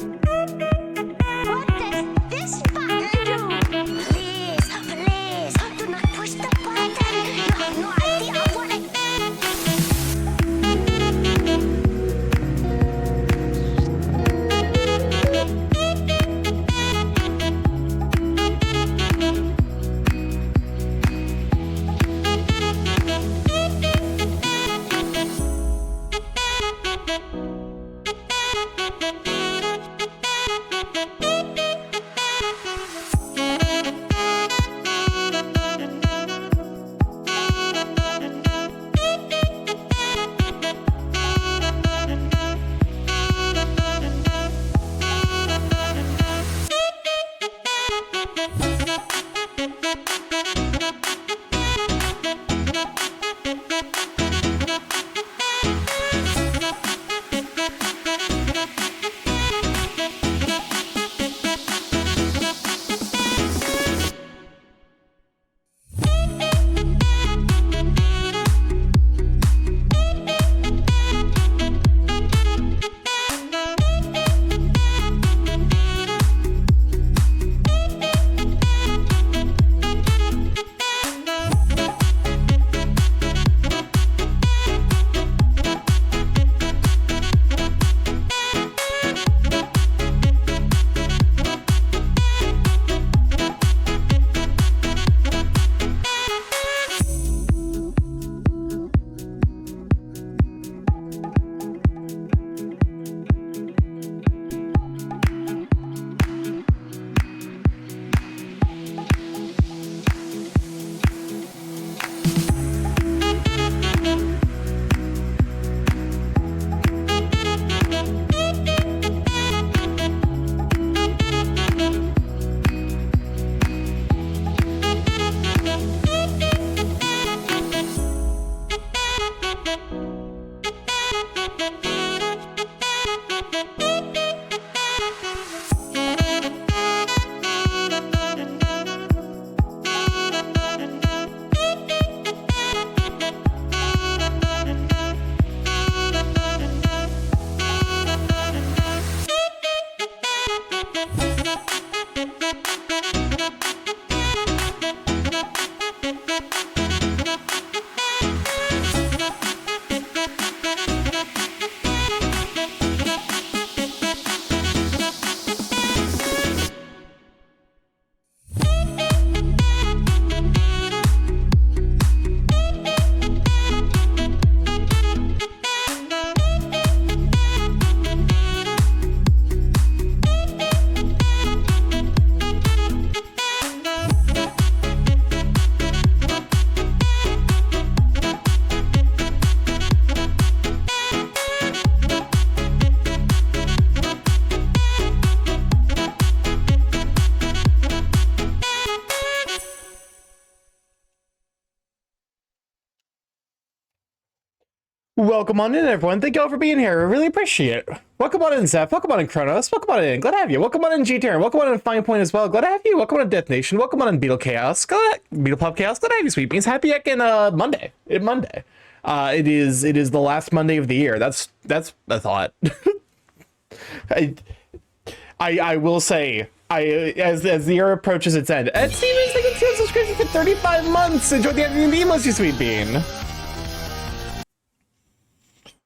What does this button do? Please, please, do not push the button. You have no idea what it... Welcome on in, everyone. Thank you all for being here. I really appreciate it. Welcome on in, Zeph. Welcome on in, Kronos. Welcome on in. Glad to have you. Welcome on in, G-Terran. Welcome on in, Fine Point as well. Glad to have you. Welcome on in, Death Nation. Welcome on in, Beetle Chaos. Beetle Pop Chaos. Glad to have you, Sweet Beans. Happy heckin' Monday. Monday. It is the last Monday of the year. That's a thought. I will say, as the year approaches its end, Ed Stevens, thank you for subscription for 35 months. Enjoy the ending of the emoji, Sweet Bean.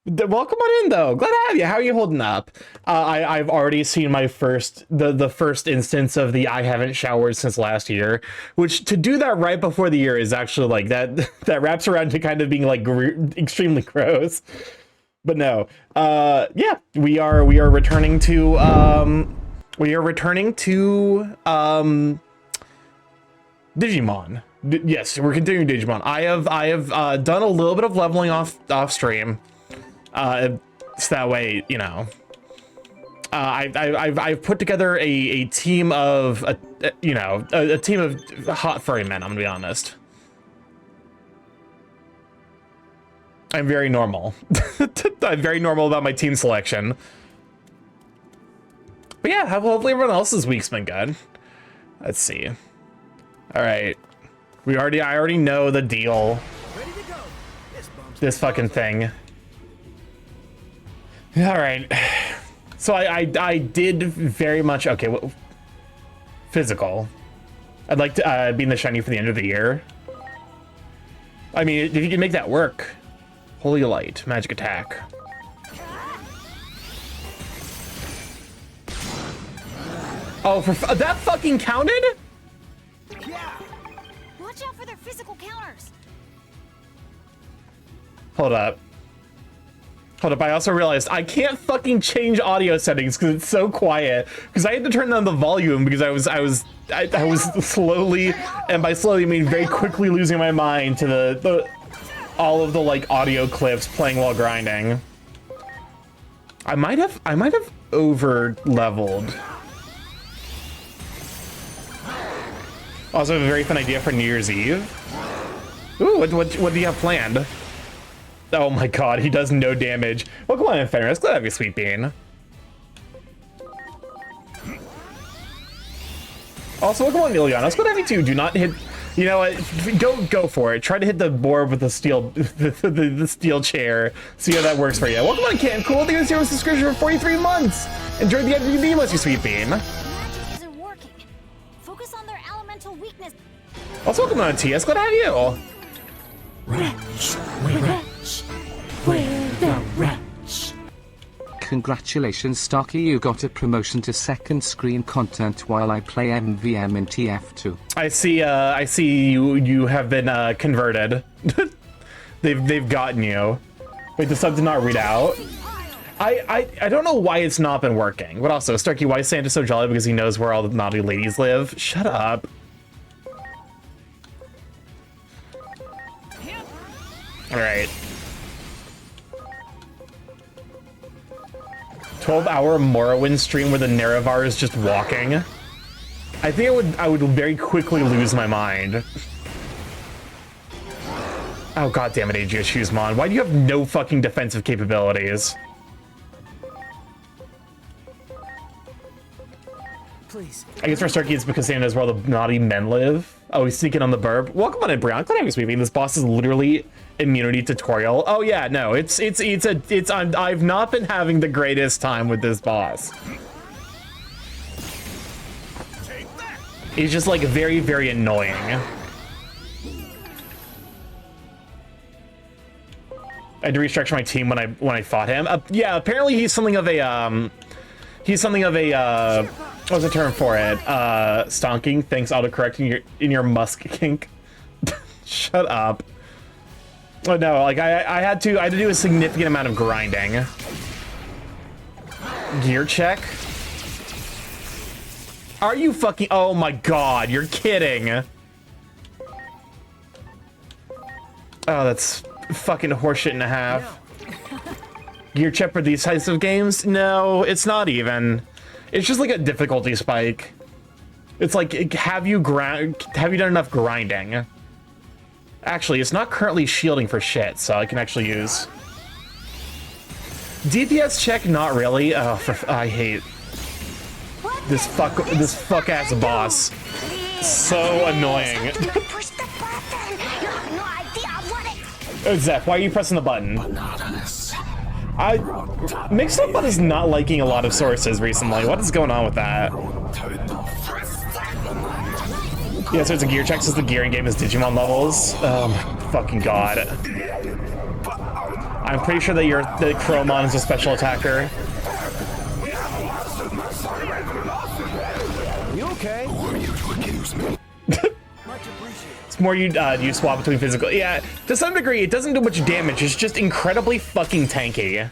Welcome on in, though. Glad to have you. How are you holding up? I've already seen my the first instance of the I haven't showered since last year, which to do that right before the year is actually like that wraps around to kind of being like extremely gross. But no, yeah, we are returning to Digimon. Yes, we're continuing Digimon. I have done a little bit of leveling off stream. So that way, you know, I've put together a team of a team of hot furry men. I'm gonna be honest. I'm very normal. I'm very normal about my team selection. But yeah, hopefully everyone else's week's been good. Let's see. All right, I already know the deal. Ready to go. This fucking thing. All right, So I did very much, okay, well, physical. I'd like to be in the shiny for the end of the year. I mean, if you can make that work. Holy Light, magic attack. Oh, that fucking counted? Yeah. Watch out for their physical counters. Hold up. Hold up, I also realized I can't fucking change audio settings because it's so quiet. Because I had to turn down the volume because I was slowly, and by slowly I mean very quickly losing my mind to the all of the like audio clips playing while grinding. I might have over leveled. Also have a very fun idea for New Year's Eve. Ooh, what do you have planned? Oh my god, he does no damage. Well, come on, Fenris. Glad to have you, Sweet Bean. Also, welcome on, Ilianos. Glad to have you too. Do not hit. You know what? Go for it. Try to hit the board with the steel, the steel chair. See how that works for you. Welcome on, Cam. Cool. Thank you for the subscription for 43 months. Enjoy the end of the you Sweet Bean. Magic isn't working. Focus on their elemental weakness. Also, welcome on, TS. Glad to have you. Congratulations, Starky, you got a promotion to second screen content while I play MVM in TF2. I see you have been converted. they've gotten you. Wait, the sub did not read out. I don't know why it's not been working. But also, Starky, why is Santa so jolly? Because he knows where all the naughty ladies live? Shut up. Alright. 12-hour Morrowind stream where the Nerevar is just walking. I think I would very quickly lose my mind. Oh god damn it, Aegis Shuzmon. Why do you have no fucking defensive capabilities? Please. I guess for Starky it's because Santa knows where all the naughty men live. Oh, he's sneaking on the burb. Welcome on in, Brian. Glad I'm sweeping. This boss is literally immunity tutorial. Oh yeah, no, I've not been having the greatest time with this boss. He's just like very, very annoying. I had to restructure my team when I fought him. Yeah, apparently he's something of a what's the term for it? Stonking. Thanks, autocorrecting in your musk kink. Shut up. Oh no, like I had to do a significant amount of grinding. Gear check. Are you fucking? Oh my god, you're kidding. Oh, that's fucking horseshit and a half. Gear check for these types of games? No, it's not even. It's just like a difficulty spike. It's like, have you done enough grinding? Actually, it's not currently shielding for shit, so I can actually use DPS check. Not really. Oh, I hate this fuck ass boss. So annoying. Push the button. You have no idea what it. Oh, Zeph, why are you pressing the button? Mixed Up Bud is not liking a lot of sources recently. What is going on with that? Yeah, so it's a gear check since the gearing game is Digimon levels. Oh my fucking god. I'm pretty sure that the Chromon is a special attacker. You okay? It's more you swap between physical. Yeah, to some degree, it doesn't do much damage. It's just incredibly fucking tanky.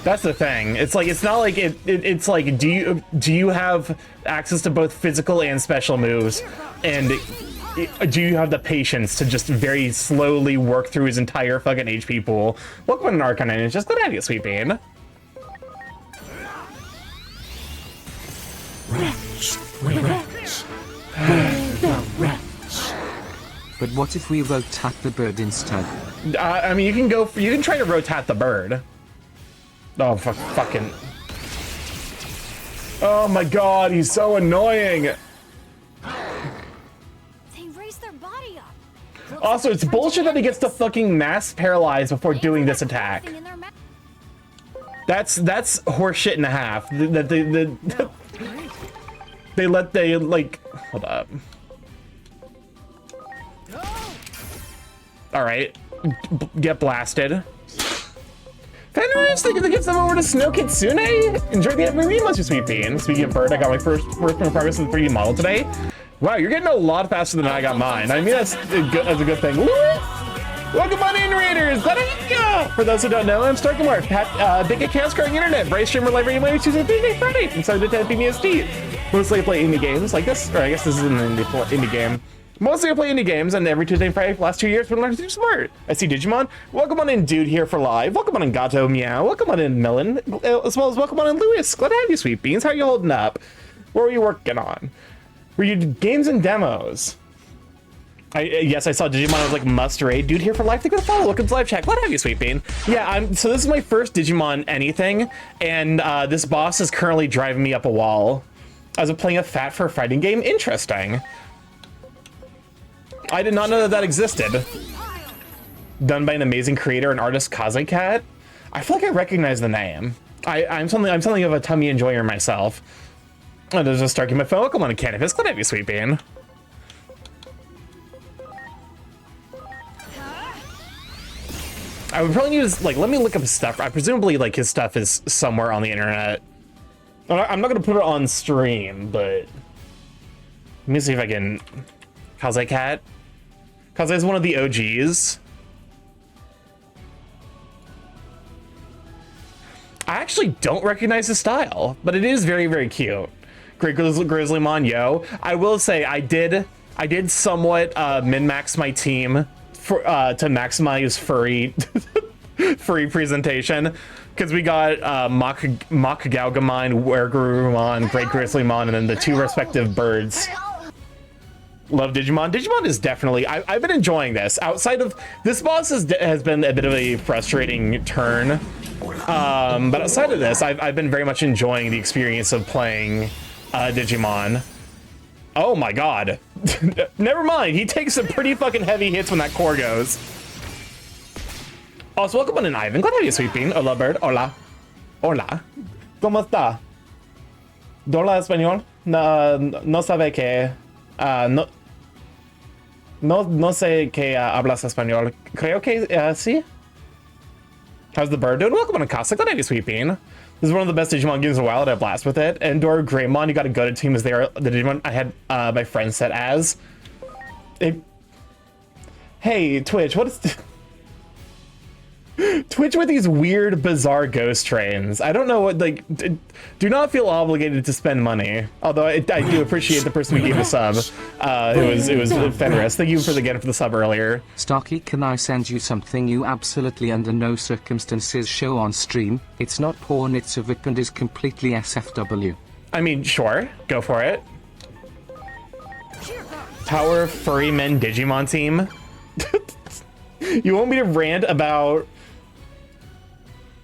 That's the thing. It's like, it's not like it's like, do you have access to both physical and special moves, and do you have the patience to just very slowly work through his entire fucking HP pool? Welcome to an Archon, and it's just glad to have you, Sweet Bean. But what if we rotate the bird instead? I mean, you can try to rotate the bird. Oh, fucking. Oh my god, he's so annoying. They raise their body up. Also, it's bullshit that he gets to fucking mass paralyze before doing this attack. That's horseshit and a half. That they like. Hold up. All right, get blasted. Fenris, they get them over to Snow Kitsune. Enjoy the movie, must you sweet bean. Speaking of bird, I got my first work in progress in the 3D model today. Wow, you're getting a lot faster than I got mine. I mean, that's a good thing. Woo! Welcome on in, Raiders! For those who don't know, I'm StarkyMorph, big account growing internet, Bryce streamer live every Monday, Tuesday, Thursday, Friday, from 7 to 10 PMST. Mostly I play indie games like this, or I guess this is an indie game. Mostly I play indie games, and every Tuesday and Friday for the last 2 years, been learning to do smart. I see Digimon. Welcome on in, Dude, here for live. Welcome on in, Gato Meow. Welcome on in, Melon, as well as welcome on in, Lewis. Glad to have you, sweet beans. How are you holding up? What were you working on? Were you games and demos? Yes, I saw Digimon. I was like, must raid. Dude, here for life. Thank you for the follow. Welcome to live chat. Glad to have you, sweet bean. Yeah, so this is my first Digimon anything, and this boss is currently driving me up a wall. I was playing a fat for a fighting game. Interesting. I did not know that existed. Done by an amazing creator and artist, Kazekat. I feel like I recognize the name. I'm something of a tummy enjoyer myself. Oh, there's a Starky my phone. Welcome on a cannabis. Glad to have you, sweet bean. I would probably use, like, let me look up his stuff. I presumably, like, his stuff is somewhere on the internet. I'm not gonna put it on stream, but let me see if I can. Kazekat. Kaze is one of the OGs. I actually don't recognize his style, but it is very, very cute. Great Grizzlymon, yo. I will say I did somewhat min-max my team for to maximize furry furry presentation, because we got Mock Galgamon, Weregurumon, Great Grizzlymon, and then the two respective birds. Love Digimon. Digimon is definitely, I've been enjoying this. Outside of this boss has been a bit of a frustrating turn, but outside of this, I've been very much enjoying the experience of playing Digimon. Oh my god. Never mind, he takes some pretty fucking heavy hits when that core goes. Also, welcome on in, Ivan. Glad to have you, sweet bean. Hola, bird. Hola. Hola. ¿Cómo está? ¿Dola español? No sabe que... No sé que hablas español. Creo que sí. How's the bird doing? Welcome on Casa. Glad to have you, sweet bean. This is one of the best Digimon games in a while. I had a blast with it. Endor Greymon, you got to go to team as they are the Digimon I had my friend set as. Hey, Twitch, what is... Twitch with these weird, bizarre ghost trains. I don't know what, like, do not feel obligated to spend money. Although I do appreciate the person who gave a sub. It was Fenris. Thank you again for the sub earlier. Starky, can I send you something you absolutely under no circumstances show on stream? It's not porn, it's a VIP and is completely SFW. I mean, sure, go for it. Power Furry Men Digimon team. You want me to rant about...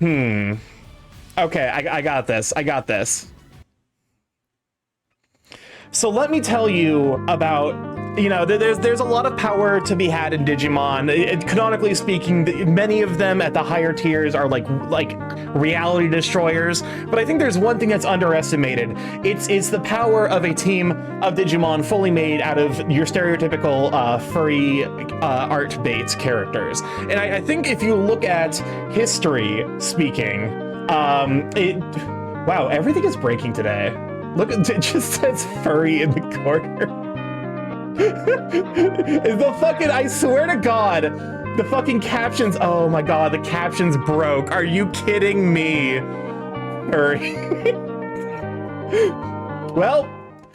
Okay, I got this. I got this. So let me tell you about, you know, there's a lot of power to be had in Digimon. Canonically speaking, many of them at the higher tiers are like reality destroyers. But I think there's one thing that's underestimated. It's the power of a team of Digimon fully made out of your stereotypical furry art-based characters. And I think if you look at history speaking, wow, everything is breaking today. Look, it just says furry in the corner. The fucking, I swear to God, the fucking captions, oh my God, the captions broke. Are you kidding me? Furry. Well,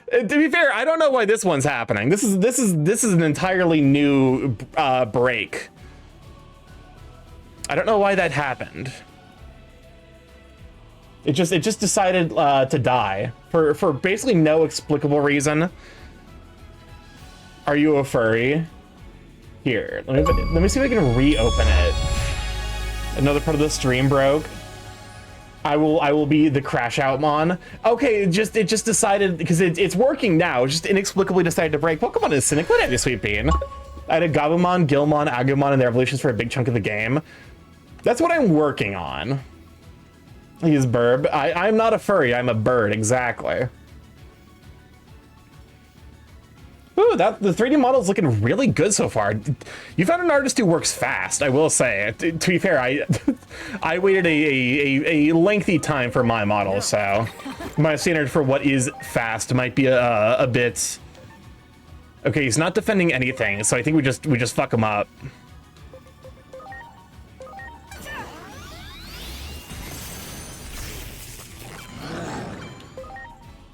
to be fair, I don't know why this one's happening. This is an entirely new break. I don't know why that happened. It just decided to die for basically no explicable reason. Are you a furry? Here, let me see if I can reopen it. Another part of the stream broke. I will be the crash out mon. Okay, it just decided, because it's working now. It just inexplicably decided to break. Pokemon is cynic. What have you, sweet bean? I had a Gabumon, Gilmon, Agumon, and their evolutions for a big chunk of the game. That's what I'm working on. He's burb. I'm not a furry, I'm a bird, exactly. Ooh, the 3D model is looking really good so far. You found an artist who works fast, I will say. To be fair, I waited a lengthy time for my model, so my standard for what is fast might be a bit... Okay, he's not defending anything, so I think we just fuck him up.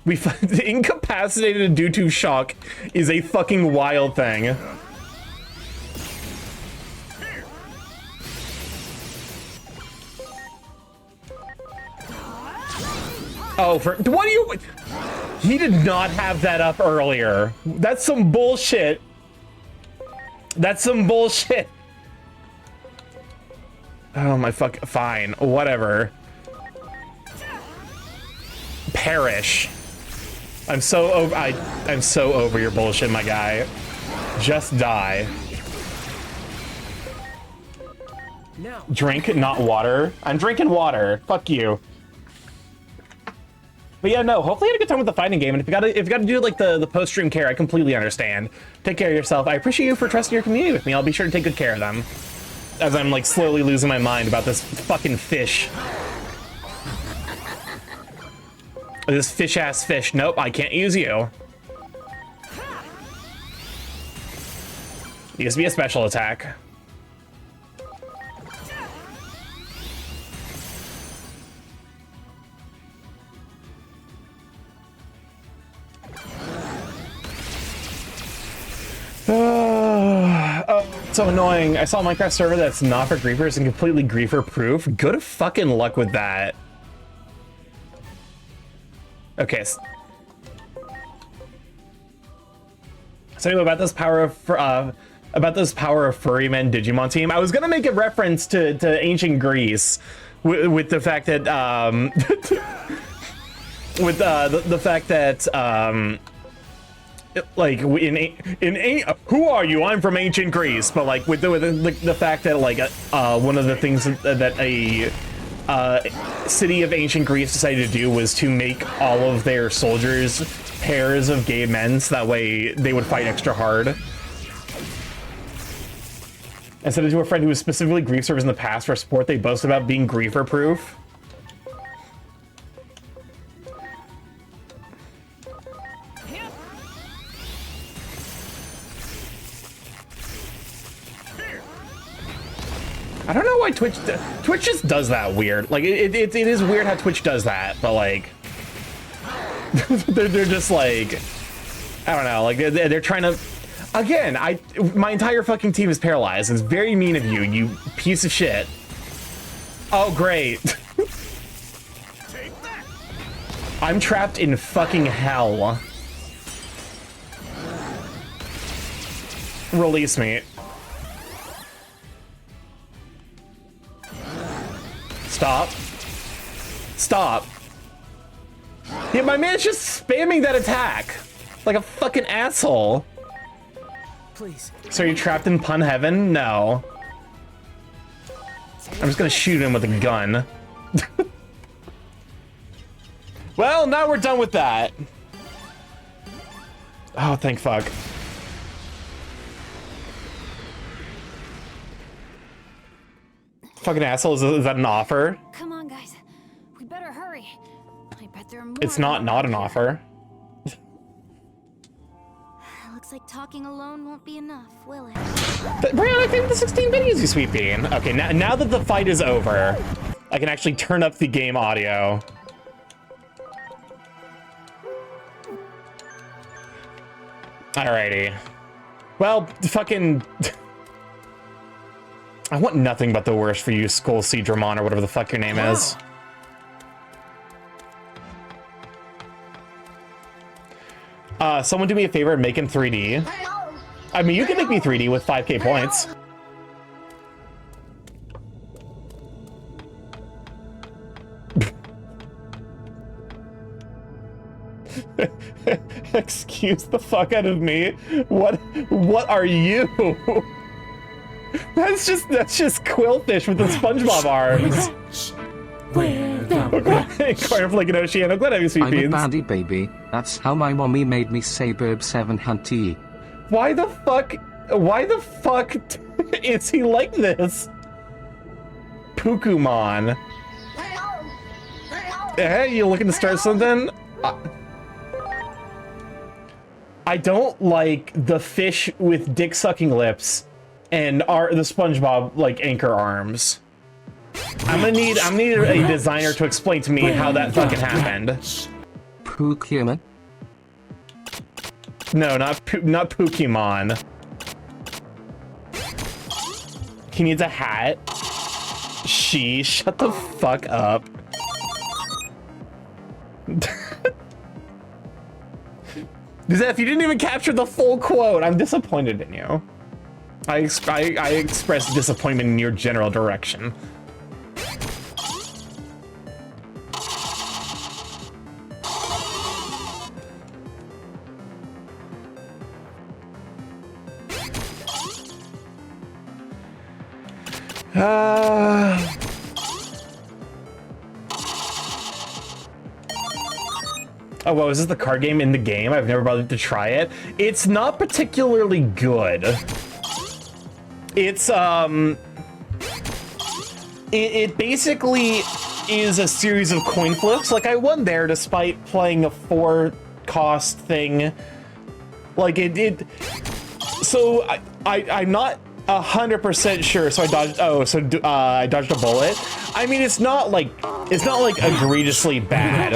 Incapacitated due to shock is a fucking wild thing. Oh, what do you... He did not have that up earlier. That's some bullshit. That's some bullshit. Oh my fuck... Fine, whatever. Perish. I'm so over your bullshit, my guy. Just die. Now. Drink, not water. I'm drinking water. Fuck you. But yeah, no, hopefully you had a good time with the fighting game, and if you gotta do like the post-stream care, I completely understand. Take care of yourself. I appreciate you for trusting your community with me. I'll be sure to take good care of them. As I'm like slowly losing my mind about this fucking fish. This fish-ass fish. Nope, I can't use you. Needs to be a special attack. Oh, so annoying. I saw a Minecraft server that's not for griefers and completely griefer proof. Good fucking luck with that. Okay. So about this power of furry men Digimon team. I was gonna make a reference to ancient Greece with the fact that with the fact that like in who are you? I'm from ancient Greece, but like with the fact that like one of the things that a city of ancient Greece decided to do was to make all of their soldiers pairs of gay men, so that way they would fight extra hard. I said it to a friend who was specifically grief service in the past for a sport they boast about being griefer proof. I don't know why Twitch just does that weird. Like it is weird how Twitch does that, but like they're just like, I don't know, like they're trying to, again, my entire fucking team is paralyzed. It's very mean of you, you piece of shit. Oh great. I'm trapped in fucking hell. Release me. Stop. Stop. Yeah, my man's just spamming that attack like a fucking asshole. Please. So you're trapped in pun heaven? No. I'm just gonna shoot him with a gun. Well, now we're done with that. Oh, thank fuck. Fucking asshole, is that an offer? Come on, guys. We better hurry. I bet there are more. It's not an offer. Looks like talking alone won't be enough, will it? But Brian, I think the 16 videos, you sweet bean. Okay, now that the fight is over, I can actually turn up the game audio. Alrighty. Well, fucking... I want nothing but the worst for you, Skull Seedramon, or whatever the fuck your name is. Someone do me a favor and make him 3D. I mean, you can make me 3D with 5k points. Excuse the fuck out of me. What are you? That's just Quillfish with the SpongeBob arms. We're the Cornflake and Oceano, glad I have you, sweet I'm a beans. baddie baby. That's how my mommy made me say Burb 7 Hunty. Why the fuck is he like this? Pukumon. Hey, you looking to start something? I don't like the fish with dick-sucking lips and the SpongeBob like anchor arms. I'm gonna need a designer to explain to me how that fucking happened. Pokemon? No, not Pokemon. He needs a hat. Shut the fuck up. Zeph, you didn't even capture the full quote. I'm disappointed in you. I express disappointment in your general direction. Oh, well, is this the card game in the game? I've never bothered to try it. It's not particularly good. It's, it basically is a series of coin flips. Like, I won there despite playing a 4-cost thing. Like, so, I'm not 100% sure, so I dodged, I dodged a bullet. I mean, it's not like egregiously bad.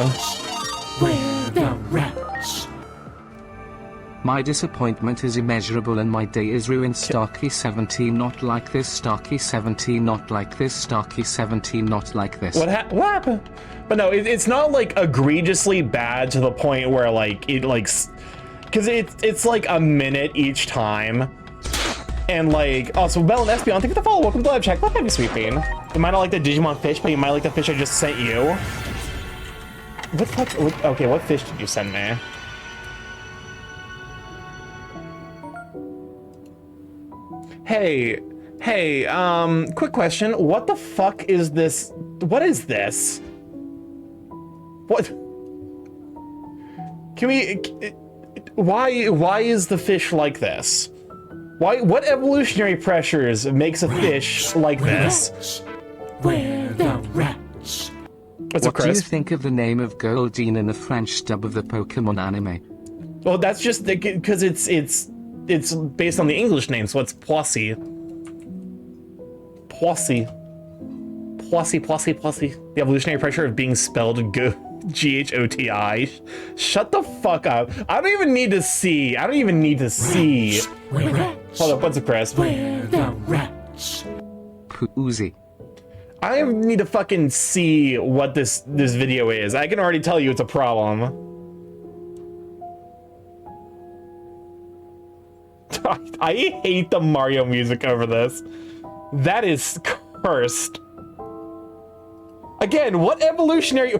Where the rats? My disappointment is immeasurable and my day is ruined. Starky 17 not like this, Starky 17 not like this, Starky 17 not like this. What happened? But no, it's not like egregiously bad to the point where like it like, because it's like a minute each time. And like, also, Bell and Espeon, thank you for the follow. Welcome to Live Check. Welcome to Sweet Bean. You might not like the Digimon fish, but you might like the fish I just sent you. What the fuck? Okay, what fish did you send me? Hey, quick question. What the fuck is this? What is this? What? Can we, why is the fish like this? What evolutionary pressures makes a fish like this? Where the rats? What's up, What do you Chris? think of the name of Goldine in the French dub of the Pokemon anime? Well, that's just because it's based on the English name, so it's Poissy. Poissy. The evolutionary pressure of being spelled G-H-O-T-I. Shut the fuck up. I don't even need to see. Hold up, what's up, Chris? Where the rats? Poozy. I need to fucking see what this video is. I can already tell you it's a problem. I hate the Mario music over this. That is cursed. Again, what evolutionary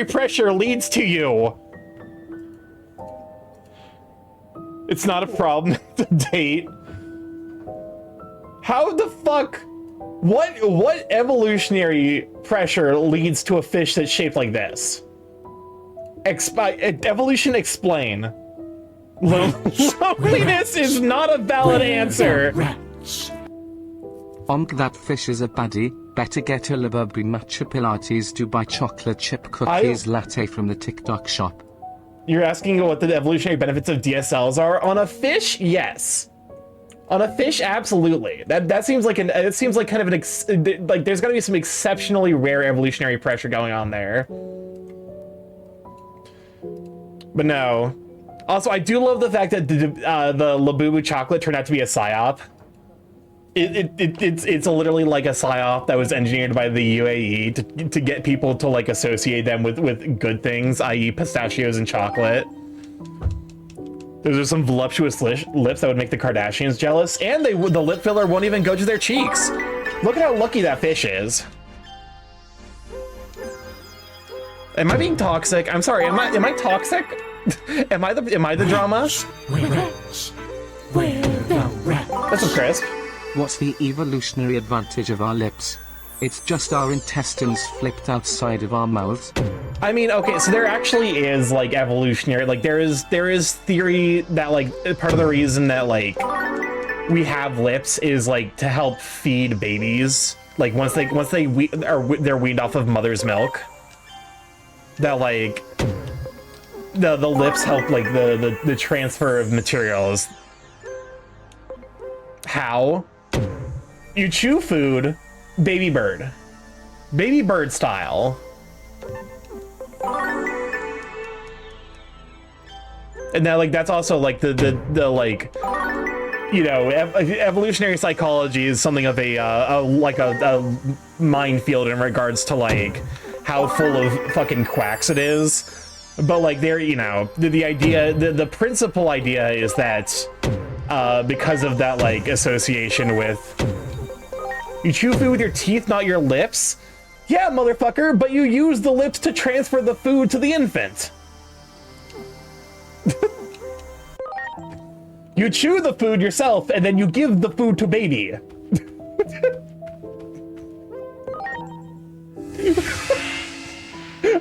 pressure leads to you? It's not a problem to date. How the fuck? What evolutionary pressure leads to a fish that's shaped like this? Evolution explain. Loneliness is not a valid answer. That fish is a baddie. Better get a Labubby matcha Pilates Dubai chocolate chip cookies latte from the TikTok shop. You're asking what the evolutionary benefits of DSLs are on a fish? Yes. On a fish, absolutely. That seems like it seems like kind of like there's got to be some exceptionally rare evolutionary pressure going on there. But no. Also, I do love the fact that the Labubu chocolate turned out to be a psyop. It's literally like a psyop that was engineered by the UAE to get people to like associate them with good things, i.e. pistachios and chocolate. Those are some voluptuous lips that would make the Kardashians jealous, and the lip filler won't even go to their cheeks. Look at how lucky that fish is. Am I being toxic? I'm sorry. Am I toxic? Am I the drama? That's a crisp. What's the evolutionary advantage of our lips? It's just our intestines flipped outside of our mouths. I mean, okay, so there actually is like evolutionary, like there is theory that like part of the reason that like we have lips is like to help feed babies. Like once they're weaned off of mother's milk, that like the lips help like the transfer of materials. How? You chew food, baby bird style. And that like that's also like the like, you know, evolutionary psychology is something of a minefield in regards to like how full of fucking quacks it is. But like there, you know, the idea, the principal idea is that because of that like association with you chew food with your teeth, not your lips. Yeah, motherfucker, but you use the lips to transfer the food to the infant. You chew the food yourself, and then you give the food to baby.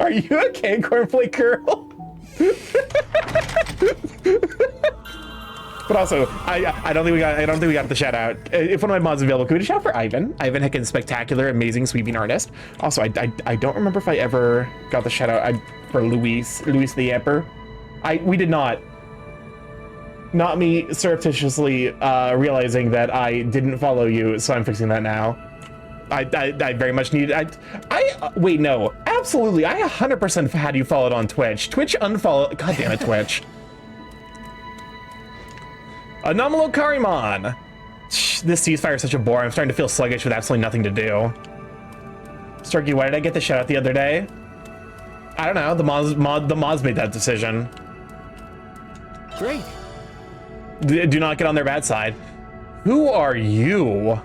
Are you okay, Cornflake Girl? But also, I don't think we got the shout out. If one of my mods is available, could we shout out for Ivan? Ivan Hickens, spectacular, amazing, sweeping artist. Also, I don't remember if I ever got the shout out for Luis the Emperor. We did not. Not me surreptitiously realizing that I didn't follow you, so I'm fixing that now. I very much need. Wait, no, absolutely. I 100% had you followed on Twitch. Twitch unfollow. God damn it, Twitch. Anomalo Karimon. This ceasefire is such a bore. I'm starting to feel sluggish with absolutely nothing to do. Starky, why did I get the shout out the other day? I don't know. The mods made that decision. Great. Do not get on their bad side. Who are you?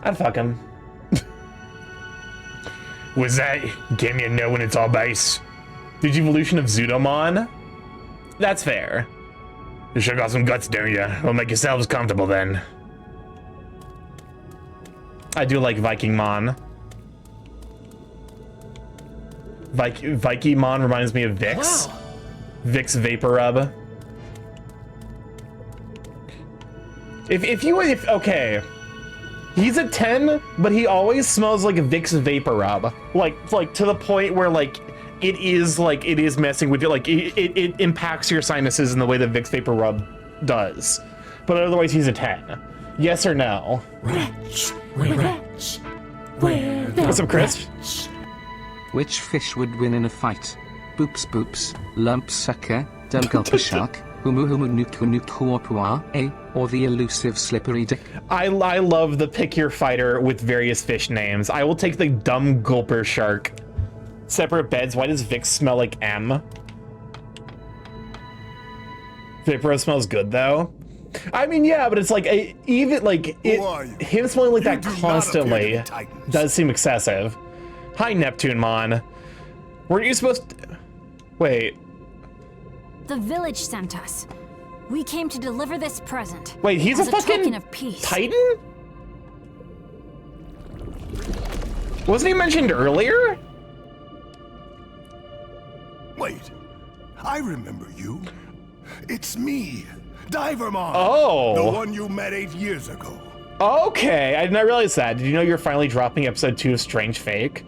I'd fuck him. Was that? Give me a no when it's all base. Digivolution of Zudomon? That's fair. You sure got some guts, don't you? Well, make yourselves comfortable then. I do like Vikingmon. Vikingmon reminds me of Vix. Wow. Vix Vapor Rub. Okay. He's a 10, but he always smells like a Vicks Vapor Rub. Like to the point where like it is messing with you. Like it impacts your sinuses in the way that Vicks Vapor Rub does. But otherwise he's a 10. Yes or no? Rats, rats, where the What's up, Chris? rats? Which fish would win in a fight? Boops boops, lump sucker, dumgulpa shark, humu humu nuku nuku or the elusive slippery dick? I love the pick your fighter with various fish names. I will take the dumb gulper shark. Separate beds. Why does Vicks smell like M? Vapor smells good though. I mean, yeah, but it's like even like him smelling like that constantly does seem excessive. Hi, Neptune Mon. Weren't you supposed to... Wait. The village sent us. We came to deliver this present. Wait, he's as a fucking token of peace. Titan? Wasn't he mentioned earlier? Wait, I remember you. It's me, Divermon. Oh. The one you met 8 years ago. Okay, I did not realize that. Did you know you're finally dropping episode 2 of Strange Fake?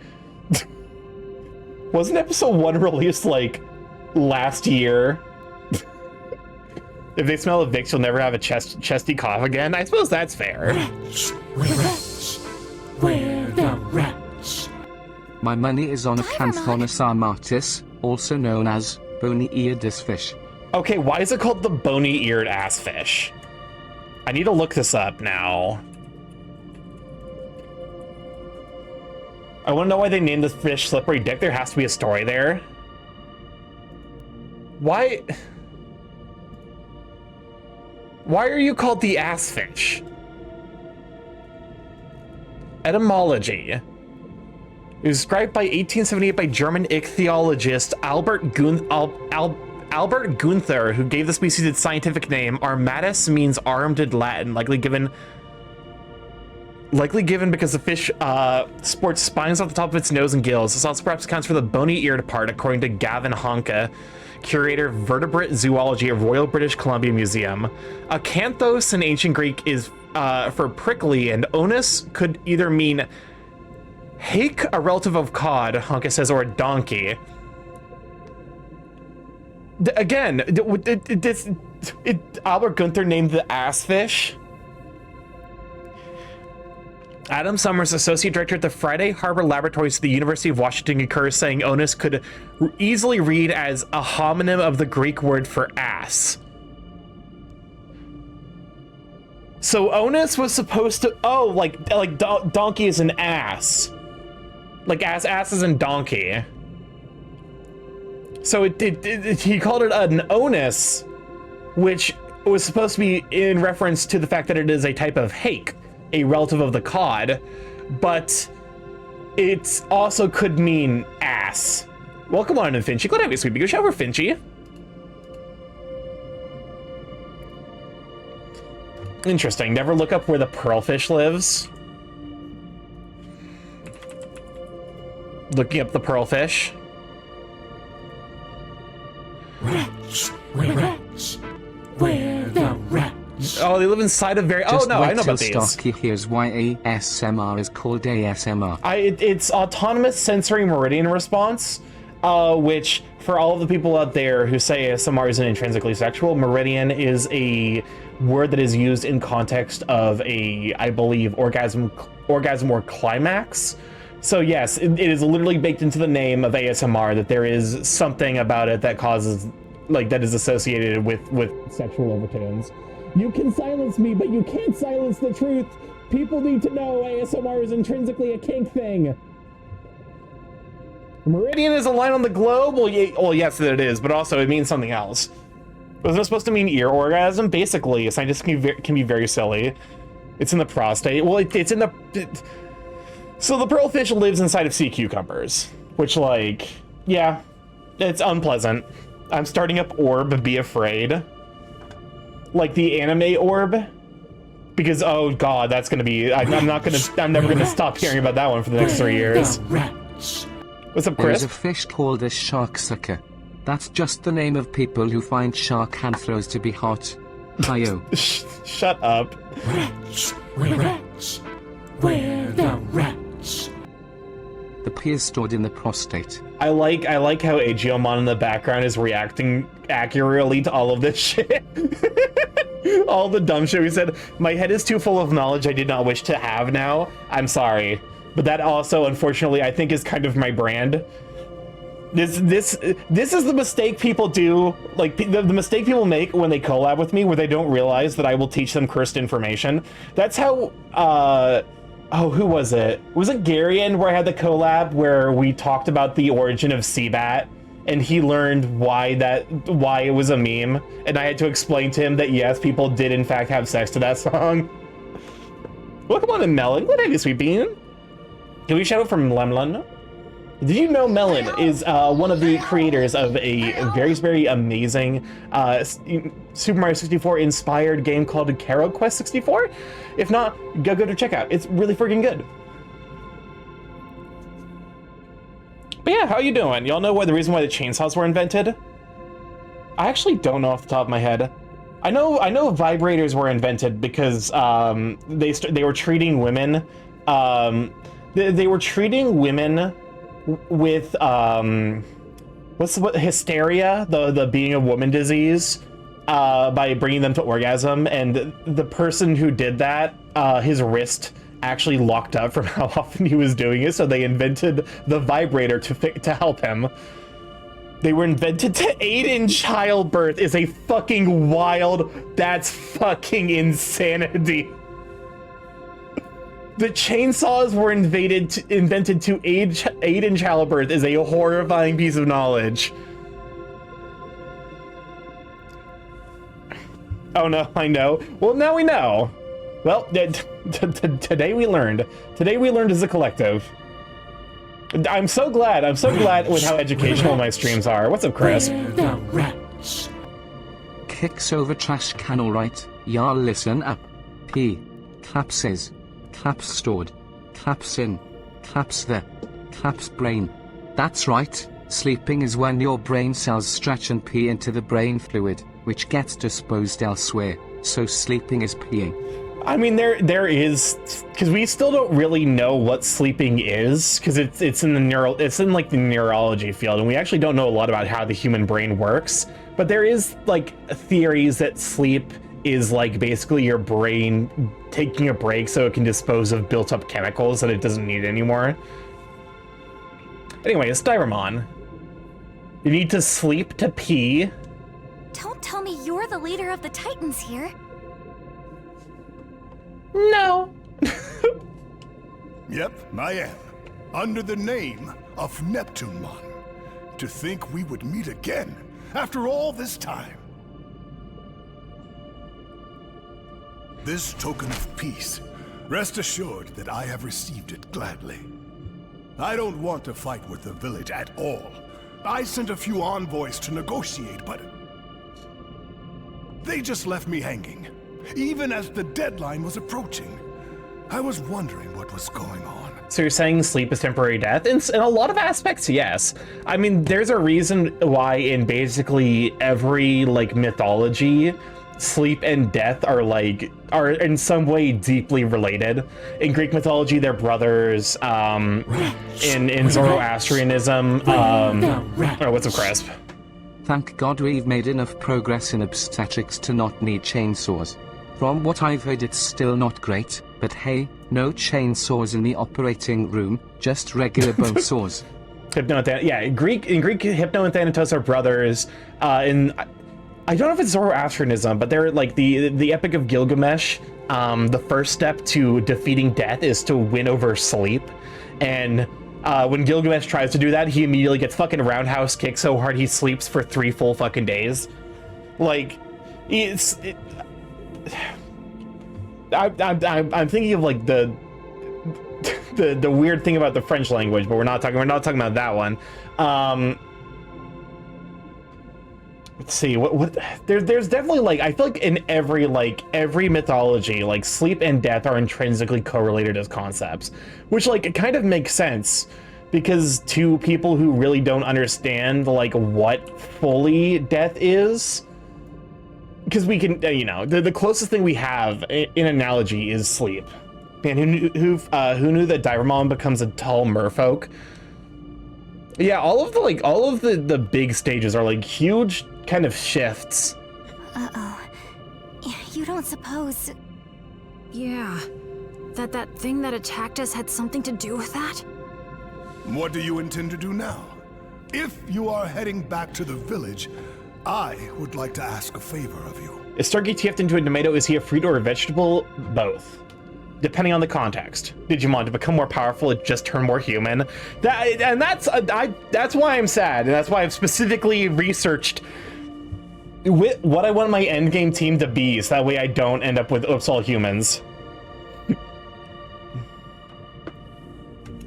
Wasn't episode 1 released like last year? If they smell of Vicks, you'll never have a chesty cough again. I suppose that's fair. Rats, where the rats? My money is on a Canthonus armatus, also known as bony-eared fish. Okay, why is it called the bony-eared ass fish? I need to look this up now. I want to know why they named this fish Slippery Dick. There has to be a story there. Why are you called the ass fish? Etymology. It was described by 1878 by German ichthyologist Albert Gunther, who gave the species its scientific name. Armatus means armed in Latin, likely given because the fish sports spines off the top of its nose and gills. This also perhaps accounts for the bony-eared part, according to Gavin Honka, curator of vertebrate zoology at Royal British Columbia Museum. Acanthos in ancient Greek is for prickly, and onus could either mean hake, a relative of cod, Honka says, or a donkey. Again, Albert Gunther named the ass fish. Adam Summers, associate director at the Friday Harbor Laboratories at the University of Washington, concurs, saying onus could easily read as a homonym of the Greek word for ass. So onus was supposed to, donkey is an ass. Like ass is in donkey. So he called it an onus, which was supposed to be in reference to the fact that it is a type of hake, a relative of the cod, but it also could mean ass. Welcome on in, Finchy. Glad to have you, sweetie. Go shower, Finchy. Interesting. Never look up where the pearlfish lives. Looking up the pearlfish. Rats, where the rats. Oh, they live inside of very. Just oh no, wait I know till about these. Starky hears why ASMR is called ASMR. It's autonomous sensory meridian response, which for all of the people out there who say ASMR isn't intrinsically sexual, meridian is a word that is used in context of a, I believe, orgasm or climax. So yes, it is literally baked into the name of ASMR that there is something about it that causes, that is associated with sexual overtones. You can silence me, but you can't silence the truth. People need to know ASMR is intrinsically a kink thing. Meridian is a line on the globe? Well, yes, it is, but also it means something else. Wasn't it supposed to mean ear orgasm? Basically, scientists can be very silly. It's in the prostate. Well, it's in the... So the pearlfish lives inside of sea cucumbers, which, yeah, it's unpleasant. I'm starting up Orb, Be Afraid. Like the anime Orb. Because, oh god, that's gonna be... I'm never gonna stop hearing about that one for the next 3 years. What's up, Chris? There's a fish called a shark sucker. That's just the name of people who find shark anthros to be hot. Hi-yo. Shut up. Rats, where the rats. The pee is stored in the prostate. I like how Aegeomon in the background is reacting accurately to all of this shit. All the dumb shit we said. My head is too full of knowledge I did not wish to have now. I'm sorry. But that also, unfortunately, I think is kind of my brand. This is the mistake people do, the mistake people make when they collab with me, where they don't realize that I will teach them cursed information. That's how, who was it? Was it Garion where I had the collab where we talked about the origin of Seabat, and he learned why it was a meme, and I had to explain to him that yes, people did in fact have sex to that song. Welcome on in, Melon. What have you, sweet bean? Can we shout out from Lemlon? Did you know Melon is one of the creators of a very, very amazing Super Mario 64 inspired game called Karo Quest 64? If not, go to check out. It's really freaking good. But yeah, how you doing? Y'all know the reason why the chainsaws were invented? I actually don't know off the top of my head. I know vibrators were invented because they were treating women. They were treating women with hysteria, the being a woman disease, by bringing them to orgasm, and the person who did that, his wrist actually locked up from how often he was doing it, so they invented the vibrator to help him. They were invented to aid in childbirth. Is a fucking wild. That's fucking insanity. The chainsaws were invented to aid in childbirth is a horrifying piece of knowledge. Oh no, I know. Well, now we know. Well, today we learned. Today we learned as a collective. I'm so glad with how educational my streams are. What's up, Chris? The rats. Kicks over trash can, alright. Y'all listen up. P. Claps is. Claps stored. Claps in. Claps the. Claps brain. That's right. Sleeping is when your brain cells stretch and pee into the brain fluid, which gets disposed elsewhere. So sleeping is peeing. I mean, there is, because we still don't really know what sleeping is, because it's in like the neurology field, and we actually don't know a lot about how the human brain works. But there is like theories that sleep is like basically your brain taking a break so it can dispose of built-up chemicals that it doesn't need anymore. Anyway, it's Digimon. You need to sleep to pee. Don't tell me you're the leader of the Titans here. No. Yep, I am. Under the name of Neptunemon. To think we would meet again after all this time. This token of peace, rest assured that I have received it gladly. I don't want to fight with the village at all. I sent a few envoys to negotiate, but they just left me hanging, even as the deadline was approaching. I was wondering what was going on. So you're saying sleep is temporary death? In a lot of aspects, yes. I mean, there's a reason why in basically every like mythology, sleep and death are in some way deeply related. In Greek mythology, they're brothers. In Zoroastrianism, oh, what's up, Crisp? Thank God we've made enough progress in obstetrics to not need chainsaws. From what I've heard, it's still not great, but hey, no chainsaws in the operating room, just regular bone saws. Hypno and in Greek, Hypno and Thanatos are brothers. I don't know if it's Zoroastrianism, but they're like the Epic of Gilgamesh. The first step to defeating death is to win over sleep, and when Gilgamesh tries to do that, he immediately gets fucking roundhouse kicked so hard he sleeps for 3 full fucking days. Like, I'm thinking of like the weird thing about the French language, but we're not talking about that one. Let's see what there's definitely like, I feel like in every mythology, like sleep and death are intrinsically correlated as concepts, which like it kind of makes sense, because to people who really don't understand like what fully death is, because we can the closest thing we have in analogy is sleep. Man, who knew that Digimon becomes a tall merfolk? Yeah, all of the big stages are like huge kind of shifts. Uh-oh. You don't suppose... Yeah, that thing that attacked us had something to do with that? What do you intend to do now? If you are heading back to the village, I would like to ask a favor of you. Is Starky tipped into a tomato? Is he a fruit or a vegetable? Both. Depending on the context. Digimon, to become more powerful, it just turned more human. That's why I'm sad, and that's why I've specifically researched what I want my endgame team to be, so that way I don't end up with oops all humans.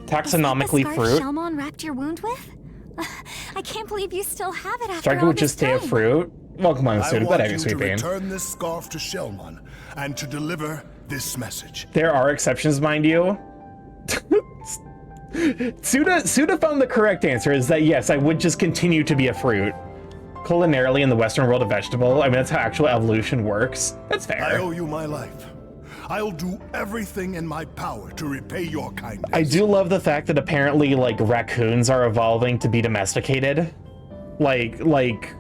Taxonomically Is that the fruit. scarf Shelmon wrapped your wound with? I can't believe you still have it after Starky all would this just stay a time. fruit. Welcome on, I student. want Glad you sweet to pain. return this scarf to Shellmon and to deliver this message. There are exceptions, mind you. Suda found the correct answer, is that yes, I would just continue to be a fruit. Culinarily in the Western world, a vegetable. I mean, that's how actual evolution works. That's fair. I owe you my life. I'll do everything in my power to repay your kindness. I do love the fact that apparently, like, raccoons are evolving to be domesticated. Like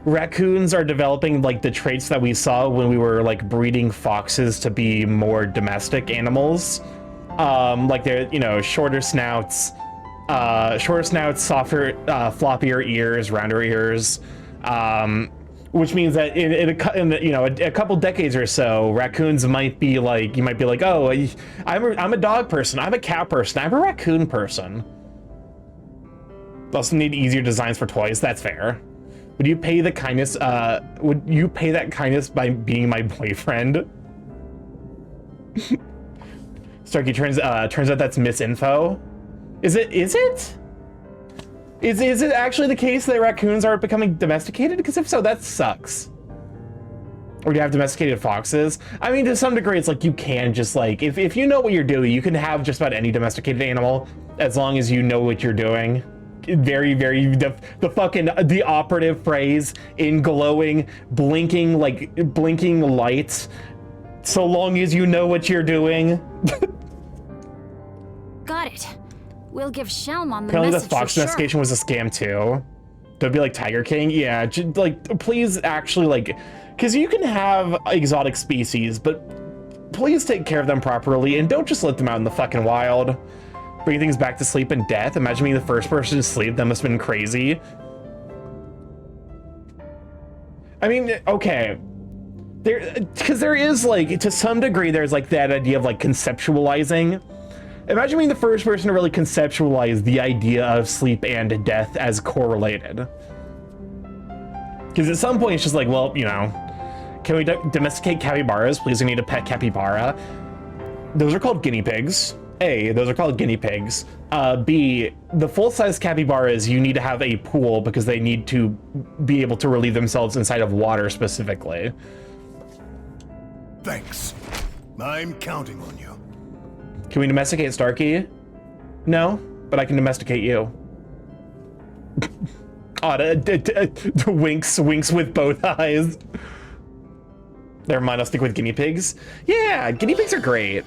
raccoons are developing, like, the traits that we saw when we were, like, breeding foxes to be more domestic animals. Like, they're, shorter snouts, softer, floppier ears, rounder ears. Which means that in a couple decades or so, raccoons might be like, you might be like, oh, I'm a dog person, I'm a cat person, I'm a raccoon person. Also need easier designs for toys. That's fair. Would you pay the kindness? Would you pay that kindness by being my boyfriend? Starky, turns out that's misinfo. Is it? Is it actually the case that raccoons are becoming domesticated? Because if so, that sucks. Or do you have domesticated foxes? I mean, to some degree, it's like you can just like, if you know what you're doing, you can have just about any domesticated animal as long as you know what you're doing. Very, very, the operative phrase in glowing, blinking lights. So long as you know what you're doing. Got it. We'll give Shalmon the Apparently the message fox for domestication was a scam too. That'd be like Tiger King. Yeah, like, please actually, like, because you can have exotic species, but please take care of them properly and don't just let them out in the fucking wild. Bring things back to sleep and death. Imagine being the first person to sleep. That must have been crazy. I mean, okay. Because there is, like, to some degree, there's like that idea of like conceptualizing. Imagine being the first person to really conceptualize the idea of sleep and death as correlated. Because at some point it's just like, well, you know, can we domesticate capybaras? Please, we need a pet capybara. Those are called guinea pigs. A, those are called guinea pigs. B, the full-size capybaras, you need to have a pool because they need to be able to relieve themselves inside of water specifically. Thanks. I'm counting on you. Can we domesticate Starky? No, but I can domesticate you. Winks with both eyes. Never mind, I'll stick with guinea pigs. Yeah, guinea pigs are great.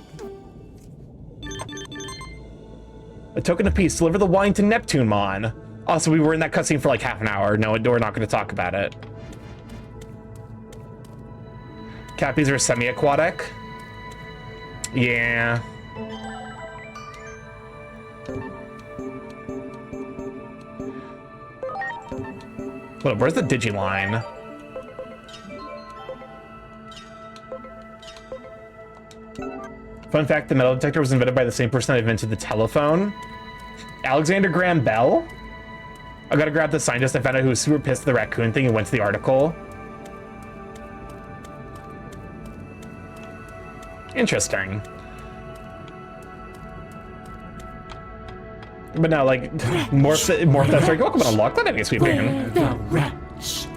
A token of peace, deliver the wine to Neptunemon. Also, we were in that cutscene for like half an hour. No, we're not going to talk about it. Cappies are semi-aquatic. Yeah. Wait, where's the Digiline? Fun fact, the metal detector was invented by the same person that invented the telephone. Alexander Graham Bell? I gotta grab the scientist. I found out who was super pissed at the raccoon thing and went to the article. Interesting. But now, like, morph that strike. Welcome to Unlock. That ain't sweeping. The rats.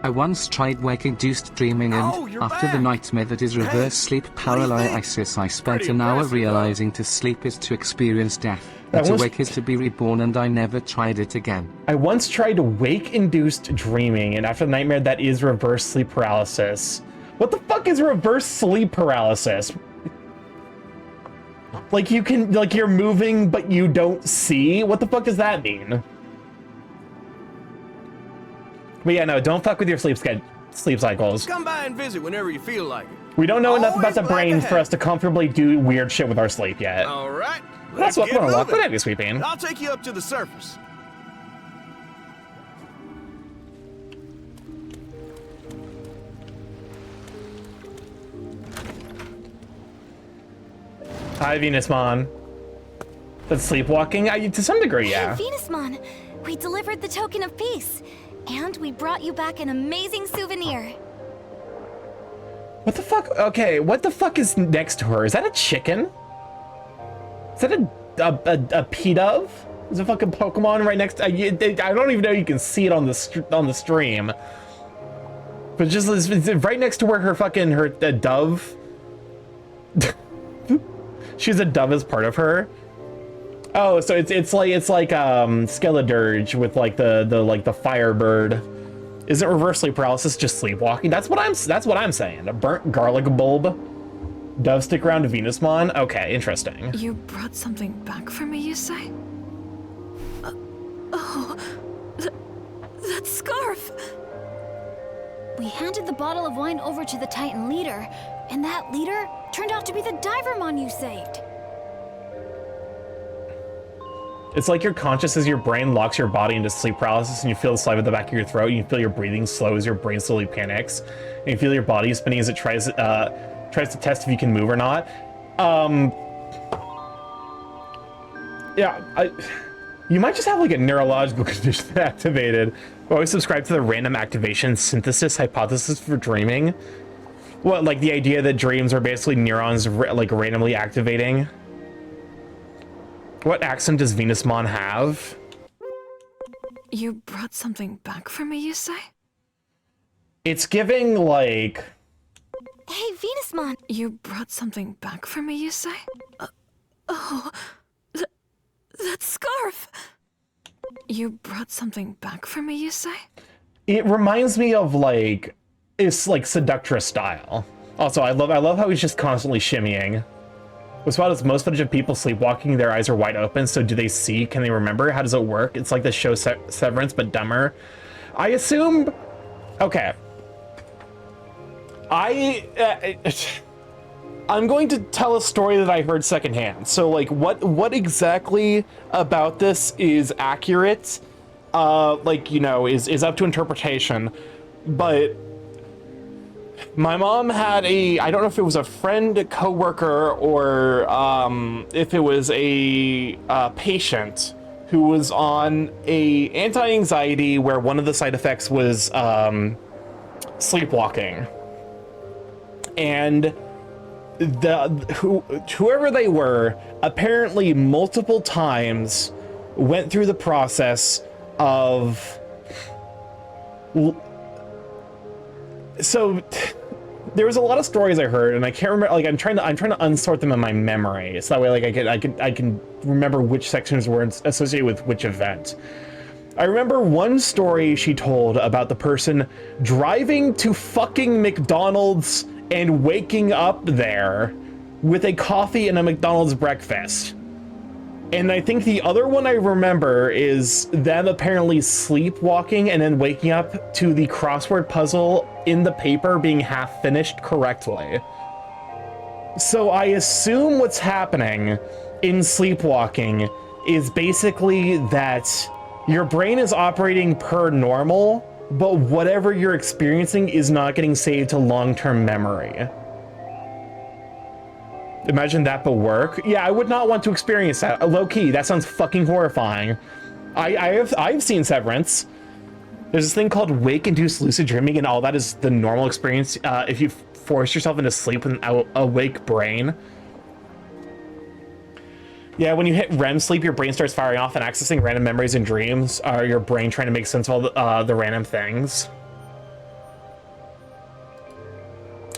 I once tried wake-induced dreaming and, Oh, you're after the back. nightmare that is reverse sleep think? paralysis, I spent Pretty an hour impressive, realizing to sleep is to experience death, That and to was- wake is to be reborn, and I never tried it again. I once tried wake-induced dreaming, and after the nightmare, that is reverse sleep paralysis. What the fuck is reverse sleep paralysis? Like you can, like you're moving, but you don't see? What the fuck does that mean? But yeah, no, don't fuck with your sleep cycles. Come by and visit whenever you feel like it. We don't know enough about Always the glad to brain have for us to comfortably do weird shit with our sleep yet. All right. That's let's what get we're gonna lock. moving. What have you, sweeping? I'll take you up to the surface. Hi, Venusmon. That's sleepwalking? To some degree, yeah. Hey, Venusmon, we delivered the token of peace, and we brought you back an amazing souvenir. What the fuck? Okay, what the fuck is next to her? Is that a chicken? Is that a P-Dove? Is a fucking Pokemon right next to... I don't even know you can see it on the stream. But just it's right next to where her dove... She's a dove as part of her. Oh, so it's like Skeledirge with like the Firebird. Isn't reverse sleep paralysis just sleepwalking? That's what I'm saying. A burnt garlic bulb. Dove stick around to Venusmon. Okay, interesting. You brought something back for me, you say? That scarf! We handed the bottle of wine over to the Titan leader, and that leader turned out to be the Divermon you saved. It's like your conscious as your brain locks your body into sleep paralysis, and you feel the saliva at the back of your throat, and you feel your breathing slow as your brain slowly panics, and you feel your body spinning as it tries to test if you can move or not. Yeah, you might just have like a neurological condition activated. I always subscribe to the random activation synthesis hypothesis for dreaming. What, like the idea that dreams are basically neurons like randomly activating? What accent does Venusmon have? You brought something back for me, you say? It's giving, like... Hey, Venusmon. You brought something back for me, you say? Oh, that scarf! You brought something back for me, you say? It reminds me of, like... It's, like, Seductress style. Also, I love how he's just constantly shimmying. What's wild is most footage of people sleepwalking, their eyes are wide open, so do they see? Can they remember? How does it work? It's like the show Severance, but dumber. I assume... Okay. I'm going to tell a story that I heard secondhand. So, like, what exactly about this is accurate, like, you know, is up to interpretation. But my mom had I don't know if it was a friend, a coworker, or if it was a patient who was on a anti-anxiety where one of the side effects was sleepwalking. And whoever they were apparently multiple times went through the process of... So there was a lot of stories I heard, and I can't remember. Like, I'm trying to unsort them in my memory, so that way, like, I can remember which sections were associated with which event. I remember one story she told about the person driving to fucking McDonald's and waking up there with a coffee and a McDonald's breakfast. And I think the other one I remember is them apparently sleepwalking and then waking up to the crossword puzzle in the paper being half finished correctly. So I assume what's happening in sleepwalking is basically that your brain is operating per normal, but whatever you're experiencing is not getting saved to long-term memory. Imagine that but work. Yeah, I would not want to experience that. Low-key, that sounds fucking horrifying. I've seen Severance. There's this thing called wake-induced lucid dreaming, and all that is the normal experience if you force yourself into sleep with an awake brain. Yeah, when you hit REM sleep, your brain starts firing off and accessing random memories and dreams. Your brain trying to make sense of all the random things.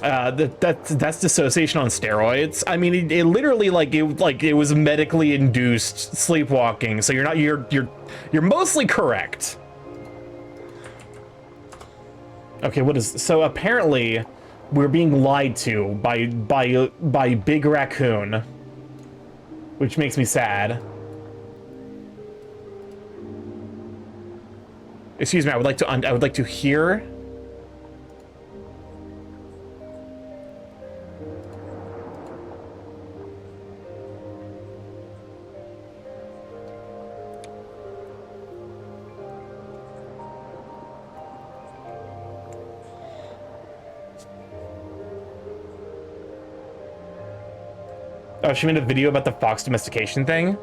That's dissociation on steroids. I mean, it literally it was medically induced sleepwalking. So you're mostly correct. Okay, what is so apparently we're being lied to by Big Raccoon, which makes me sad. Excuse me, I would like to hear. Oh, she made a video about the fox domestication thing?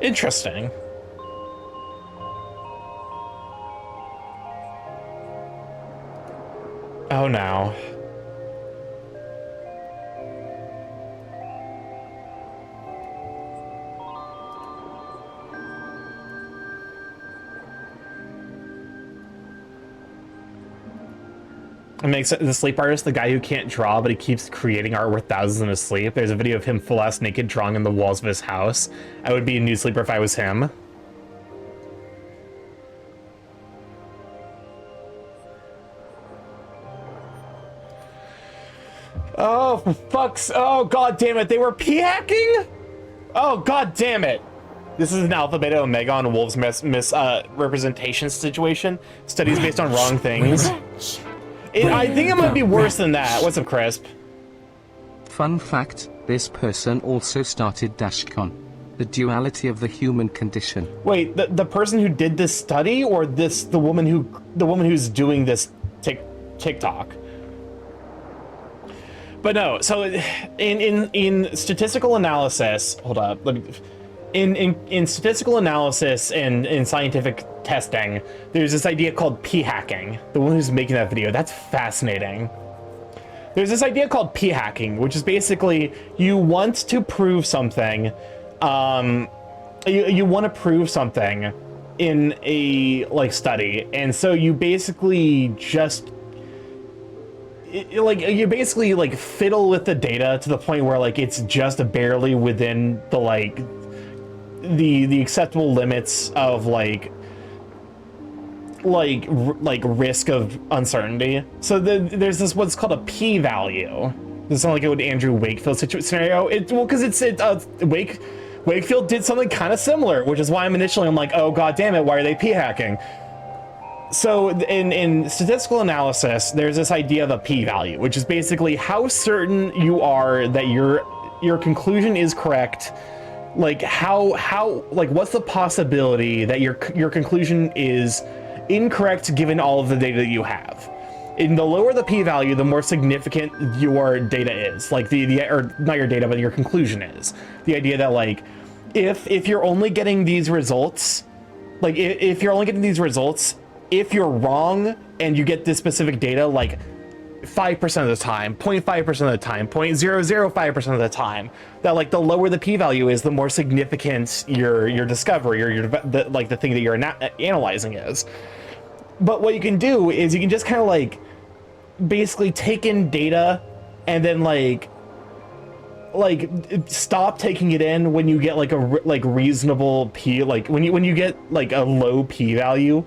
Interesting. Oh no. It makes the sleep artist the guy who can't draw, but he keeps creating art worth thousands in his sleep. There's a video of him full-ass naked drawing in the walls of his house. I would be a nude sleeper if I was him. Oh, for fuck's... Oh, god damn it. They were p-hacking? Oh, god damn it. This is an Alpha, Beta, Omega on Wolves representation situation. Studies based on wrong things. I think it might be worse than that. What's up, Crisp? Fun fact, this person also started Dashcon. The duality of the human condition. Wait, the person who did this study, or the woman who's doing this TikTok? But no, so in statistical analysis, hold up, let me. In statistical analysis and in scientific testing, there's this idea called p-hacking. The one who's making that video, that's fascinating. There's this idea called p-hacking, which is basically you want to prove something. You want to prove something in a study, and so you basically just you basically fiddle with the data to the point where it's just barely within the acceptable limits of risk of uncertainty. So there's this what's called a p-value. This is like a Andrew Wakefield scenario. Wakefield did something kind of similar, which is why I'm like, oh god damn it, why are they p-hacking? So in statistical analysis, there's this idea of a p-value, which is basically how certain you are that your conclusion is correct. What's the possibility that your conclusion is incorrect given all of the data that you have? In the lower the p-value, the more significant your data is. Or not your data, but your conclusion is. The idea that if you're only getting these results, if you're you're wrong and you get this specific data 5% of the time, 0.5% of the time, 0.005% of the time, that the lower the p-value is, the more significant your discovery or the thing that you're analyzing is. But what you can do is you can just kind of basically take in data and then stop taking it in when you get a reasonable p, when you get a low p-value.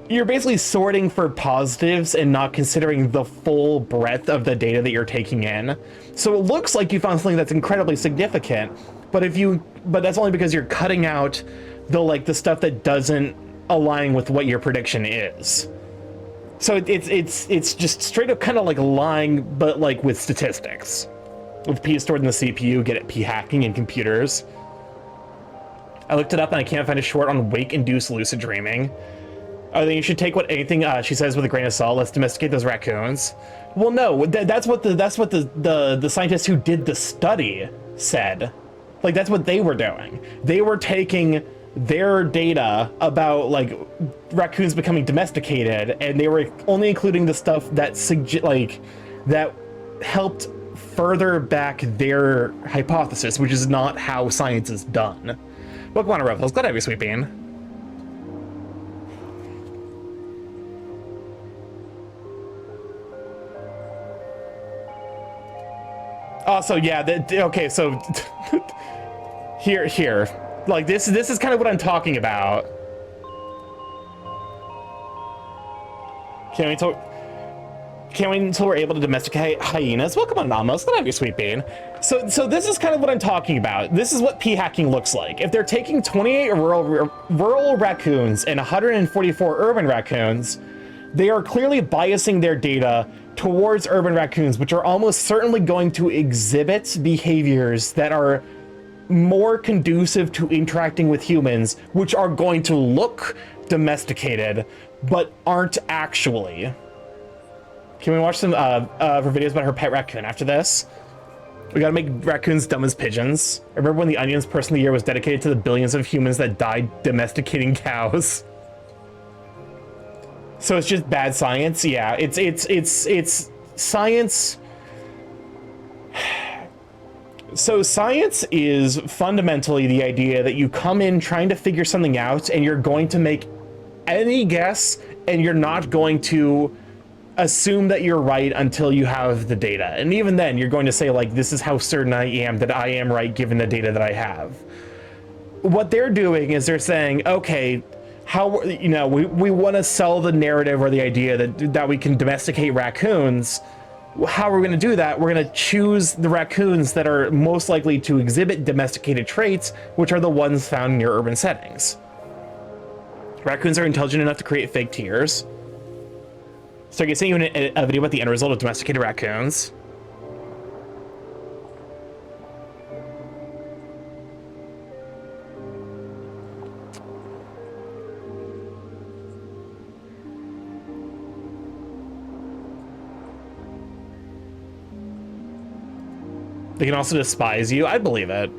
You're basically sorting for positives and not considering the full breadth of the data that you're taking in. So it looks like you found something that's incredibly significant, but that's only because you're cutting out the stuff that doesn't align with what your prediction is. So it's just straight up kind of lying, but with statistics. With p stored in the CPU, get it p-hacking in computers. I looked it up and I can't find a short on wake-induced lucid dreaming. I think you should take anything she says with a grain of salt. Let's domesticate those raccoons. Well, no, that's what the scientists who did the study said. That's what they were doing. They were taking their data about raccoons becoming domesticated, and they were only including the stuff that that helped further back their hypothesis, which is not how science is done. Welcome on, Rebels. Glad to have you, Sweet Bean. Also, yeah, okay, so here, this is kind of what I'm talking about. Can't wait until we're able to domesticate hyenas. Welcome on, Amos. Glad to have you, Sweet Bean. So this is kind of what I'm talking about. This is what p-hacking looks like. If they're taking 28 rural raccoons and 144 urban raccoons, they are clearly biasing their data towards urban raccoons, which are almost certainly going to exhibit behaviors that are more conducive to interacting with humans, which are going to look domesticated, but aren't actually. Can we watch some of her videos about her pet raccoon after this? We gotta make raccoons dumb as pigeons. I remember when the Onion's Person of the Year was dedicated to the billions of humans that died domesticating cows. So it's just bad science? Yeah, it's science. So science is fundamentally the idea that you come in trying to figure something out and you're going to make any guess and you're not going to assume that you're right until you have the data. And even then you're going to say this is how certain I am that I am right given the data that I have. What they're doing is they're saying, okay, how, we want to sell the narrative or the idea that we can domesticate raccoons. How are we going to do that? We're going to choose the raccoons that are most likely to exhibit domesticated traits, which are the ones found near urban settings. Raccoons are intelligent enough to create fake tears. So I sent you a video about the end result of domesticated raccoons. They can also despise you. I believe it.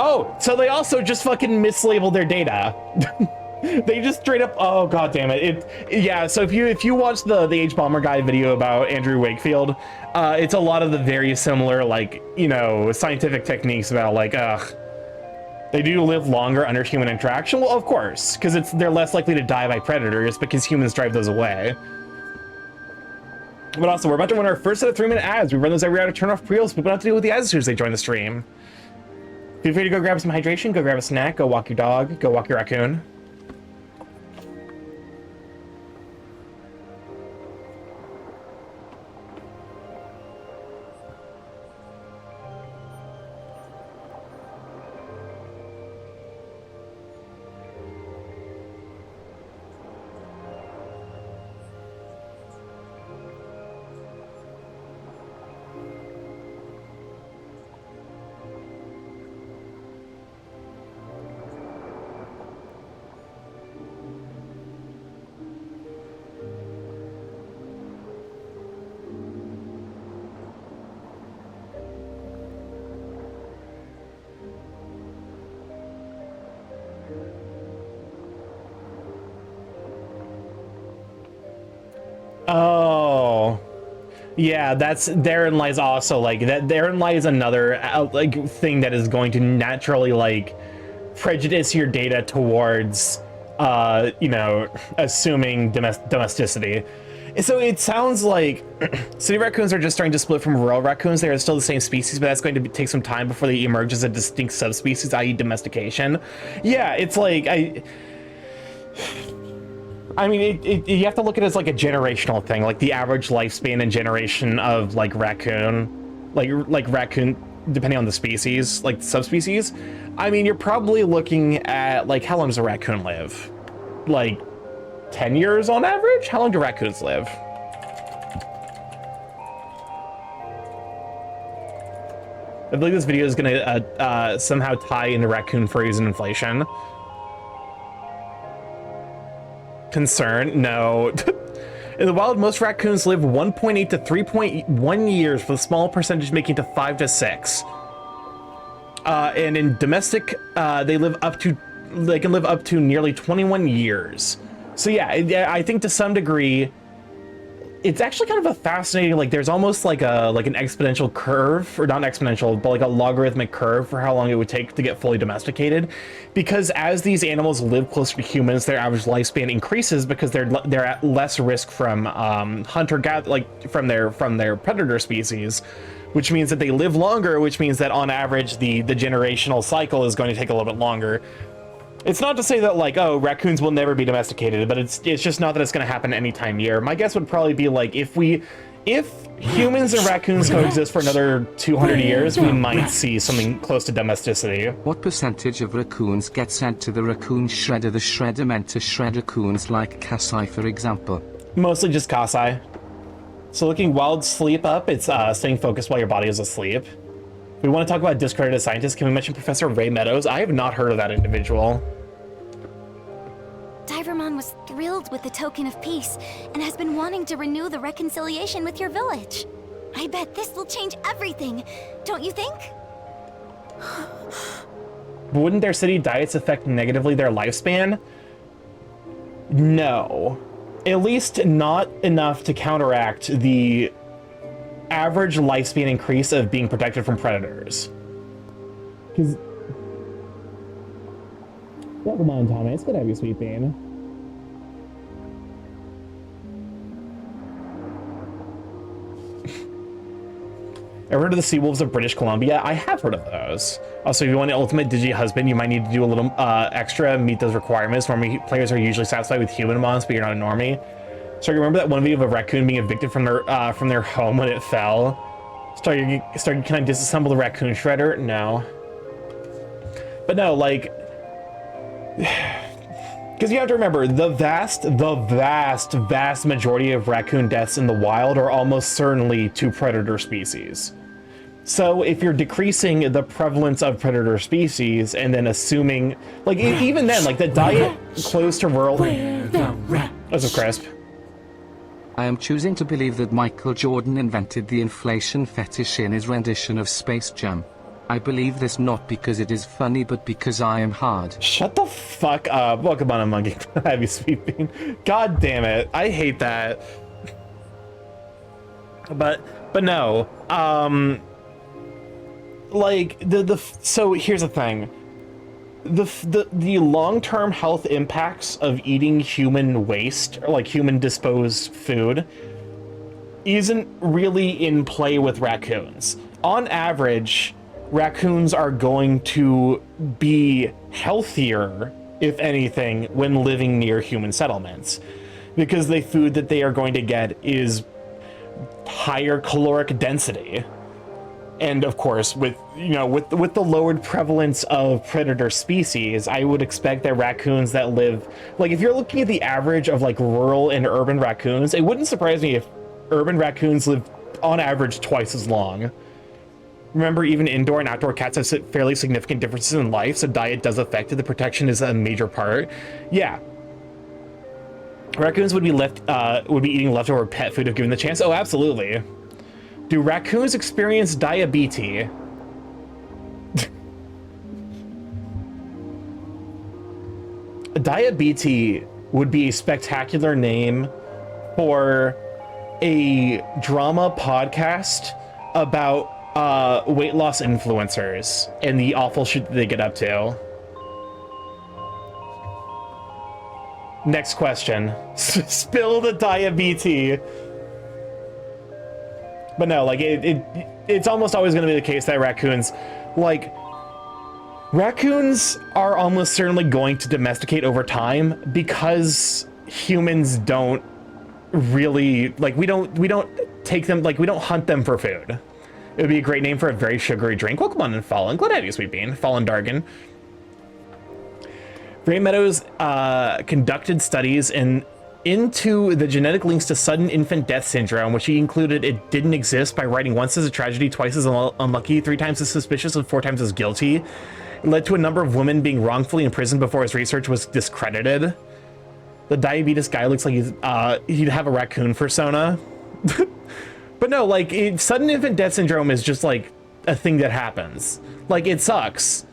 Oh, so they also just fucking mislabeled their data. They just straight up, oh god damn it. Yeah, so if you watch the H Bomber guy video about Andrew Wakefield, it's a lot of the very similar, like, you know, scientific techniques about like, they do live longer under human interaction. Well, of course, because they're less likely to die by predators because humans drive those away. But also, we're about to run our first set of 3-minute ads. We run those every hour to turn off pre-rolls. People don't have to deal with the ads as soon as they join the stream. Feel free to go grab some hydration, go grab a snack, go walk your dog, go walk your raccoon. Oh, yeah, therein lies also like that. Therein lies another like thing that is going to naturally like prejudice your data towards, you know, assuming domesticity. So it sounds like city raccoons are just starting to split from rural raccoons. They are still the same species, but that's going to take some time before they emerge as a distinct subspecies, i.e. domestication. Yeah, it's like I mean, you have to look at it as like a generational thing, like the average lifespan and generation of like raccoon, like raccoon, depending on the species, like subspecies. I mean, you're probably looking at like, how long does a raccoon live? Like 10 years on average? How long do raccoons live? I believe this video is gonna somehow tie into raccoon furries and inflation. Concern? No. In the wild, most raccoons live 1.8 to 3.1 years, with a small percentage making to 5 to 6. And in domestic, they can live up to nearly 21 years. So yeah, I think to some degree, it's actually kind of a fascinating, like there's almost like an exponential curve, or not exponential, but like a logarithmic curve for how long it would take to get fully domesticated, because as these animals live closer to humans, their average lifespan increases because they're at less risk from hunter-gatherer, like from their predator species, which means that they live longer, which means that on average the generational cycle is going to take a little bit longer. It's not to say that like, oh, raccoons will never be domesticated, but it's just not that it's going to happen anytime near. My guess would probably be like if humans and raccoons coexist for another 200 years, we might see something close to domesticity. What percentage of raccoons get sent to the raccoon shredder? The shredder meant to shred raccoons like Kasai, for example. Mostly just Kasai. So looking wild sleep up, it's staying focused while your body is asleep. We want to talk about discredited scientists. Can we mention Professor Ray Meadows? I have not heard of that individual. Divermon was thrilled with the token of peace and has been wanting to renew the reconciliation with your village. I bet this will change everything, don't you think? But wouldn't their city diets affect negatively their lifespan? No. At least not enough to counteract the average lifespan increase of being protected from predators. Because... Welcome on, Tommy. It's good to have you, sweet bean. Ever heard of the Sea Wolves of British Columbia? I have heard of those. Also, if you want an ultimate Digi husband, you might need to do a little extra, meet those requirements. Normally, players are usually satisfied with human mons, but you're not a normie. So remember that one video of a raccoon being evicted from their home when it fell? Started, can I disassemble the raccoon shredder? No. But no, like, Because you have to remember, the vast majority of raccoon deaths in the wild are almost certainly to predator species. So if you're decreasing the prevalence of predator species and then assuming, like, even then, like, the diet close to rural... The rat. That's a crisp. I am choosing to believe that Michael Jordan invented the inflation fetish in his rendition of Space Jam. I believe this not because it is funny, but because I am hard. Shut the fuck up. Welcome on a monkey. Have you sweet bean? God damn it. I hate that. But no. Like so here's the thing. The long-term health impacts of eating human waste, or like human disposed food, isn't really in play with raccoons. On average, raccoons are going to be healthier, if anything, when living near human settlements, because the food that they are going to get is higher caloric density. And of course, with the lowered prevalence of predator species, I would expect that raccoons that live, like, if you're looking at the average of like rural and urban raccoons, it wouldn't surprise me if urban raccoons live on average twice as long. Remember, even indoor and outdoor cats have fairly significant differences in life, so diet does affect it. The protection is a major part. Yeah. Raccoons would be eating leftover pet food if given the chance. Oh, absolutely. Do raccoons experience diabetes? Diabetes would be a spectacular name for a drama podcast about weight loss influencers and the awful shit that they get up to. Next question. Spill the diabetes. But no, like, it's almost always going to be the case that raccoons are almost certainly going to domesticate over time, because humans don't really, like, we don't take them, like, we don't hunt them for food. It would be a great name for a very sugary drink. Welcome on and Fallen. Glad to have you, Sweet Bean. Fallen Dargan. Gray Meadows conducted studies into the genetic links to sudden infant death syndrome, which he included it didn't exist by writing once as a tragedy, twice as unlucky, 3 times as suspicious, and 4 times as guilty. It led to a number of women being wrongfully imprisoned before his research was discredited. The diabetes guy looks like he'd have a raccoon persona. But no, like, sudden infant death syndrome is just like a thing that happens. Like, it sucks.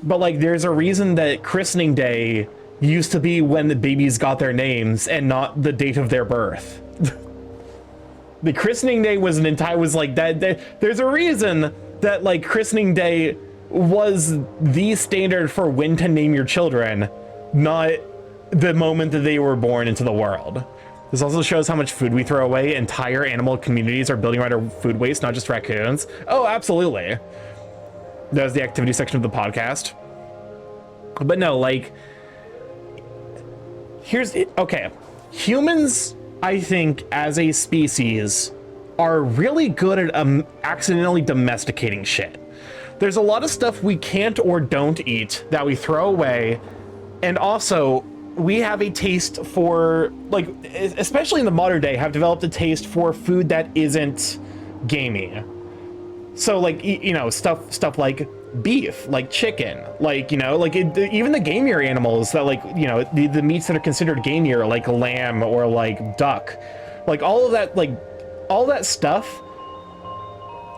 But like, there's a reason that christening day used to be when the babies got their names and not the date of their birth. The christening day was there's a reason that, like, christening day was the standard for when to name your children, not the moment that they were born into the world. This also shows how much food we throw away. Entire animal communities are building around our food waste, not just raccoons. Oh, absolutely. That was the activity section of the podcast. But no, like, here's it. Okay, humans, I think, as a species, are really good at accidentally domesticating shit. There's a lot of stuff we can't or don't eat that we throw away, and also we have a taste for, like, especially in the modern day, have developed a taste for food that isn't gamey. So, like, you know, stuff like beef, like chicken, like, you know, like even the gamier animals that, like, you know, the meats that are considered gamier, like lamb or like duck, like all of that, like all that stuff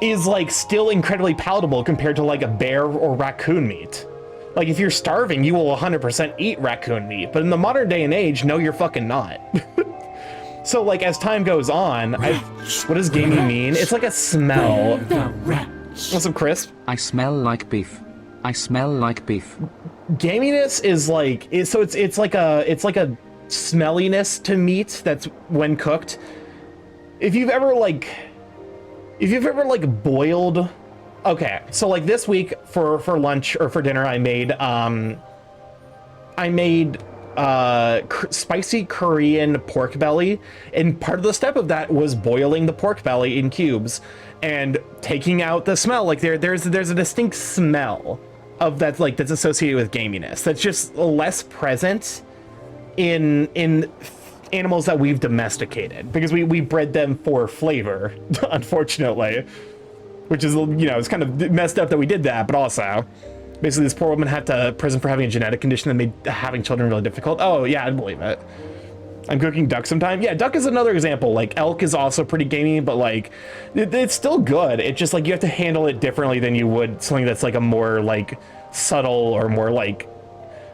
is like still incredibly palatable compared to like a bear or raccoon meat. Like, if you're starving, you will 100% eat raccoon meat, but in the modern day and age, no, you're fucking not. So, like, as time goes on, what does gamey mean? It's like a smell. The rats. Want some crisp? I smell like beef. I smell like beef. Gaminess is like, it's like a smelliness to meat that's when cooked. If you've ever boiled. Okay, so like this week for lunch or for dinner, I made spicy Korean pork belly, and part of the step of that was boiling the pork belly in cubes and taking out the smell. Like there's a distinct smell of that, like, that's associated with gaminess. That's just less present in animals that we've domesticated, because we bred them for flavor, unfortunately, which is, you know, it's kind of messed up that we did that, but also basically this poor woman had to prison for having a genetic condition that made having children really difficult. Oh yeah, I believe it. I'm cooking duck sometime. Yeah, duck is another example. Like, elk is also pretty gamey, but like it's still good. It's just like you have to handle it differently than you would something that's like a more like subtle or more like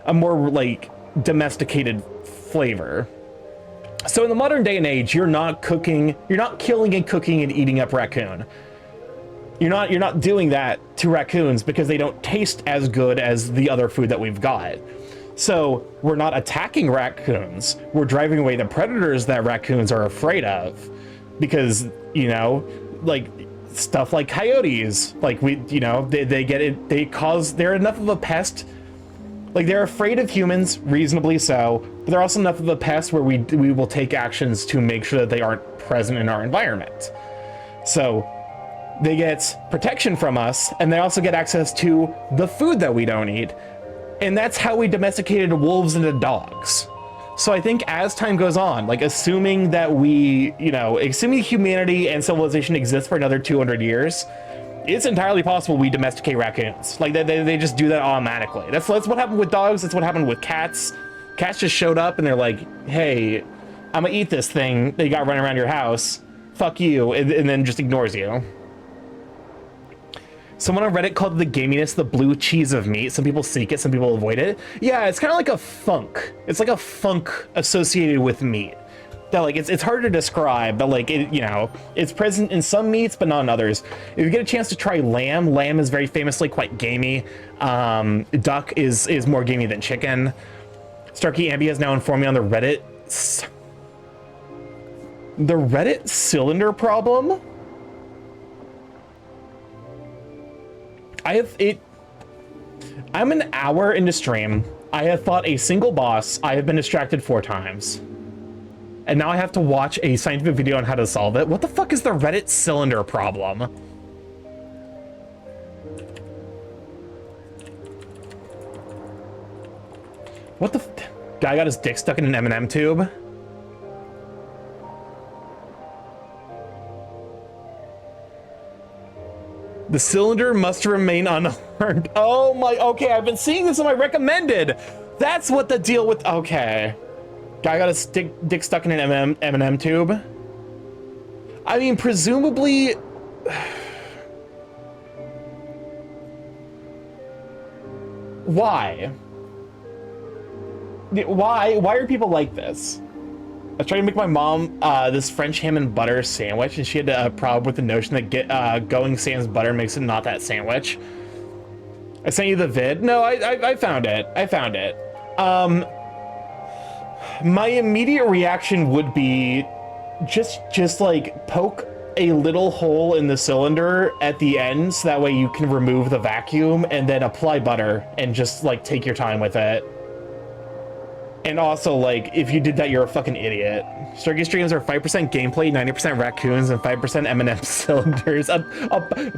a more like domesticated flavor. So in the modern day and age, you're not killing and cooking and eating up raccoon. You're not doing that to raccoons because they don't taste as good as the other food that we've got. So we're not attacking raccoons. We're driving away the predators that raccoons are afraid of, because, you know, like stuff like coyotes, like they get it. They're enough of a pest. Like, they're afraid of humans, reasonably so, but they're also enough of a pest where we will take actions to make sure that they aren't present in our environment. So they get protection from us, and they also get access to the food that we don't eat. And that's how we domesticated wolves into dogs. So I think as time goes on, like, assuming that assuming humanity and civilization exists for another 200 years, it's entirely possible we domesticate raccoons. Like, they just do that automatically. That's what happened with dogs. That's what happened with cats. Cats just showed up and they're like, hey, I'm gonna eat this thing that you got running around your house. Fuck you. And then just ignores you. Someone on Reddit called the gaminess the blue cheese of meat. Some people seek it, some people avoid it. Yeah, it's kind of like a funk. It's like a funk associated with meat. That, like, it's hard to describe, but like it's present in some meats but not in others. If you get a chance to try lamb is very famously quite gamey. Duck is more gamey than chicken. Starky Ambi has now informed me on the Reddit cylinder problem. I'm an hour into stream. I have fought a single boss. I have been distracted 4 times. And now I have to watch a scientific video on how to solve it. What the fuck is the Reddit cylinder problem? What the guy got his dick stuck in an M&M tube? The cylinder must remain unharmed. Oh my, okay, I've been seeing this on my recommended. That's what the deal with, okay. Guy got his dick stuck in an M&M tube. I mean, presumably... Why? Why are people like this? I was trying to make my mom this French ham and butter sandwich, and she had a problem with the notion that going sans butter makes it not that sandwich. I sent you the vid. No, I found it. I found it. My immediate reaction would be just like poke a little hole in the cylinder at the end so that way you can remove the vacuum, and then apply butter and just like take your time with it. And also, like, if you did that, you're a fucking idiot. Starky streams are 5% gameplay, 90% raccoons, and 5% M&M cylinders.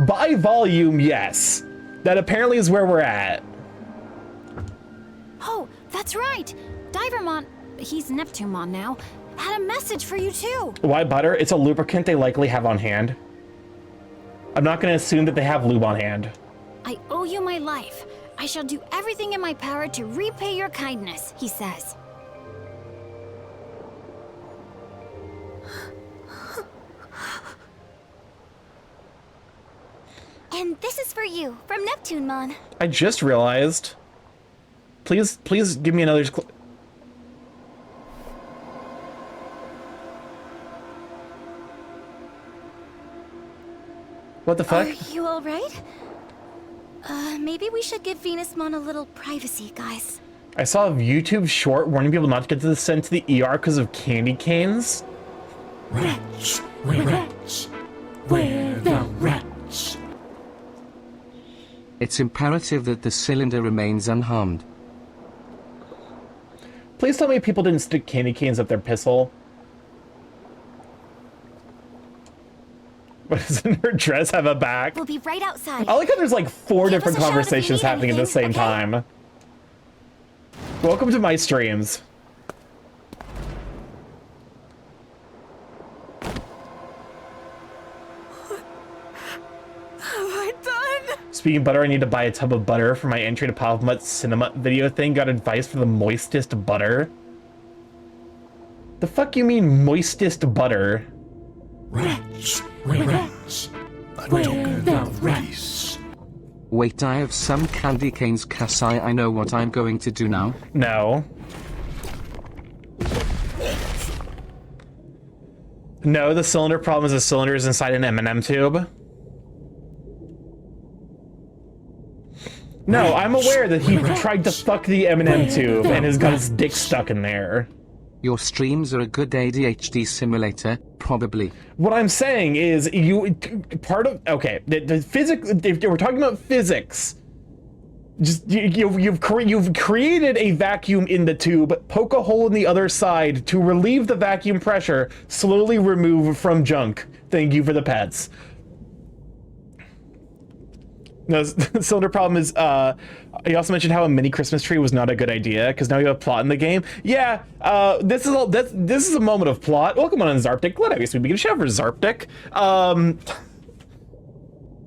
By volume, yes. That apparently is where we're at. Oh, that's right. Divermon, he's Neptunemon now, had a message for you too. Why butter? It's a lubricant they likely have on hand. I'm not going to assume that they have lube on hand. I owe you my life. I shall do everything in my power to repay your kindness, he says. And this is for you, from Neptunemon. I just realized. Please give me another... What the fuck? Are you alright? Maybe we should give Venusmon a little privacy, guys. I saw a YouTube short warning people not to get sent to the ER because of candy canes. Wretch, wretch, where the wretch? It's imperative that the cylinder remains unharmed. Please tell me people didn't stick candy canes up their pisshole. Doesn't her dress have a back? We'll be right outside. I like how there's like 4 Give us different a shout if you conversations need happening at the anything, same okay? time. Welcome to my streams. Have I done? Speaking of butter, I need to buy a tub of butter for my entry to Pop Mutt's cinema video thing. Got advice for the moistest butter? The fuck you mean moistest butter? Rats, rats, A where token the of rats? peace. Wait, I have some candy canes, Kasai. I know what I'm going to do now. No. No, the cylinder problem is the cylinder is inside an M&M tube. No, I'm aware that he tried to fuck the M&M tube and has got his dick stuck in there. Your streams are a good ADHD simulator, probably. What I'm saying is, okay, the physics. If we're talking about physics, just you've created a vacuum in the tube. Poke a hole in the other side to relieve the vacuum pressure. Slowly remove from junk. Thank you for the pets. No, the cylinder problem is, he also mentioned how a mini Christmas tree was not a good idea, because now you have plot in the game. Yeah, this is a moment of plot. Welcome on Zarptic. Glad obviously we can shout for Zarptic.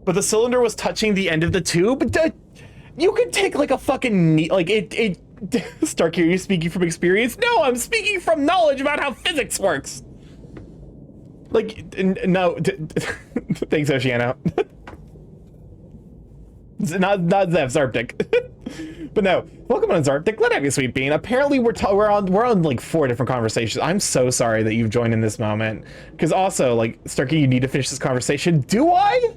But the cylinder was touching the end of the tube. You could take like a fucking, Starky, are you speaking from experience? No, I'm speaking from knowledge about how physics works. Like, no, thanks, Oceano. Not Zev, Zarptic. But no, welcome on Zarptic. Glad to have you, Sweet Bean. Apparently we're on like 4 different conversations. I'm so sorry that you've joined in this moment. Because also, like, Starky, you need to finish this conversation. Do I?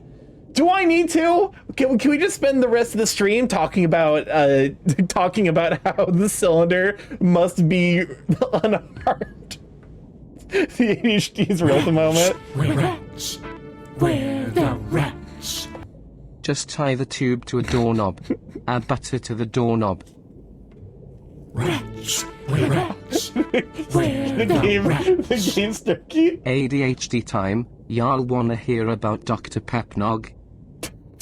Do I need to? Can we just spend the rest of the stream talking about how the cylinder must be unharmed? The ADHD is real at the moment. Rats, where the rats? Just tie the tube to a doorknob. Add butter to the doorknob. Rats, rats, where The the game, rats? the game, Starky. ADHD time. Y'all wanna hear about Dr. Pepnog?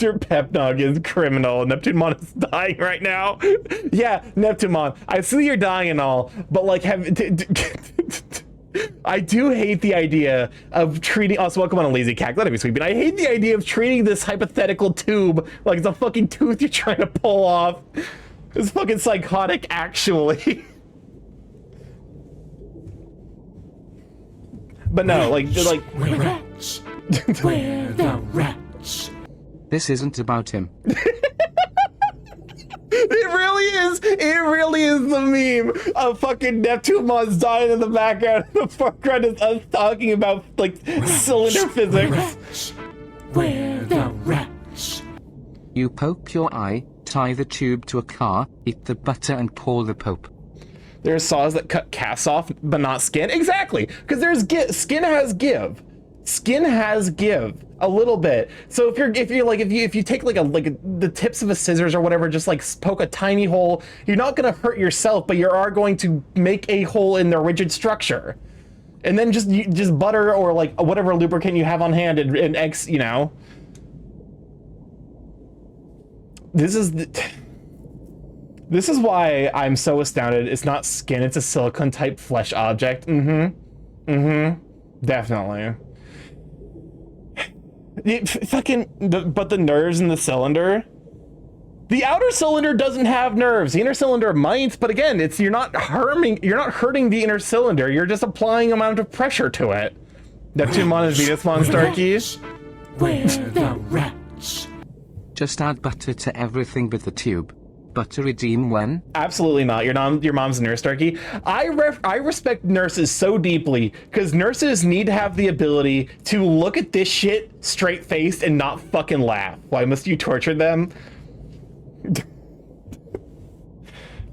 Your Pepnog is criminal. Neptunemon is dying right now. Yeah, Neptunemon, I see you're dying and all, but like, I do hate the idea of treating. Also, welcome on a lazy cat. Let me sweep it. I hate the idea of treating this hypothetical tube like it's a fucking tooth you're trying to pull off. It's fucking psychotic, actually. But no, like, Rats, where the rats? This isn't about him. It really is. It really is the meme of fucking Neptunemon's dying in the background. The foreground is us talking about like cylinder physics. Rats, where the rats? You poke your eye, tie the tube to a car, eat the butter and call the Pope. There's saws that cut casts off, but not skin. Exactly, because there's skin has give. Skin has give a little bit. So if you take like the tips of a scissors or whatever, just like poke a tiny hole, you're not gonna hurt yourself, but you are going to make a hole in the rigid structure. And then just butter or like whatever lubricant you have on hand and eggs, you know. This is why I'm so astounded. It's not skin, it's a silicone type flesh object. Definitely. But the nerves in the cylinder. The outer cylinder doesn't have nerves. The inner cylinder might, but again, you're not hurting the inner cylinder. You're just applying amount of pressure to it. Neptunemon and Venusmon, Starky. Where the rats? Just add butter to everything but the tube. Butter redeem when? Absolutely not. Your mom's a nurse, Starky. I respect nurses so deeply because nurses need to have the ability to look at this shit straight faced and not fucking laugh. Why must you torture them?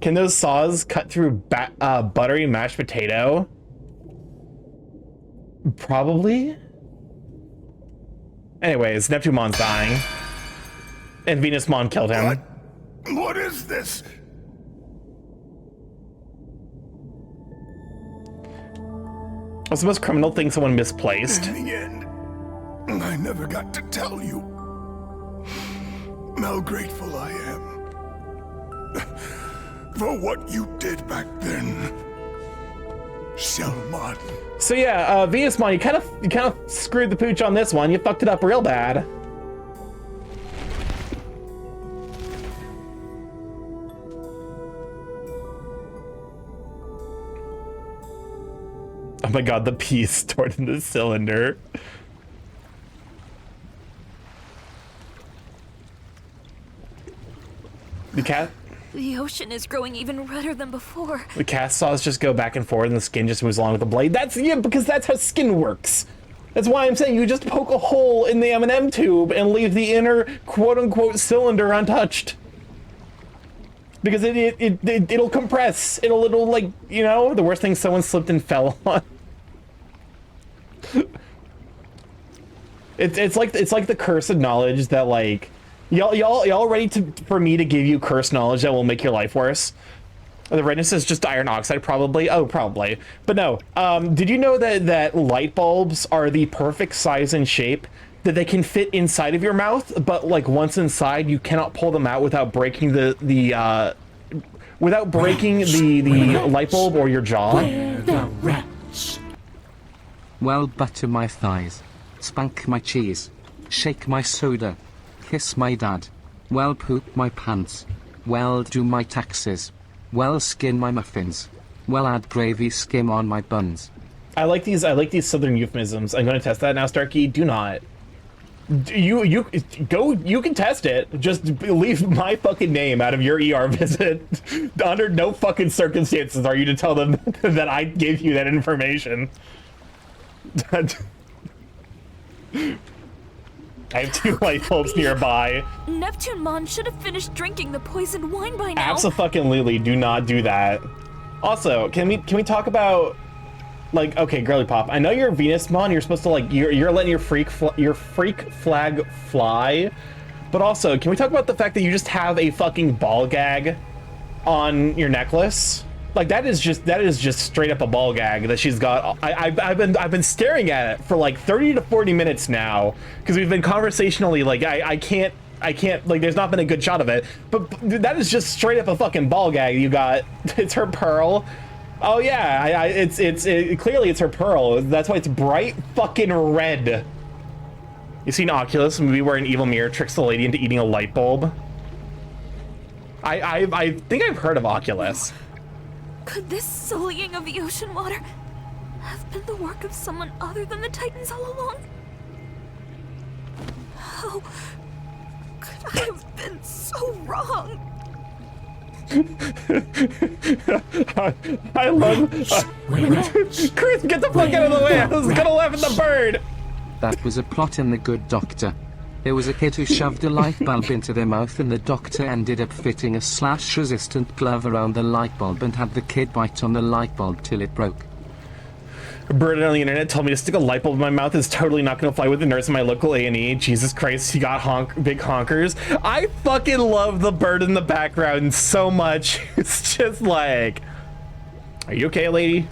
Can those saws cut through buttery mashed potato? Probably. Anyways, Neptunemon's dying, and Venusmon killed him. What is this? What's the most criminal thing someone misplaced? In the end, I never got to tell you how grateful I am for what you did back then, Shelmon. So yeah, Venusmon, you kind of screwed the pooch on this one. You fucked it up real bad. Oh my god, the piece stored in the cylinder. The cat. The ocean is growing even redder than before. The cast saws just go back and forth, and the skin just moves along with the blade. Because that's how skin works. That's why I'm saying you just poke a hole in the M&M tube and leave the inner quote-unquote cylinder untouched. Because it'll compress. It'll like, you know, the worst thing, someone slipped and fell on. It's like the cursed knowledge that, like, y'all ready for me to give you cursed knowledge that will make your life worse? The redness is just iron oxide, probably. Oh, probably. But no. Did you know that light bulbs are the perfect size and shape, that they can fit inside of your mouth, but like once inside, you cannot pull them out without breaking the light bulb or your jaw? Where the rats? Well, butter my thighs. Spank my cheese. Shake my soda. Kiss my dad. Well, poop my pants. Well, do my taxes. Well, skin my muffins. Well, add gravy skim on my buns. I like these southern euphemisms. I'm going to test that now, Starky. Do not. You can test it. Just leave my fucking name out of your ER visit. Under no fucking circumstances are you to tell them that I gave you that information. I have 2 light bulbs nearby. Neptunemon should have finished drinking the poisoned wine by now. Abso-fucking-lutely, do not do that. Also, can we talk about, like, okay, girly pop, I know you're Venusmon, you're supposed to, like, you're letting your freak flag fly, but also, can we talk about the fact that you just have a fucking ball gag on your necklace? Like, that is just straight up a ball gag that she's got. I've been staring at it for like 30 to 40 minutes now, because we've been conversationally, like, I can't, like, there's not been a good shot of it, but that is just straight up a fucking ball gag you got. It's her pearl. Oh yeah, clearly it's her pearl. That's why it's bright fucking red. You seen Oculus, a movie where an evil mirror tricks the lady into eating a light bulb? I think I've heard of Oculus. Could this sullying of the ocean water have been the work of someone other than the Titans all along? How could I have been so wrong? I love... Chris, get the fuck out of the way! I was gonna laugh at the bird! That was a plot in The Good Doctor. There was a kid who shoved a light bulb into their mouth, and the doctor ended up fitting a slash-resistant glove around the light bulb and had the kid bite on the light bulb till it broke. A bird on the internet told me to stick a light bulb in my mouth is totally not gonna fly with the nurse in my local A&E. Jesus Christ, he got big honkers. I fucking love the bird in the background so much. It's just like, are you okay, lady?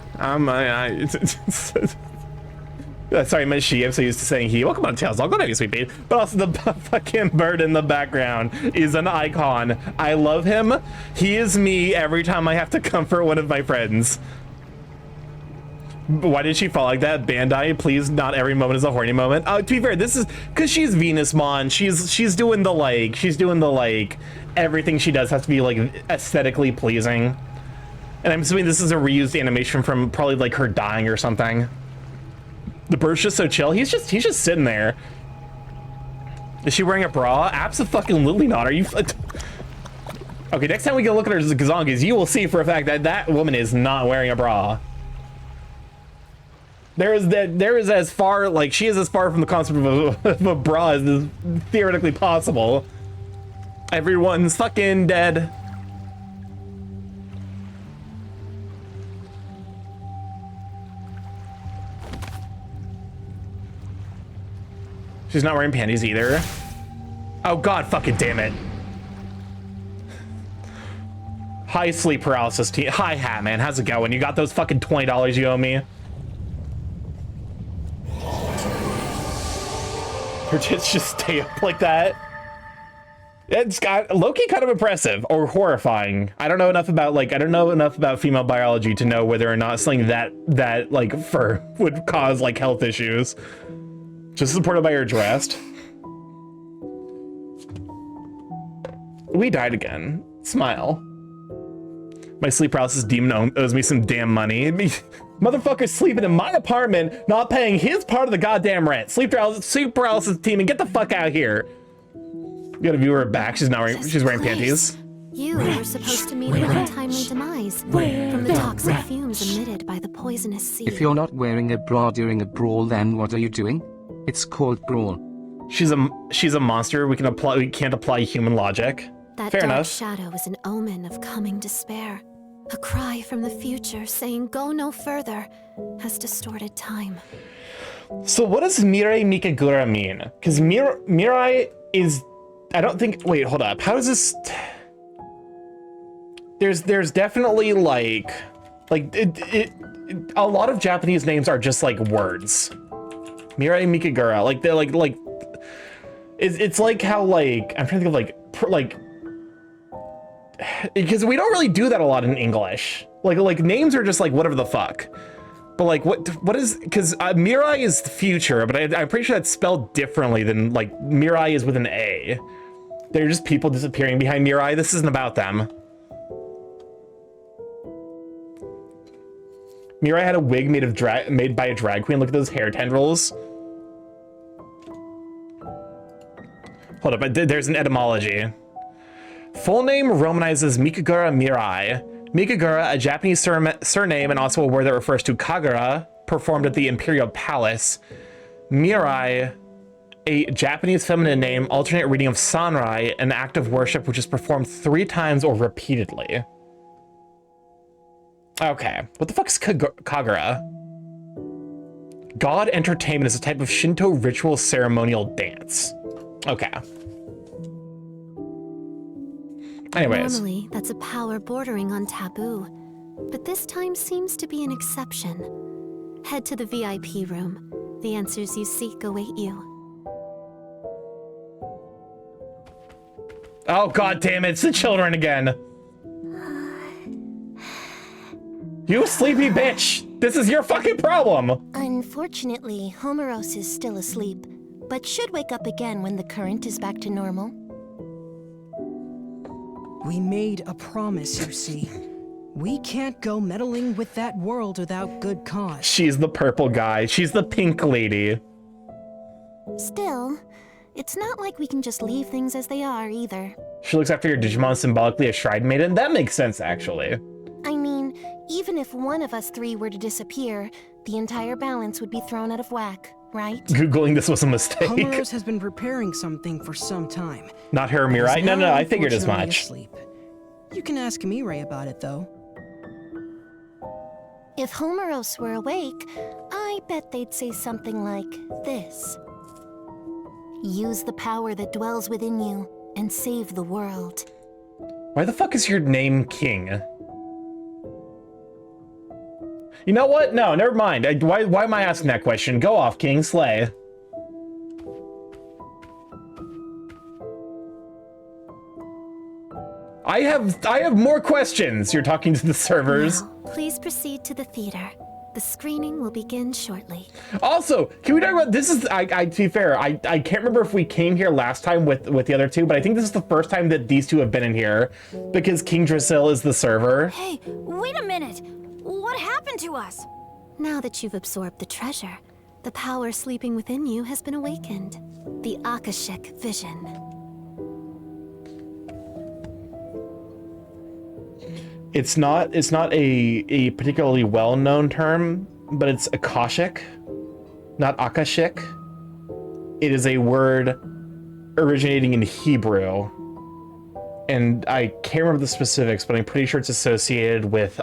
Sorry, I meant she. I'm so used to saying he. Welcome on Tails. I'll go to you, sweet babe. But also the fucking bird in the background is an icon. I love him. He is me every time I have to comfort one of my friends. Why did she fall like that? Bandai, please, not every moment is a horny moment. To be fair, this is because she's Venusmon. She's doing the like, everything she does has to be like aesthetically pleasing. And I'm assuming this is a reused animation from probably like her dying or something. The bird's just so chill. He's just sitting there. Is she wearing a bra? Abso-fucking-lutely not. Are you... Okay, next time we go look at her Gazongas, you will see for a fact that that woman is not wearing a bra. There is as far, like, she is as far from the concept of a bra as is theoretically possible. Everyone's fucking dead. She's not wearing panties either. Oh god, fucking damn it. Hi, sleep paralysis team. Hi, Hat Man. How's it going? You got those fucking $20 you owe me? Her tits just stay up like that. It's got low-key kind of impressive or horrifying. I don't know enough about female biology to know whether or not something that like fur would cause like health issues. Just supported by her dressed. We died again. Smile. My sleep paralysis demon owes me some damn money. Motherfucker's sleeping in my apartment, not paying his part of the goddamn rent. Sleep paralysis team, and get the fuck out of here. You got a viewer back. She's wearing panties. You were supposed to meet with a timely demise from the toxic fumes emitted by the poisonous sea. If you're not wearing a bra during a brawl, then what are you doing? It's called brawl. She's a monster. We can't apply human logic. That Fair dark enough. shadow is an omen of coming despair. A cry from the future saying go no further has distorted time. So what does Mirai Mikagura mean? Because Mirai is... I don't think... Wait, hold up. How is this... There's definitely like a lot of Japanese names are just like words. Mirai Mikagura, like they're like it's like how like I'm trying to think of like because we don't really do that a lot in English. Like names are just like whatever the fuck. But like what is, because Mirai is the future, but I'm pretty sure that's spelled differently than like Mirai is with an A. They're just people disappearing behind Mirai. This isn't about them. Mirai had a wig made by a drag queen. Look at those hair tendrils. Hold up, there's an etymology. Full name romanizes Mikagura Mirai. Mikagura, a Japanese surname and also a word that refers to Kagura, performed at the Imperial Palace. Mirai, a Japanese feminine name, alternate reading of Sanrai, an act of worship which is performed 3 times or repeatedly. Okay, what the fuck is Kagura? God entertainment is a type of Shinto ritual ceremonial dance. Okay. Anyways. Normally, that's a power bordering on taboo, but this time seems to be an exception. Head to the VIP room. The answers you seek await you. Oh god damn it, it's the children again. You sleepy bitch! This is your fucking problem! Unfortunately, Homeros is still asleep, but should wake up again when the current is back to normal. We made a promise, you see. We can't go meddling with that world without good cause. She's the purple guy. She's the pink lady. Still, it's not like we can just leave things as they are, either. She looks after your Digimon, symbolically a shrine maiden. That makes sense, actually. I mean, even if one of us 3 were to disappear, the entire balance would be thrown out of whack, right? Googling this was a mistake. Homeros has been preparing something for some time. Not her, Mirai. No, I figured as Unfortunately much. asleep. You can ask Mirai about it, though. If Homeros were awake, I bet they'd say something like this. Use the power that dwells within you and save the world. Why the fuck is your name King? You know what? No, never mind. Why am I asking that question? Go off, King. Slay. I have more questions. You're talking to the servers. Now, please proceed to the theater. The screening will begin shortly. Also, can we talk about this? Is to be fair, I can't remember if we came here last time with the other 2, but I think this is the first time that these 2 have been in here because King Drasil is the server. Hey, wait a minute! What happened to us? Now that you've absorbed the treasure, the power sleeping within you has been awakened. The Akashic vision. It's not a particularly well-known term, but it's Akashic, not Akashic. It is a word originating in Hebrew. And I can't remember the specifics, but I'm pretty sure it's associated with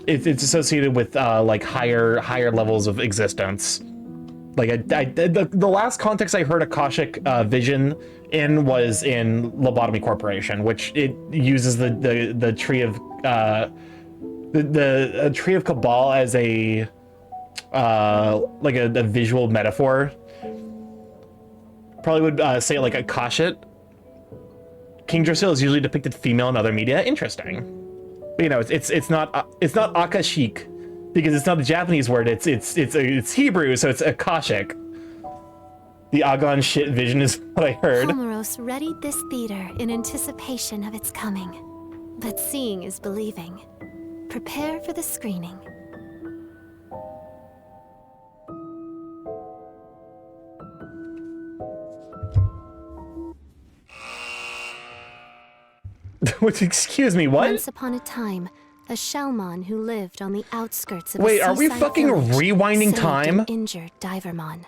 it's associated with like higher levels of existence. Like the last context I heard Akashic vision in was in Lobotomy Corporation, which it uses the tree of the tree of Cabal as a like a visual metaphor, probably would say like a Kashit. King Drasil is usually depicted female in other media. Interesting. But, you know, it's not Akashik because it's not a Japanese word. It's Hebrew, so it's Akashic. The Agon shit vision is what I heard. Homeros readied this theater in anticipation of its coming. But seeing is believing. Prepare for the screening. Which, excuse me, what? Once upon a time, a Shellmon who lived on the outskirts of Wait, a are we seaside fucking village rewinding saved time? an injured Divermon.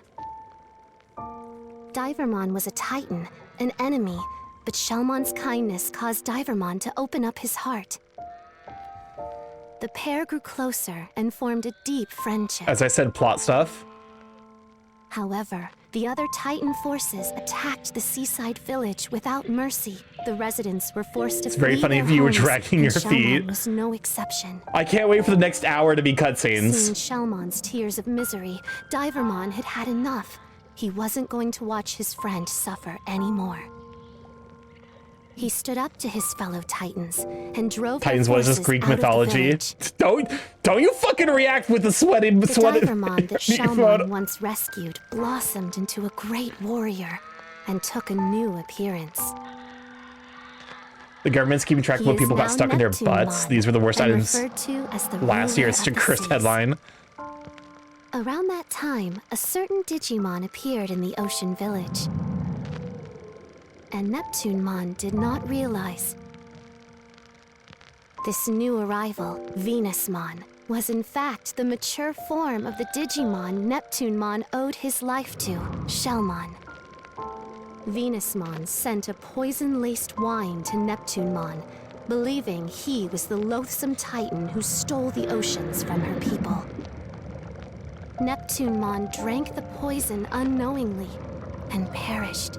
Divermon was a titan, an enemy, but Shellmon's kindness caused Divermon to open up his heart. The pair grew closer and formed a deep friendship. As I said, plot stuff. However, the other Titan forces attacked the seaside village without mercy. The residents were forced to It's very flee funny their if you were homes, dragging and your Shellmon feet. was no exception. I can't wait for the next hour to be Seeing cutscenes. Shellmon's tears of misery, Divermon had had enough. He wasn't going to watch his friend suffer anymore. He stood up to his fellow Titans and drove Titans, their what is this forces Greek out of the mythology? village. Don't you fucking react with the sweated The sweated. Divermon that Shellmon once rescued blossomed into a great warrior and took a new appearance. The government's keeping track of He what is people got now stuck in their Neptune butts. Mon, These were the worst and items referred to as the last ruler year. It's of a the cursed seas. headline. Around that time, a certain Digimon appeared in the ocean village. And Neptune Mon did not realize. This new arrival, Venusmon, was in fact the mature form of the Digimon Neptune Mon owed his life to, Shellmon. Venusmon sent a poison-laced wine to Neptune Mon, believing he was the loathsome Titan who stole the oceans from her people. Neptune Mon drank the poison unknowingly and perished.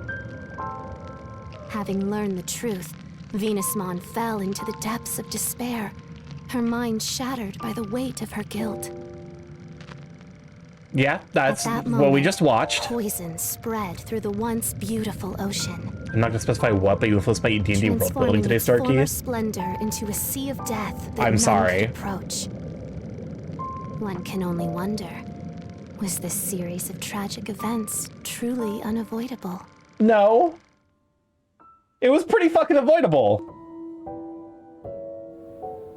Having learned the truth, Venusmon fell into the depths of despair, her mind shattered by the weight of her guilt. Yeah, that's At that what we moment, just watched. Poison spread through the once beautiful ocean, I'm not gonna specify what, but you influenced my D&D world building transforming today, its former Starkey. splendor into a sea of death that I'm none sorry. could approach. One can only wonder, was this series of tragic events truly unavoidable? No. It was pretty fucking avoidable.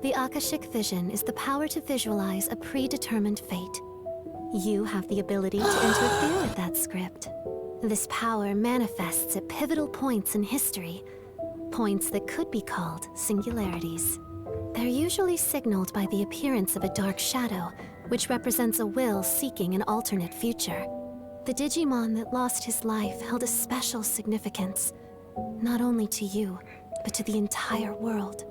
The Akashic Vision is the power to visualize a predetermined fate. You have the ability to interfere with that script. This power manifests at pivotal points in history, points that could be called singularities. They're usually signaled by the appearance of a dark shadow, which represents a will seeking an alternate future. The Digimon that lost his life held a special significance, not only to you, but to the entire world.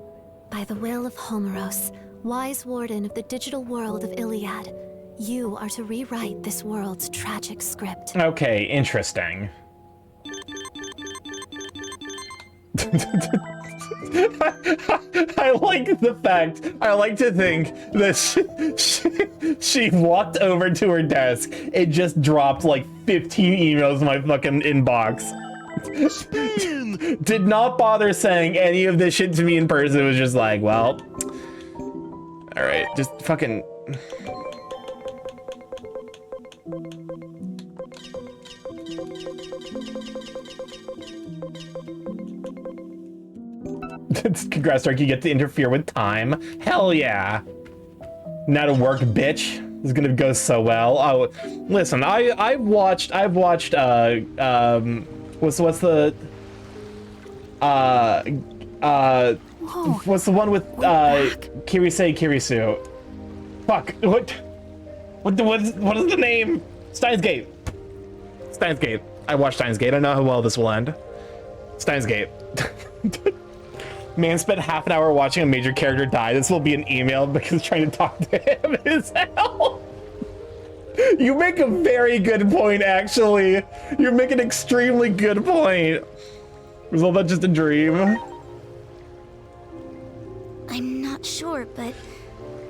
By the will of Homeros, wise warden of the digital world of Iliad, you are to rewrite this world's tragic script. Okay, interesting. I like the fact, I like to think that she walked over to her desk and just dropped like 15 emails in my fucking inbox. Did not bother saying any of this shit to me in person. It was just like, well, all right, just fucking. Congrats, Stark, you get to interfere with time. Hell yeah. Now to work, bitch. This is gonna go so well. Oh, listen, I've watched what's the what's the one with Kirisei Kirisu? Fuck, what is the name? Steins Gate. Steins Gate. I watched Steins Gate. I know how well this will end. Steins Gate. Man spent half an hour watching a major character die. This will be an email because trying to talk to him is hell. You make a very good point, actually. You make an extremely good point. Was all that just a dream? I'm not sure, but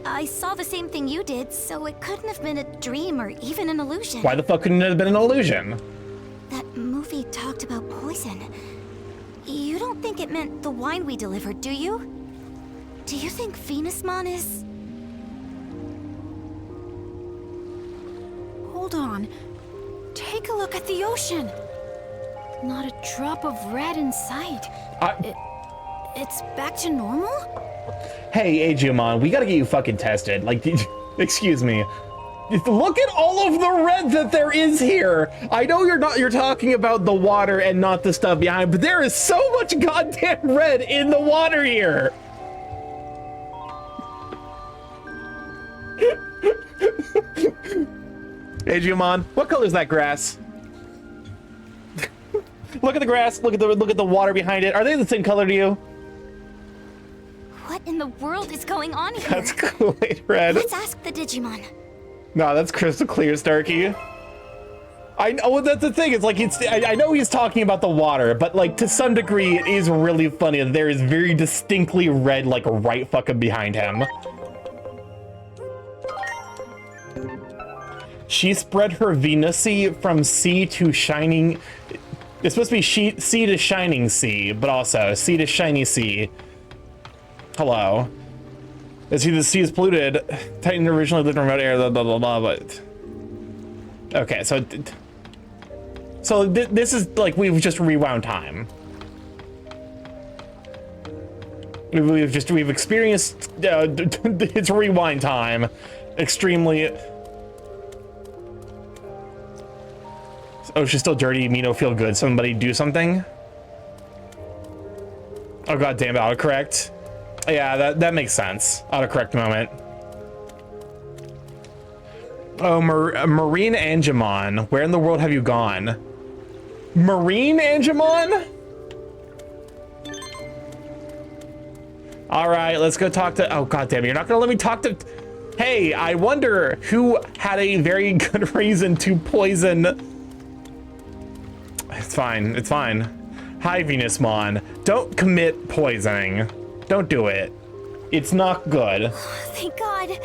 I saw the same thing you did, so it couldn't have been a dream or even an illusion. Why the fuck couldn't it have been an illusion? That movie talked about poison. You don't think it meant the wine we delivered, do you? Do you think Venusmon is... Hold on. Take a look at the ocean. Not a drop of red in sight. It's back to normal? Hey, Digimon, we gotta get you fucking tested. Like, excuse me. Look at all of the red that there is here. I know you're talking about the water and not the stuff behind, but there is so much goddamn red in the water here. Digimon, what color is that grass? Look at the grass. Look at the water behind it. Are they the same color to you? What in the world is going on here? That's Kool-Aid red. Let's ask the Digimon. No, that's crystal clear, Starky. I know, well, that's the thing. It's like I know he's talking about the water, but like to some degree, it is really funny that there is very distinctly red, like right fucking behind him. She spread her Venusi from sea to shining. It's supposed to be sea to shining sea, but also sea to shiny sea. Hello. As the sea is polluted, Titan originally lived in remote air, blah, blah, blah, blah, but... Okay, so this is like we've just rewound time. We've experienced it's rewind time. Extremely... Oh, she's still dirty. Me no feel good. Somebody do something. Oh god damn it! Autocorrect. Yeah, that makes sense. Autocorrect moment. Oh, Marine Angemon, where in the world have you gone? Marine Angemon? All right, let's go talk to. Oh god damn it! You're not gonna let me talk to. Hey, I wonder who had a very good reason to poison. It's fine. It's fine. Hi, Venusmon. Don't commit poisoning. Don't do it. It's not good. Thank God.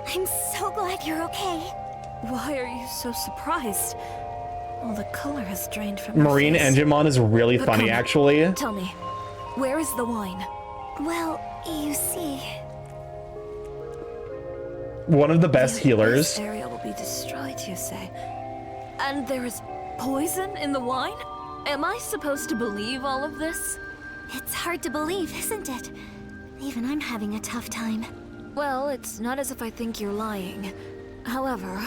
I'm so glad you're okay. Why are you so surprised? All the color has drained from Marine your face. Angemon is really But funny, come, actually. Tell me, where is the wine? Well, you see... One of the best healers. This area will be destroyed, you say. And there is poison in the wine? Am I supposed to believe all of this? It's hard to believe, isn't it? Even I'm having a tough time. Well, it's not as if I think you're lying. However,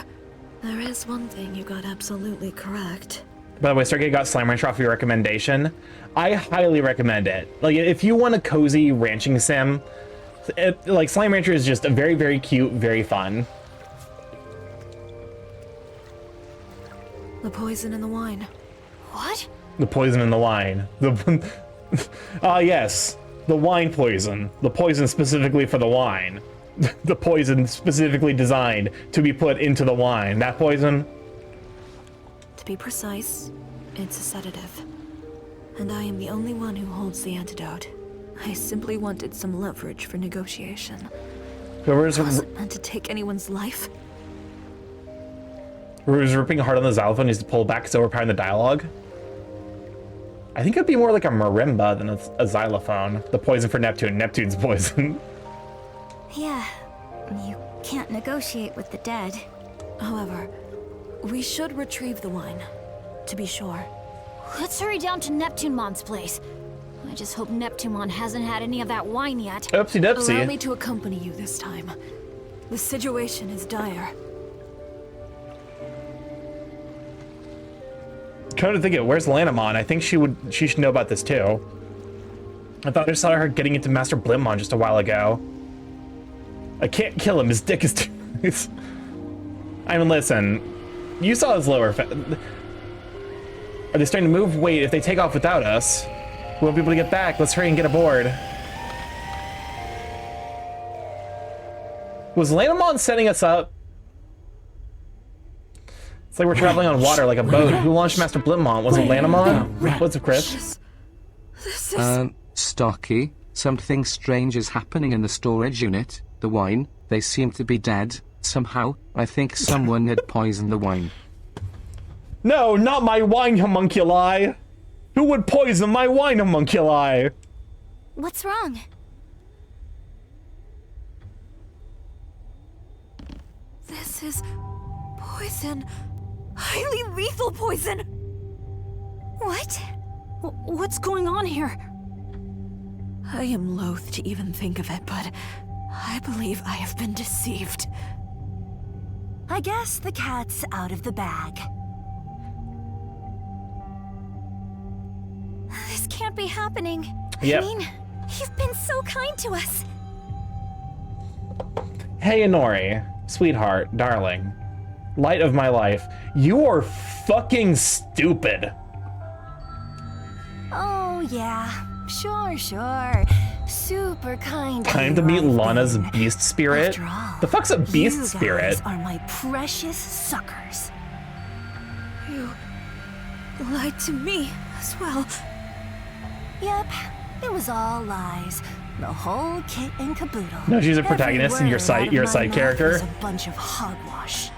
there is one thing you got absolutely correct. By the way, Stargate got Slime Rancher off your recommendation. I highly recommend it. Like, if you want a cozy ranching sim, like Slime Rancher is just a very, very cute, very fun. The poison in the wine. What? The poison in the wine. Yes. The wine poison. The poison specifically for the wine. The poison specifically designed to be put into the wine. That poison? To be precise, it's a sedative. And I am the only one who holds the antidote. I simply wanted some leverage for negotiation. Whoever's I wasn't meant to take anyone's life. ripping hard on the xylophone needs to pull back because overpowering the dialogue. I think it'd be more like a marimba than a xylophone. The poison for Neptune. Neptune's poison. Yeah, you can't negotiate with the dead. However, we should retrieve the wine, to be sure. Let's hurry down to Neptunemon's place. I just hope Neptunemon hasn't had any of that wine yet. Oopsie doopsie. Allow me to accompany you this time. The situation is dire. Trying to think of where's Lanamon. I think she should know about this too. I thought I saw her getting into Master Blimmon just a while ago. I can't kill him. His dick is too. I mean, listen. You saw his lower. Are they starting to move? Wait, if they take off without us, we won't be able to get back. Let's hurry and get aboard. Was Lanamon setting us up? It's like we're traveling on water like a boat. Who launched Master Blimmon? Was it Lanamon? What's up, Chris? This is... Starky, something strange is happening in the storage unit. The wine, they seem to be dead, somehow. I think someone had poisoned the wine. No, not my wine homunculi! Who would poison my wine homunculi? What's wrong? This is poison. Highly lethal poison! What? What's going on here? I am loath to even think of it, but I believe I have been deceived. I guess the cat's out of the bag. This can't be happening. Yep. I mean, you've been so kind to us. Hey, Inori. Sweetheart, darling. Light of my life. You are fucking stupid. Oh, yeah. Sure. Super kind. Time to meet Lana's beast spirit? After all, The fuck's a beast you spirit? guys are my precious suckers. You lied to me as well. Yep, it was all lies. The whole kit and caboodle. No, she's a Every protagonist and your word side out of my side mouth character. was a bunch of hogwash.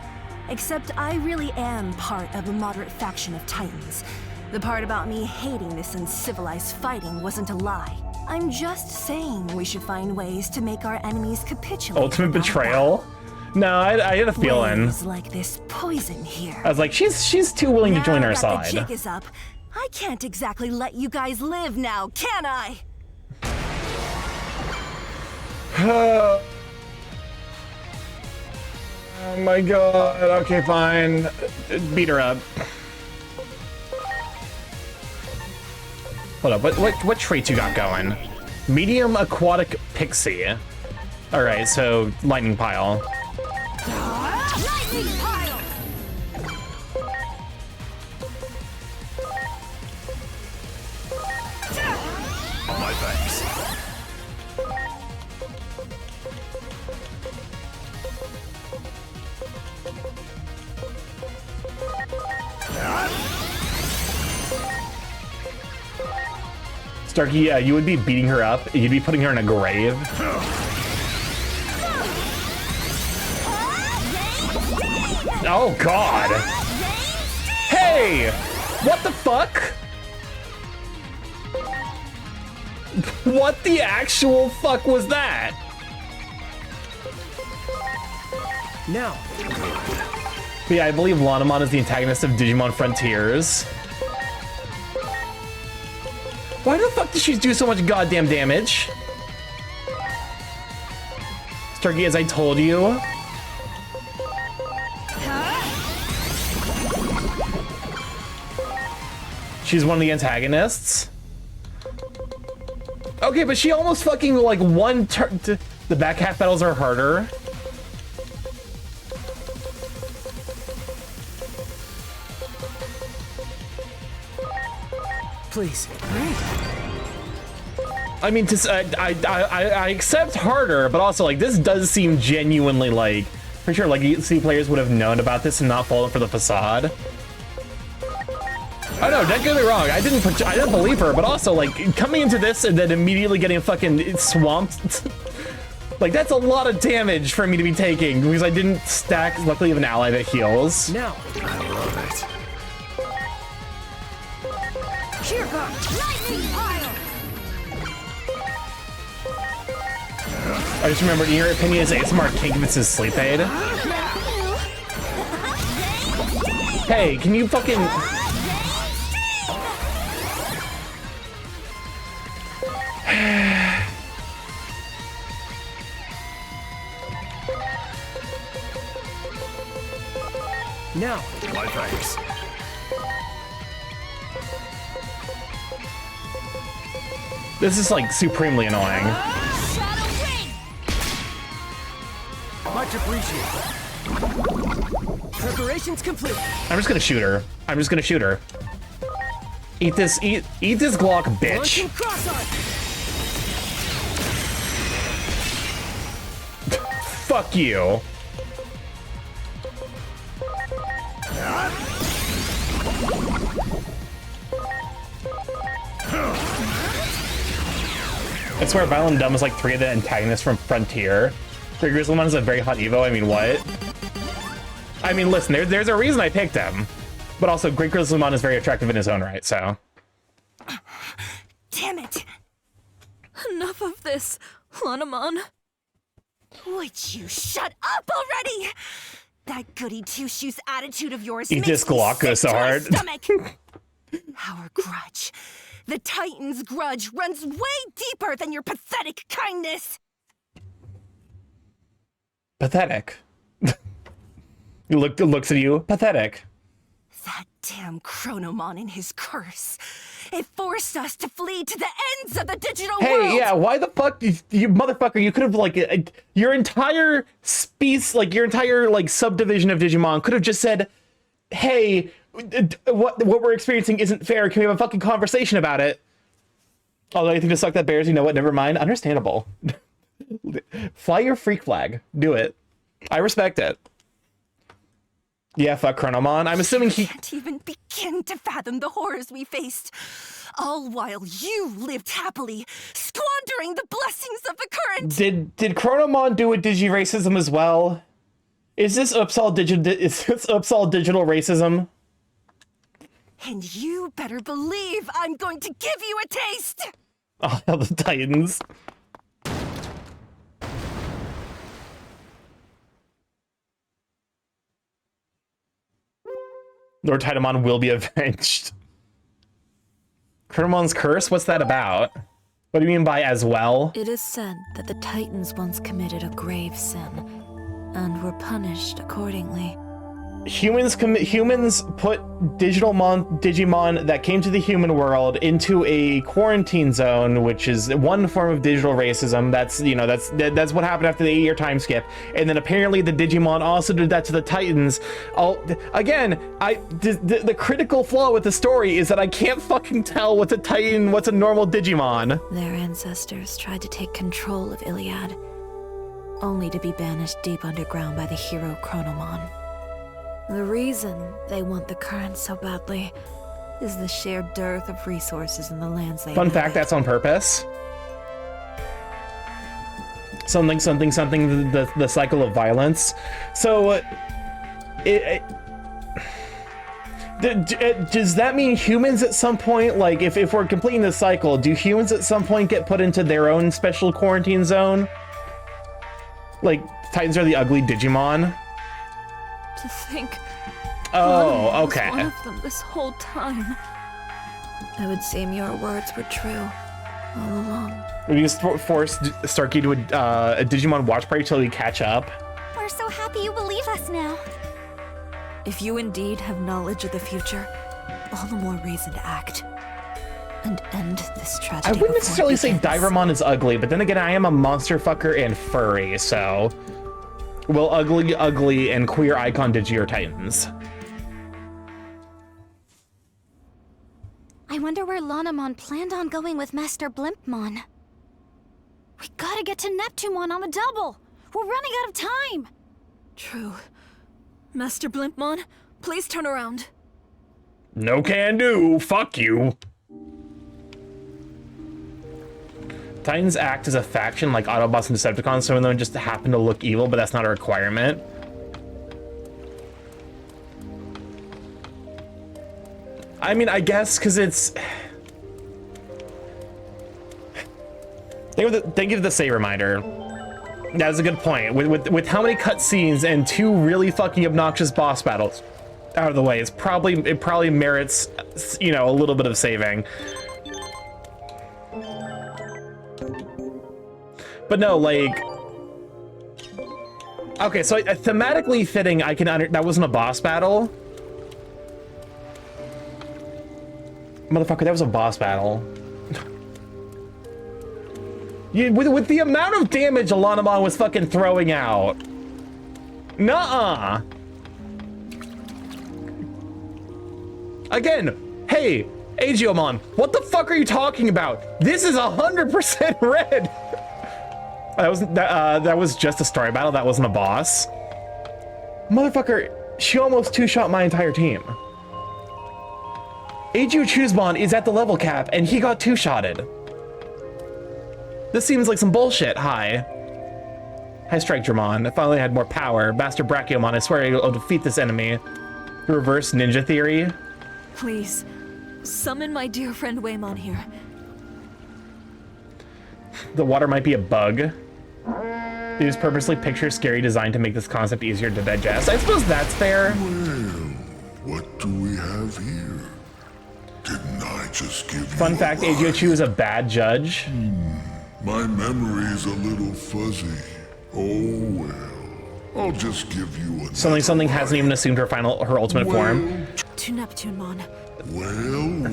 Except I really am part of a moderate faction of Titans. The part about me hating this uncivilized fighting wasn't a lie. I'm just saying we should find ways to make our enemies capitulate. Ultimate without betrayal? No, I had a feeling. ways like this poison here. I was like, she's too willing to join Now our that side. the jig is up, I can't exactly let you guys live now, can I? Oh my god. Okay, fine. Beat her up. Hold up. What traits you got going? Medium aquatic pixie. All right, so lightning pile. Lightning pile! My thanks. Starky, yeah, you would be beating her up. You'd be putting her in a grave. Oh god. Hey! What the fuck? What the actual fuck was that? Now, But yeah, I believe Lanamon is the antagonist of Digimon Frontiers. Why the fuck does she do so much goddamn damage? Starky, as I told you. She's one of the antagonists. Okay, but she almost fucking like one turn. The back half battles are harder. please. I mean, I accept harder, but also like this does seem genuinely like. Pretty sure Legacy players would have known about this and not fallen for the facade. Oh no, don't get me wrong. I didn't believe her, but also like coming into this and then immediately getting fucking swamped. Like that's a lot of damage for me to be taking because I didn't stack. Luckily, I have an ally that heals. Now, I love it. Here goes lightning pile. I just remembered, in your opinion, is ASMR Kinkovic's sleep aid? Hey, can you fucking... now, My thanks. This is like supremely annoying. much appreciated. Preparations complete. I'm just gonna shoot her. I'm just gonna shoot her. Eat this Glock, bitch. Launching crosshair. Fuck you. I swear Violent Dumb is like 3 of the antagonists from Frontier. Great Grizzlymon is a very hot Evo. I mean, what? I mean, listen, there's a reason I picked him. But also, Great Grizzlymon is very attractive in his own right, so. Damn it! Enough of this, Lanamon. Would you shut up already? That goody two-shoes attitude of yours Eat makes this me Galactus sick so to my hard. stomach. Our grudge, the Titan's grudge, runs way deeper than your pathetic kindness. Pathetic. Looks at you. Pathetic. That damn Chronomon and his curse. It forced us to flee to the ends of the digital world. Hey, yeah, why the fuck, you motherfucker, you could have, like, your entire species, like, your entire, like, subdivision of Digimon could have just said, hey, what we're experiencing isn't fair, can we have a fucking conversation about it? Although you think to suck that bears, you know what, never mind, understandable. Fly your freak flag, do it. I respect it. Yeah, fuck Chronomon. I'm assuming he can't even begin to fathom the horrors we faced. All while you lived happily, squandering the blessings of the current. Did Chronomon do a digi-racism as well? Is this Upsal digital racism? And you better believe I'm going to give you a taste. Oh, hell, the Titans. Lord Titamon will be avenged. Chronomon's curse? What's that about? What do you mean by as well? It is said that the Titans once committed a grave sin, and were punished accordingly. Humans put Digimon that came to the human world into a quarantine zone, which is one form of digital racism. That's, you know, that's what happened after the 8-year time skip. And then apparently the Digimon also did that to the Titans. Again, the critical flaw with the story is that I can't fucking tell what's a Titan, what's a normal Digimon. Their ancestors tried to take control of Iliad, only to be banished deep underground by the hero Chronomon. The reason they want the current so badly is the sheer dearth of resources in the lands they Fun inhabit. fact, that's on purpose. Something, the cycle of violence. So, does that mean humans at some point, like, if we're completing this cycle, do humans at some point get put into their own special quarantine zone? Like, Titans are the ugly Digimon? To think Oh, Lanamon okay. was one of them this whole time. It would seem your words were true all along. We just forced Starky to a Digimon watch party till we catch up. We're so happy you believe us now. If you indeed have knowledge of the future, all the more reason to act and end this I tragedy. wouldn't before it necessarily say begins. Divermon is ugly, but then again, I am a monster fucker and furry, so... Well, ugly, and queer icon Digi are Titans. I wonder where Lanamon planned on going with Master Blimpmon. We gotta get to Neptunemon on the double! We're running out of time! True. Master Blimpmon, please turn around. No can do, fuck you. Titans act as a faction like Autobots and Decepticons, some of them just happen to look evil, but that's not a requirement. I mean, I guess because it's... Thank you for the save reminder. That's a good point. With how many cutscenes and 2 really fucking obnoxious boss battles out of the way, it probably merits, you know, a little bit of saving. But no, like... Okay, so thematically fitting, I can that wasn't a boss battle. Motherfucker, that was a boss battle. With the amount of damage Alanamon was fucking throwing out. Nuh-uh. Again, hey, Aegeomon, what the fuck are you talking about? This is 100% red. That was just a story battle. That wasn't a boss. Motherfucker, she almost 2-shot my entire team. Eiju Chuzbon is at the level cap, and he got 2-shotted. This seems like some bullshit, hi. Hi, StarkyMorph. I finally had more power. Master Brachiomon, I swear I'll defeat this enemy. Reverse ninja theory. Please, summon my dear friend Waymon here. The water might be a bug. They just purposely picture scary design to make this concept easier to digest. I suppose that's fair. Well, what do we have here? Didn't I just give you Fun fact, Eiji is a bad judge. My memory's a little fuzzy. Oh well. I'll just give you a Something hasn't even assumed her ultimate form. To Neptunemon. Well.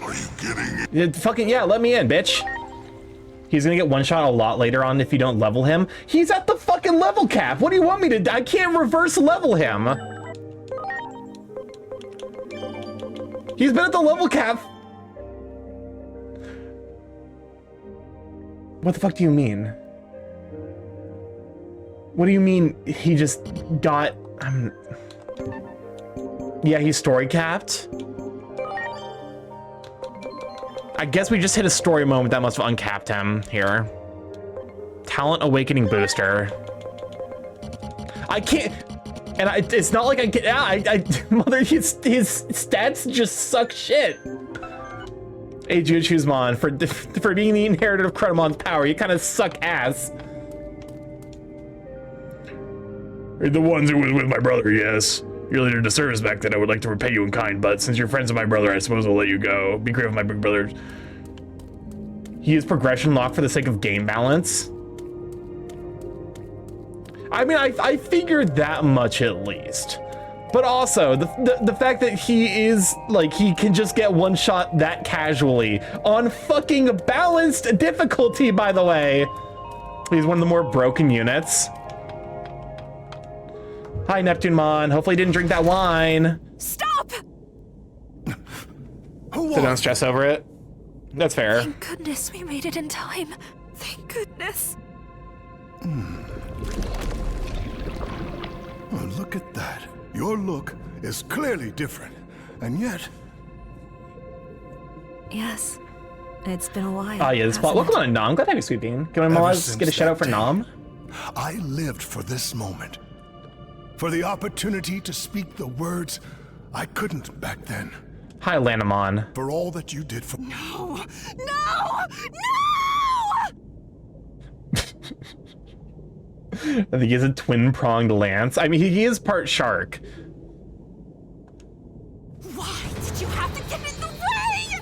Are you getting it? Fucking yeah, let me in, bitch. He's gonna get one shot a lot later on if you don't level him. He's at the fucking level cap. What do you want me to do? I can't reverse level him. He's been at the level cap. What the fuck do you mean? What do you mean he just got... Yeah, he's story capped. I guess we just hit a story moment that must have uncapped him here. Talent awakening booster. I can't... And it's not like I get... Mother, his stats just suck shit. Eiji for being the inheritor of Chronomon's power, you kind of suck ass. The ones who was with my brother, yes. Your leader did service back then. I would like to repay you in kind, but since you're friends with my brother, I suppose I'll let you go. Be grateful, my big brother. He used progression lock for the sake of game balance. I mean, I figured that much at least. But also, the fact that he is, like, he can just get one shot that casually on fucking balanced difficulty, by the way. He's one of the more broken units. Hi, Neptunemon. Hopefully you didn't drink that wine. Stop! So don't stress over it. That's fair. Thank goodness we made it in time. Thank goodness. Oh, look at that. Your look is clearly different, and yet... Yes. It's been a while. Oh, yeah, this plot. Welcome on, Nom. Glad to have you, Sweet Bean. Can I get a shout out for Nom? I lived for this moment. For the opportunity to speak the words I couldn't back then. Hi, Lanamon. For all that you did for... No! No! I think he has a twin-pronged lance. I mean, he is part shark. Why did you have to get in the way?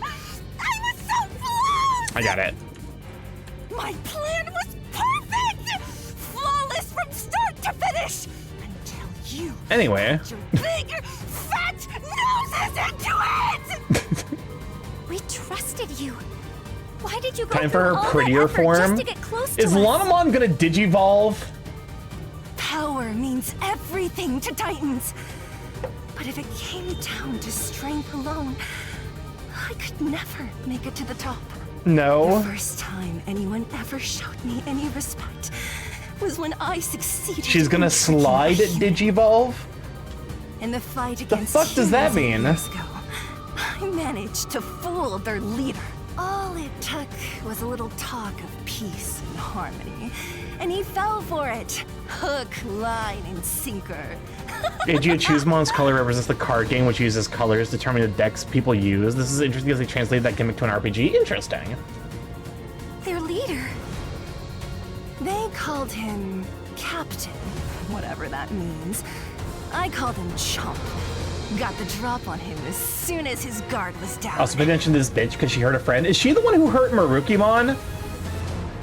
I was so close! I got it. My plan was perfect! Flawless from start to finish! Until you Anyway. put your big, fat noses into it! We trusted you. Why did you go Time for through her all that prettier effort form. just to get close to Is us? Lanamon gonna digivolve? Power means everything to Titans. But if it came down to strength alone, I could never make it to the top. No. The first time anyone ever showed me any respect was when I succeeded. She's gonna in slide tricking a digivolve? In the fight The against fuck does that humans mean? years ago, I managed to fool their leader. All it took was a little talk of peace and harmony, and he fell for it. Hook, line, and sinker. Eiji color represents the card game, which uses colors to determine the decks people use. This is interesting because they translated that gimmick to an RPG. Interesting. Their leader. They called him Captain, whatever that means. I called him Chump. Got the drop on him as soon as his guard was down. Also, they mentioned this bitch because she hurt a friend. Is she the one who hurt Marukimon?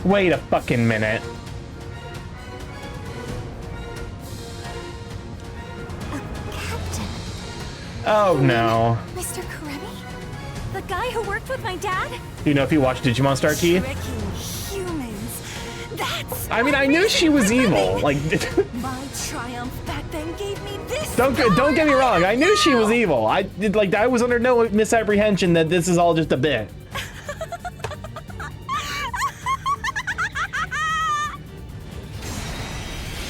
Wait a fucking minute. Captain. Oh no. Mr. Karemi? The guy who worked with my dad? Do you know if you watched Digimon Starky? Tricking humans. That's I mean, I knew she was evil. Like, my triumph back then gave me this. don't get me wrong. I knew she was evil. I was under no misapprehension that this is all just a bit.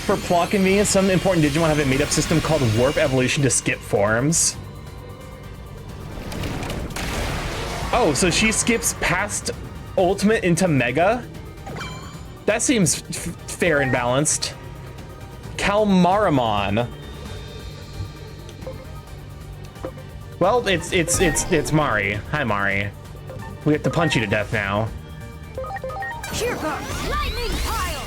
For plot convenience, some important Digimon have a made-up system called Warp Evolution to skip forms. Oh, so she skips past Ultimate into Mega? That seems fair and balanced. Calmaramon. Well, it's Mari. Hi, Mari. We have to punch you to death now. Here goes lightning pile.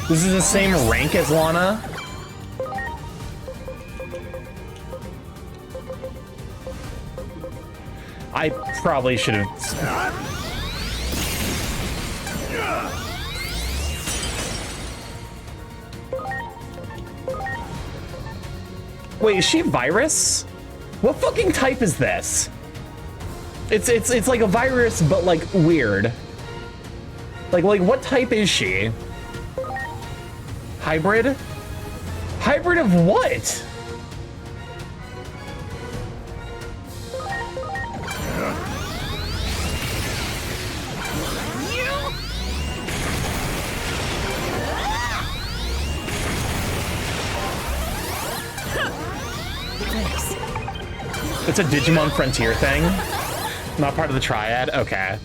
This is the same rank as Lana. I probably should have. Wait, is she virus? What fucking type is this? It's like a virus, but like weird. Like what type is she? Hybrid? Hybrid of what? It's a Digimon Frontier thing? Not part of the triad? Okay.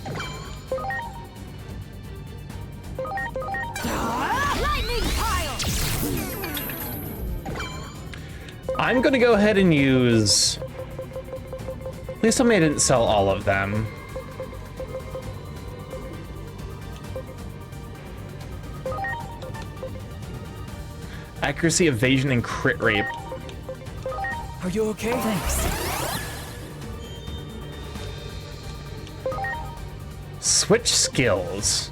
I'm gonna go ahead and use... Please tell me I didn't sell all of them. Accuracy, evasion, and crit rate. Are you okay? Thanks. Switch skills.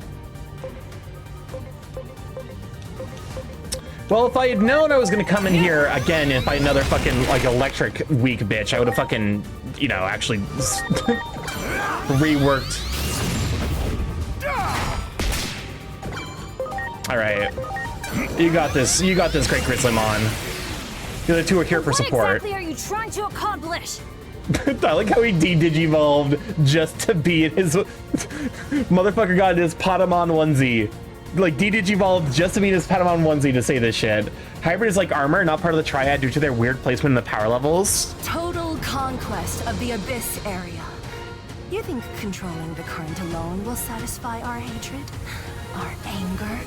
Well, if I had known I was gonna come in here again and fight another fucking, like, electric weak bitch, I would have fucking, you know, actually reworked. Alright. You got this, Great Grizzlymon. The other two are here for support. What exactly are you trying to accomplish? I like how he de-digivolved just to be in his... Motherfucker got in his Patamon onesie. Like, de-digivolved just to be in his Patamon onesie to say this shit. Hybrid is like armor, not part of the triad due to their weird placement in the power levels. Total conquest of the Abyss area. You think controlling the current alone will satisfy our hatred? Our anger?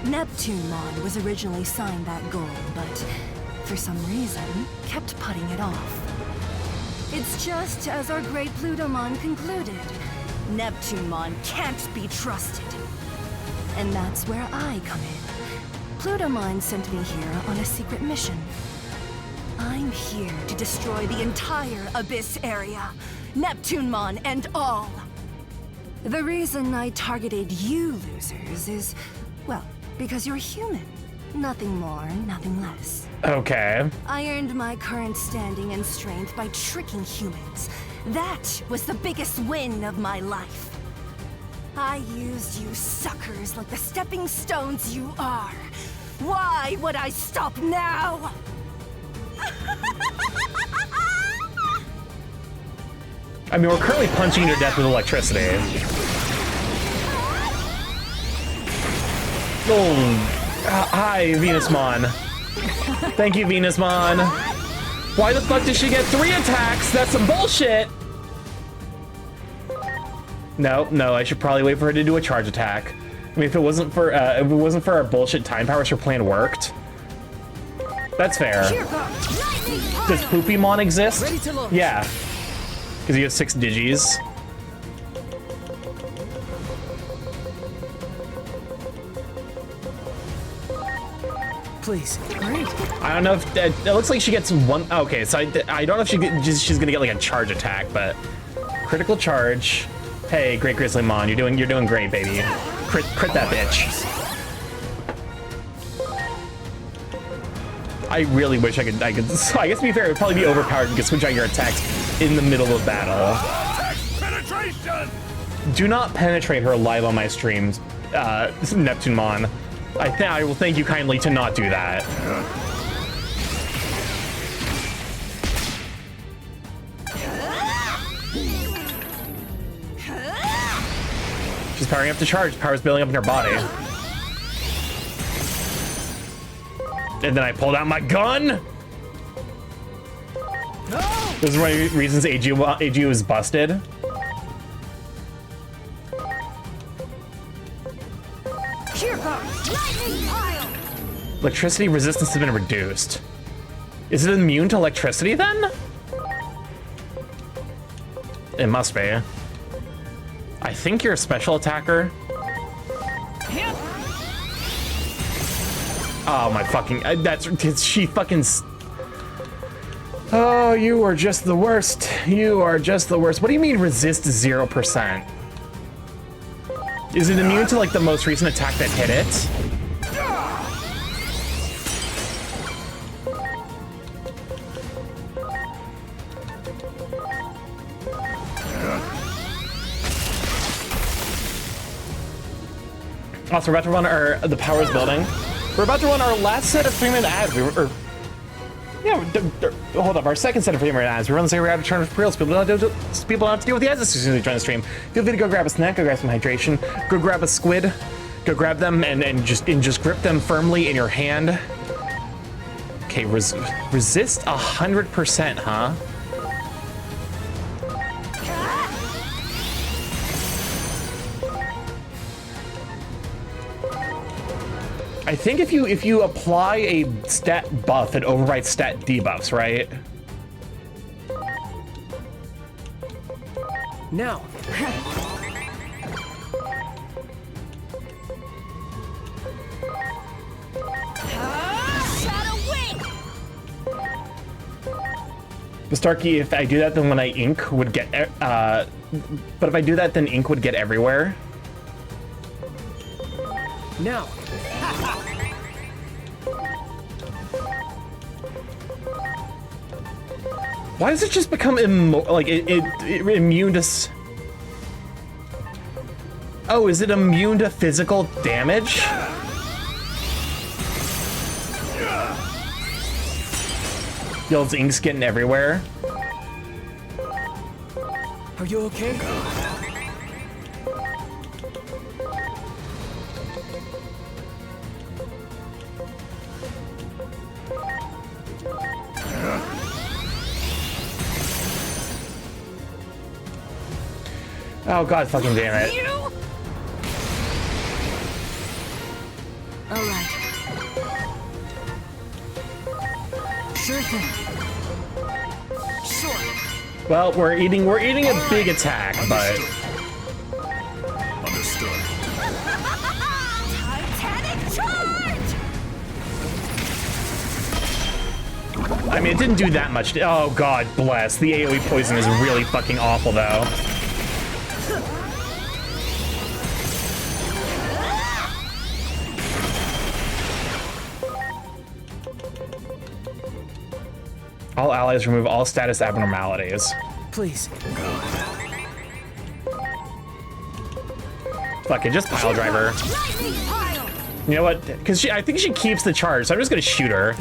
Neptunemon was originally signed that goal, but for some reason, kept putting it off. It's just as our great Plutomon concluded. Neptunemon can't be trusted. And that's where I come in. Plutomon sent me here on a secret mission. I'm here to destroy the entire Abyss area, Neptunemon and all. The reason I targeted you losers is, well, because you're human. Nothing more, nothing less. Okay. I earned my current standing and strength by tricking humans. That was the biggest win of my life. I used you suckers like the stepping stones you are. Why would I stop now? I mean, we're currently punching you to death with electricity. Oh, hi, Venusmon. Thank you, Venusmon. Why the fuck did she get 3 attacks? That's some bullshit. No, I should probably wait for her to do a charge attack. I mean, if it wasn't for our bullshit time powers, her plan worked. That's fair. Does Poopymon exist? Yeah, because he has 6 digis. Please. Great. I don't know if it looks like she gets 1. Okay, so I don't know if she's gonna get like a charge attack, but critical charge. Hey, Great Grizzlymon, you're doing great, baby. Crit that bitch. I really wish I could. I guess to be fair, it would probably be overpowered. You could switch out your attacks in the middle of battle. Penetration! Do not penetrate her live on my streams, Neptunemon. I will thank you kindly to not do that. She's powering up to charge. Power's building up in her body. And then I pulled out my gun. No! Those are one of the reasons AGU was busted. Here goes lightning pile. Electricity resistance has been reduced. Is it immune to electricity then? It must be. I think you're a special attacker. Oh my fucking, she fucking. Oh, you are just the worst. You are just the worst. What do you mean resist 0%? Is it immune to like the most recent attack that hit it? Also, we're about to run the Powers building. We're about to run our last set of 3-minute ads. Hold up, our second set of 3-minute ads. We run the same route to turn for real, so people don't have to deal with the ads as soon as they join the stream. Feel free to go grab a snack, go grab some hydration, go grab a squid, go grab them and just grip them firmly in your hand. Okay, resist 100%, huh? I think if you apply a stat buff, it overwrites stat debuffs, right? Now. Shadow wing. But Starky, if I do that, then when I ink would get, but if I do that, then ink would get everywhere. Now. Why does it just become immune to? Oh, is it immune to physical damage? Y'all's ink's getting everywhere. Are you okay? Oh god fucking damn it. All right. Sure thing. Sure. Well, we're eating a big attack, but Understood. Titanic charge! I mean it didn't do that much. Oh god bless. The AoE poison is really fucking awful though. All allies remove all status abnormalities. Please. Fuck it, just pile driver. You know what? Because I think she keeps the charge, so I'm just gonna shoot her.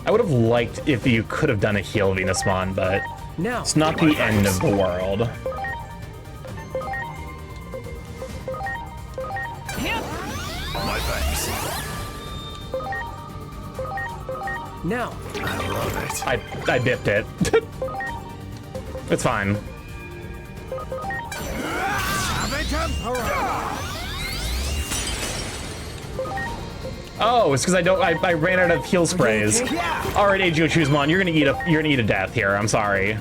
I would have liked if you could have done a heal Venusmon, but Now. it's not the end of the world. My thanks. Now. I love it. I bipped it. It's fine. Oh, it's because I ran out of heal sprays. Okay? All right, AGO Choosmon, you're gonna eat a death here. I'm sorry.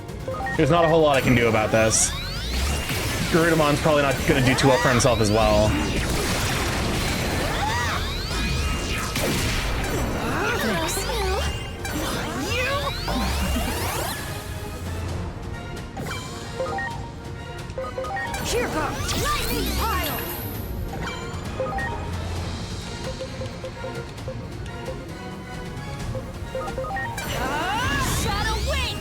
There's not a whole lot I can do about this. Garudamon's probably not gonna do too well for himself as well. Here goes lightning pile. Shadow wing.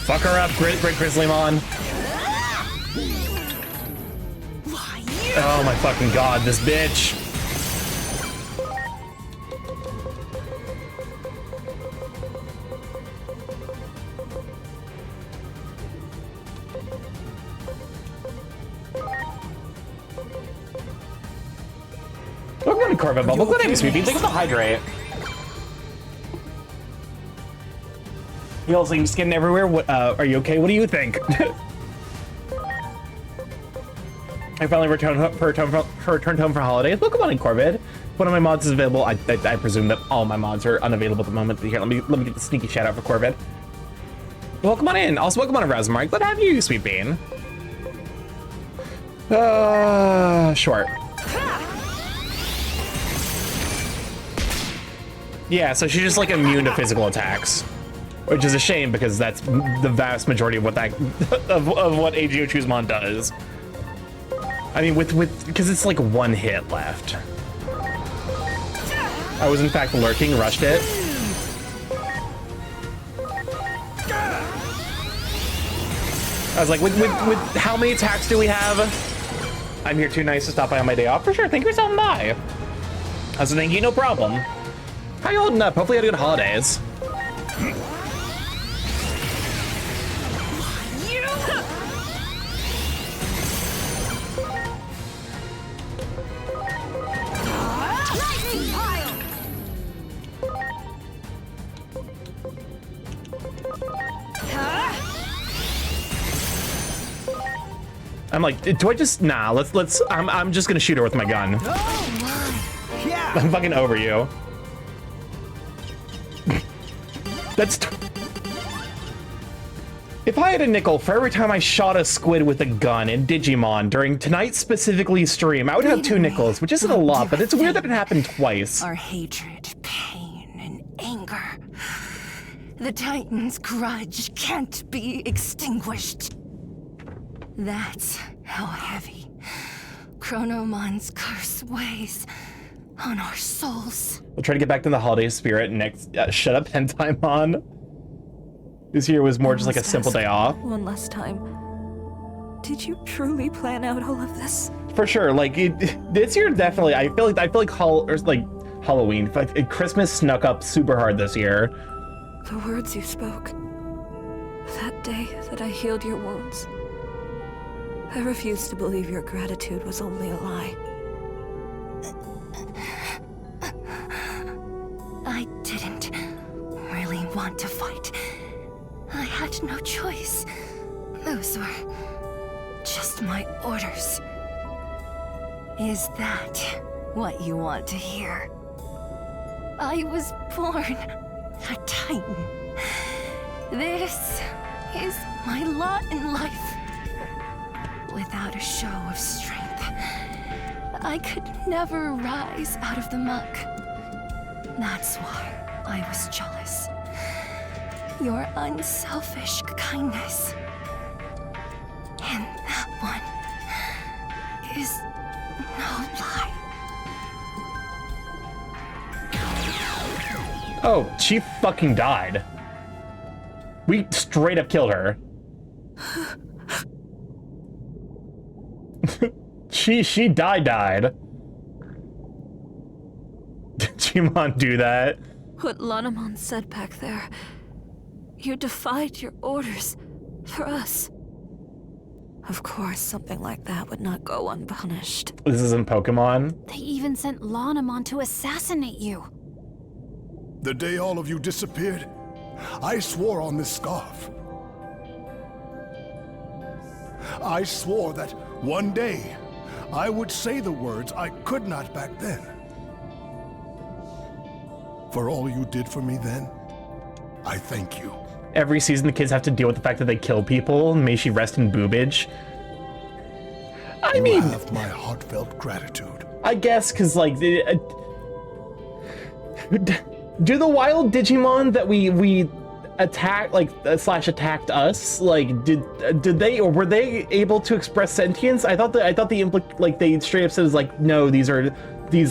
Fuck her up, Great Grizzlymon. Oh my fucking god, this bitch. Corbett Bubble. Good name, Sweet Bean. Thanks for the hydrate. You also just getting everywhere. What? Are you okay? What do you think? I finally returned home for holidays. Welcome on in, Corbett. One of my mods is available. I presume that all my mods are unavailable at the moment. Here, let me get the sneaky shout out for Corbett. Welcome on in. Also, welcome on in, Rosemary. Glad to have you, Sweet Bean. Short. Yeah, so she's just like immune to physical attacks, which is a shame because that's the vast majority of what that of what AGO Chuzmon does. I mean, because it's like one hit left. I was in fact lurking, rushed it. I was like, with how many attacks do we have? I'm here too nice to stop by on my day off. For sure, thank you for stopping by. I was thank you, no problem. How you holding up? Hopefully you had good holidays. I'm like, do I just, nah, let's, I'm just gonna shoot her with my gun. Oh my. Yeah. I'm fucking over you. If I had a nickel for every time I shot a squid with a gun in Digimon during tonight's specifically stream, I would have 2 nickels, which isn't a lot, but it's weird that it happened twice. Our hatred, pain, and anger. The Titan's grudge can't be extinguished. That's how heavy Chronomon's curse weighs on our souls. We'll try to get back to the holiday spirit next. Shut up, Hentaimon. This year was more just like a simple day off. One last time. Did you truly plan out all of this? For sure. Like this year, definitely. I feel like Halloween, like Christmas snuck up super hard this year. The words you spoke. That day that I healed your wounds. I refuse to believe your gratitude was only a lie. I didn't really want to fight. I had no choice. Those were just my orders. Is that what you want to hear? I was born a Titan. This is my lot in life. Without a show of strength, I could never rise out of the muck. That's why I was jealous. Your unselfish kindness. And that one is no lie. Oh, she fucking died. We straight up killed her. she died. Did Digimon do that? What Lanamon said back there. You defied your orders for us. Of course, something like that would not go unpunished. This isn't Pokemon. They even sent Lanamon to assassinate you. The day all of you disappeared, I swore on this scarf. I swore that one day I would say the words I could not back then. For all you did for me then, I thank you. Every season the kids have to deal with the fact that they kill people. May she rest in boobage. I mean, you have my heartfelt gratitude. I guess because like do the wild Digimon that we attacked slash attacked us, like did they, or were they able to express sentience? I thought they straight up said is like, no, these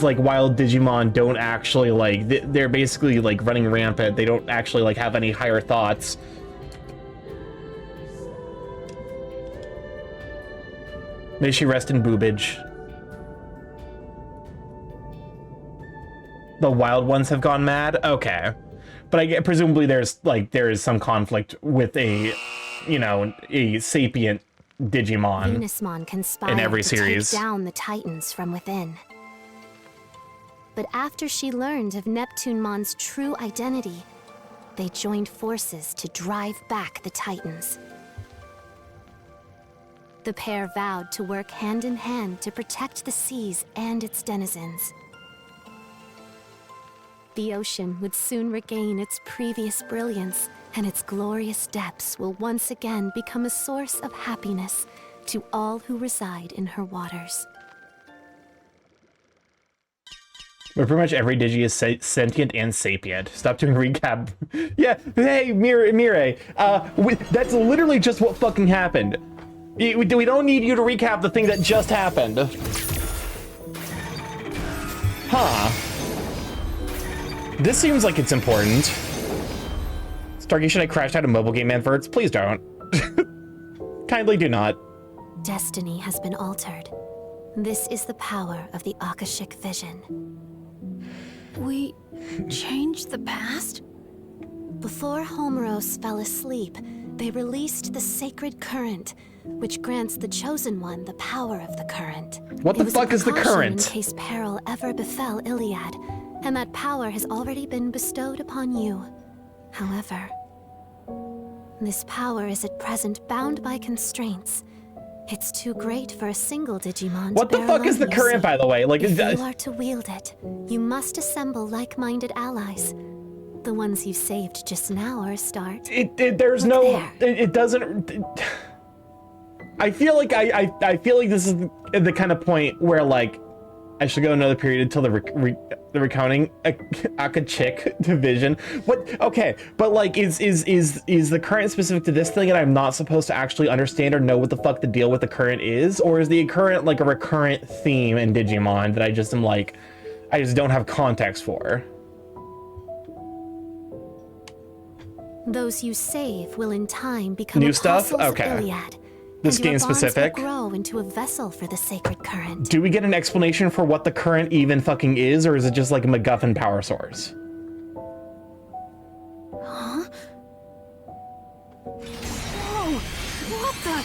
like wild Digimon don't actually like, they're basically like running rampant. They don't actually like have any higher thoughts. May she rest in boobage. The wild ones have gone mad? Okay. But presumably there is some conflict with a sapient Digimon Unismon conspired in every to series. take down the Titans from within. But after she learned of Neptunemon's true identity, they joined forces to drive back the Titans. The pair vowed to work hand in hand to protect the seas and its denizens. The ocean would soon regain its previous brilliance, and its glorious depths will once again become a source of happiness to all who reside in her waters. But pretty much every Digi is sentient and sapient. Stop doing recap. Yeah, hey, Mire, that's literally just what fucking happened. We don't need you to recap the thing that just happened. Huh. This seems like it's important. Starky, should I crash out of mobile game adverts? Please don't. Kindly do not. Destiny has been altered. This is the power of the Akashic Vision. We changed the past? Before Homeros fell asleep, they released the sacred current, which grants the Chosen One the power of the current. What the fuck is the current? In case peril ever befell Iliad, and that power has already been bestowed upon you. However, this power is at present bound by constraints. It's too great for a single Digimon. What the fuck is the current, by the way? Like, if you are to wield it, you must assemble like-minded allies. The ones you saved just now are a start. There's Look no. there. It doesn't. I feel like I feel like this is the kind of point where like I should go another period until the recounting Akashic division. What? Okay, but like, is the current specific to this thing, and I'm not supposed to actually understand or know what the fuck the deal with the current is, or is the current like a recurrent theme in Digimon that I just am like, I just don't have context for? Those you save will in time become New stuff? apostles of Okay. Iliad. This and your game bonds specific? will grow into a vessel for the sacred current. Do we get an explanation for what the current even fucking is, or is it just like a MacGuffin power source? Huh? Whoa! What the?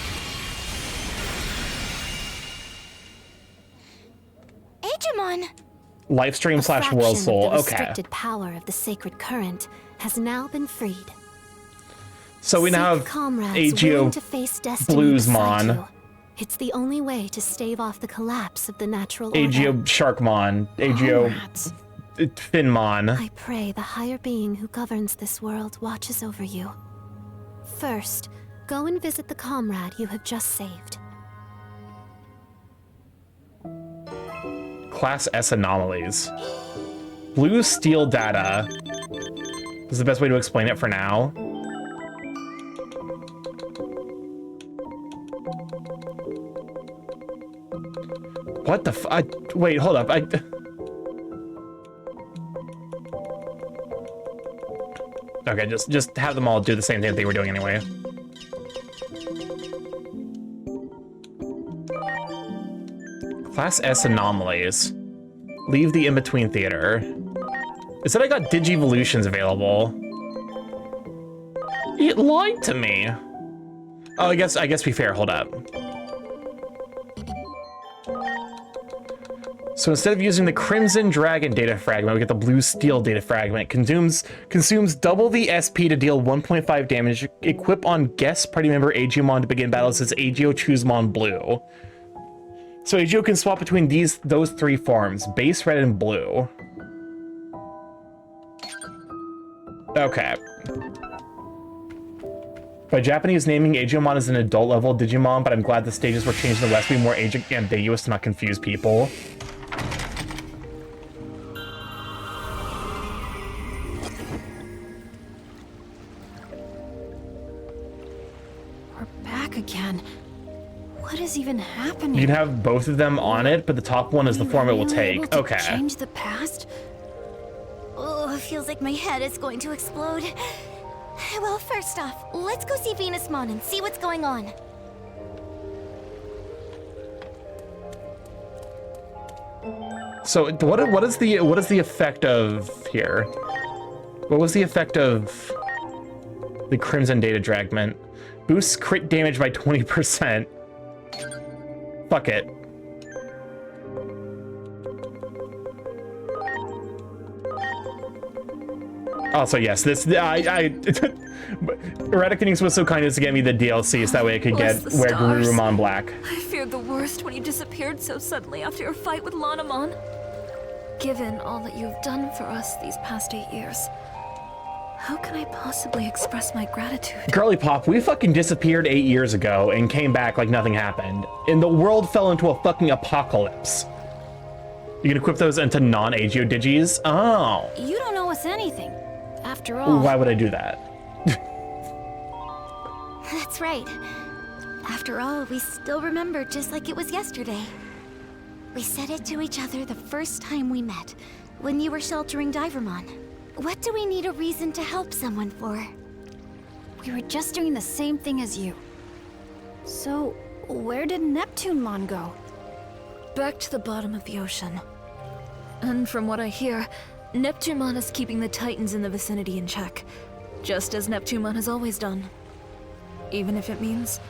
Digimon! Livestream slash fraction World of Soul. the Okay. restricted power of the sacred current has now been freed. So we now Seek have comrades willing to face destiny beside Bluesmon, you. It's the only way to stave off the collapse of the natural order. AGO Sharkmon, AGO Comrades. Finmon. I pray the higher being who governs this world watches over you. First, go and visit the comrade you have just saved. Class S anomalies. Blue steel data. This is the best way to explain it for now. What the wait, hold up. Okay, just have them all do the same thing they were doing anyway. Class S anomalies. Leave the in-between theater. It said I got Digivolutions available. It lied to me. Oh, I guess be fair, hold up. So instead of using the Crimson Dragon data fragment, we get the Blue Steel data fragment. Consumes double the SP to deal 1.5 damage. Equip on guest party member Agumon to begin battles as Agio Choosmon Blue. So Agio can swap between those three forms, base, red, and blue. Okay. By Japanese naming, Agumon is an adult level Digimon, but I'm glad the stages were changed in the West to be more ambiguous to not confuse people. We're back again. What is even happening? You can have both of them on it, but the top one is the form it will Really able take. to Okay. Change the past? Oh, it feels like my head is going to explode. Well, first off, let's go see Venusmon and see what's going on. So what is the effect of here? What was the effect of the Crimson Data Fragment? Boosts crit damage by 20%. Fuck it. Also, yes, this Eradicatings was so kind as to get me the DLC so that way I could Bless get the wear stars. Garurumon Black. I feared the worst when you disappeared so suddenly after your fight with Lanamon. Given all that you have done for us these past 8 years, how can I possibly express my gratitude? Girly Pop, we fucking disappeared 8 years ago and came back like nothing happened. And the world fell into a fucking apocalypse. You can equip those into non-Agio Digis? Oh. You don't owe us anything. After all... Why would I do that? That's right. After all, we still remember just like it was yesterday. We said it to each other the first time we met, when you were sheltering Divermon. What do we need a reason to help someone for? We were just doing the same thing as you. So, where did Neptunemon go? Back to the bottom of the ocean. And from what I hear, Neptunemon is keeping the Titans in the vicinity in check, just as Neptunemon has always done. Even if it means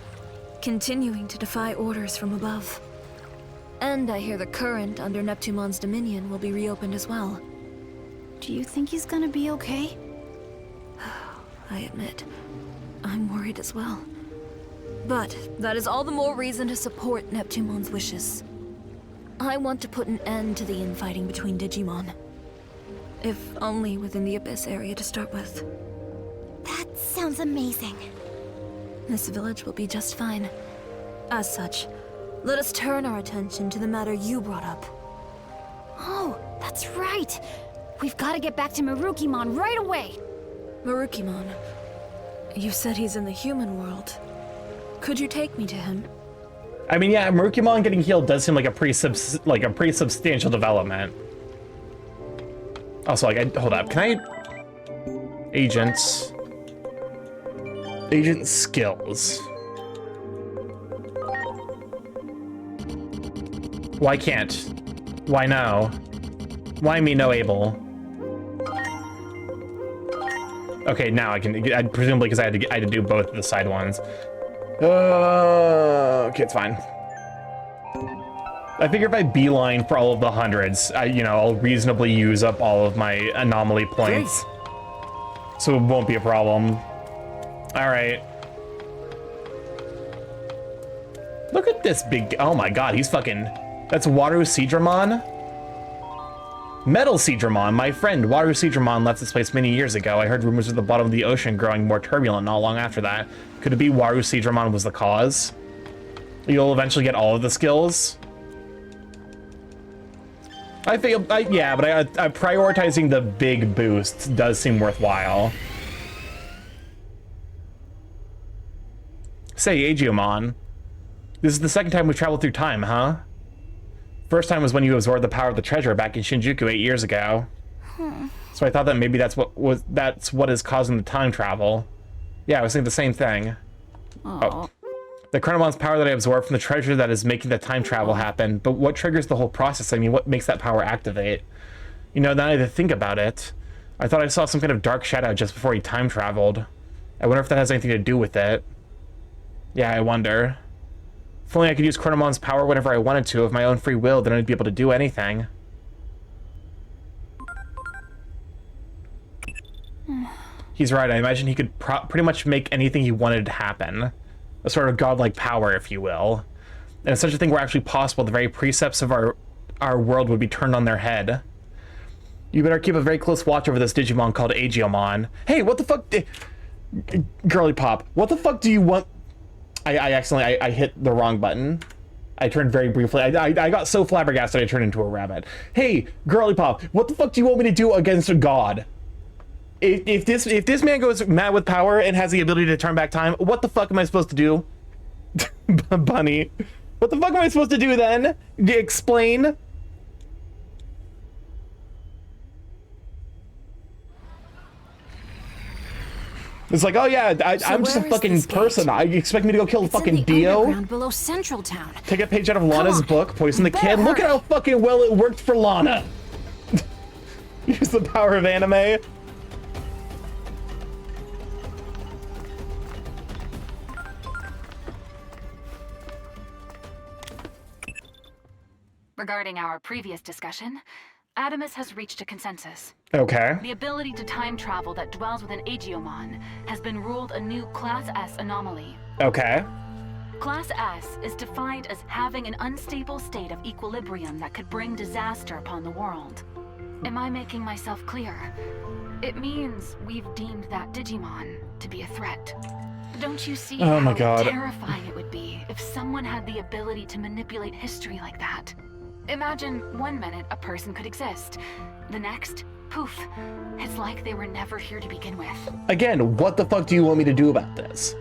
continuing to defy orders from above. And I hear the current under Neptunemon's dominion will be reopened as well. Do you think he's gonna be okay? I admit, I'm worried as well. But that is all the more reason to support Neptunemon's wishes. I want to put an end to the infighting between Digimon. If only within the Abyss area to start with. That sounds amazing. This village will be just fine. As such, let us turn our attention to the matter you brought up. Oh, that's right! We've got to get back to Marukimon right away! Marukimon, you said he's in the human world. Could you take me to him? I mean, yeah, Marukimon getting healed does seem like a pretty substantial development. Also, hold up, can I... Agents... Agent skills. Why can't? Why no? Why me no able? Okay, now I can. Presumably because I had to do both of the side ones. Okay, it's fine. I figure if I beeline for all of the hundreds, I'll reasonably use up all of my anomaly points, so it won't be a problem. All right. Look at this big. Oh my God, he's fucking. That's Waru Seadramon. Metal Seadramon, my friend. Waru Seadramon left this place many years ago. I heard rumors of the bottom of the ocean growing more turbulent not long after that. Could it be Waru Seadramon was the cause? You'll eventually get all of the skills. I think, yeah, but prioritizing the big boosts does seem worthwhile. Say, Agiomon, this is the second time we've traveled through time, huh? First time was when you absorbed the power of the treasure back in Shinjuku 8 years ago. So I thought that maybe that's what is causing the time travel. Yeah, I was thinking the same thing. Oh. The Chronomon's power that I absorbed from the treasure that is making the time travel happen, but what triggers the whole process? I mean, what makes that power activate? Now that I think about it, I thought I saw some kind of dark shadow just before he time traveled. I wonder if that has anything to do with it. Yeah, I wonder. If only I could use Chronomon's power whenever I wanted to of my own free will, then I'd be able to do anything. He's right, I imagine he could pretty much make anything he wanted to happen. A sort of godlike power, if you will. And if such a thing were actually possible, the very precepts of our world would be turned on their head. You better keep a very close watch over this Digimon called Agiomon. Hey, what the fuck? Girly Pop, what the fuck do you want? I accidentally, I hit the wrong button. I turned very briefly. I got so flabbergasted I turned into a rabbit. Hey, Girly Pop, what the fuck do you want me to do against a god? If this man goes mad with power and has the ability to turn back time, what the fuck am I supposed to do? Bunny, what the fuck am I supposed to do then? Explain. It's like, oh yeah, I'm just a fucking person. You expect me to go kill fucking Dio? Below Central Town. Take a page out of Lana's book, poison the kid. Look at how fucking well it worked for Lana. Use the power of anime. Regarding our previous discussion, Adamus has reached a consensus. Okay. The ability to time travel that dwells within Agiomon has been ruled a new Class S anomaly. Okay. Class S is defined as having an unstable state of equilibrium that could bring disaster upon the world. Am I making myself clear? It means we've deemed that Digimon to be a threat. Don't you see how terrifying it would be if someone had the ability to manipulate history like that? Imagine 1 minute a person could exist. The next, poof, it's like they were never here to begin with. Again, what the fuck do you want me to do about this?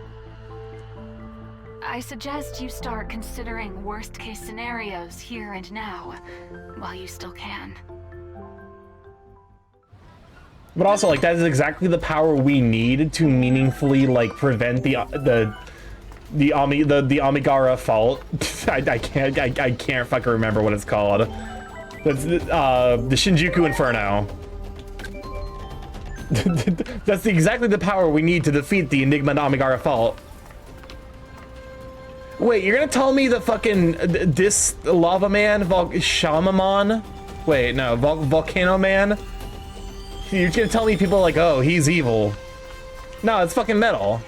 I suggest you start considering worst-case scenarios here and now, while you still can. But also, like, that is exactly the power we need to meaningfully, like, prevent the Amigara fault. I can't fucking remember what it's called. That's the Shinjuku Inferno. That's exactly the power we need to defeat the Enigma Amigara fault. Wait, you're gonna tell me the fucking this Lava Man, Shamamon? Wait, no, Volcano Man? You're gonna tell me people are like, oh, he's evil. No, it's fucking metal.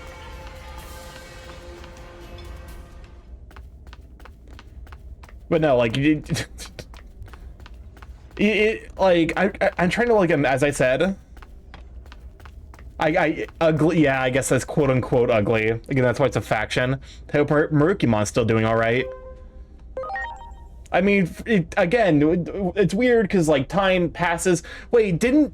But no, like, I'm trying to, like, as I said, ugly, yeah, I guess that's quote unquote ugly. Again, that's why it's a faction. I hope Marukimon's still doing all right. I mean, again, it's weird because, like, time passes. Wait, didn't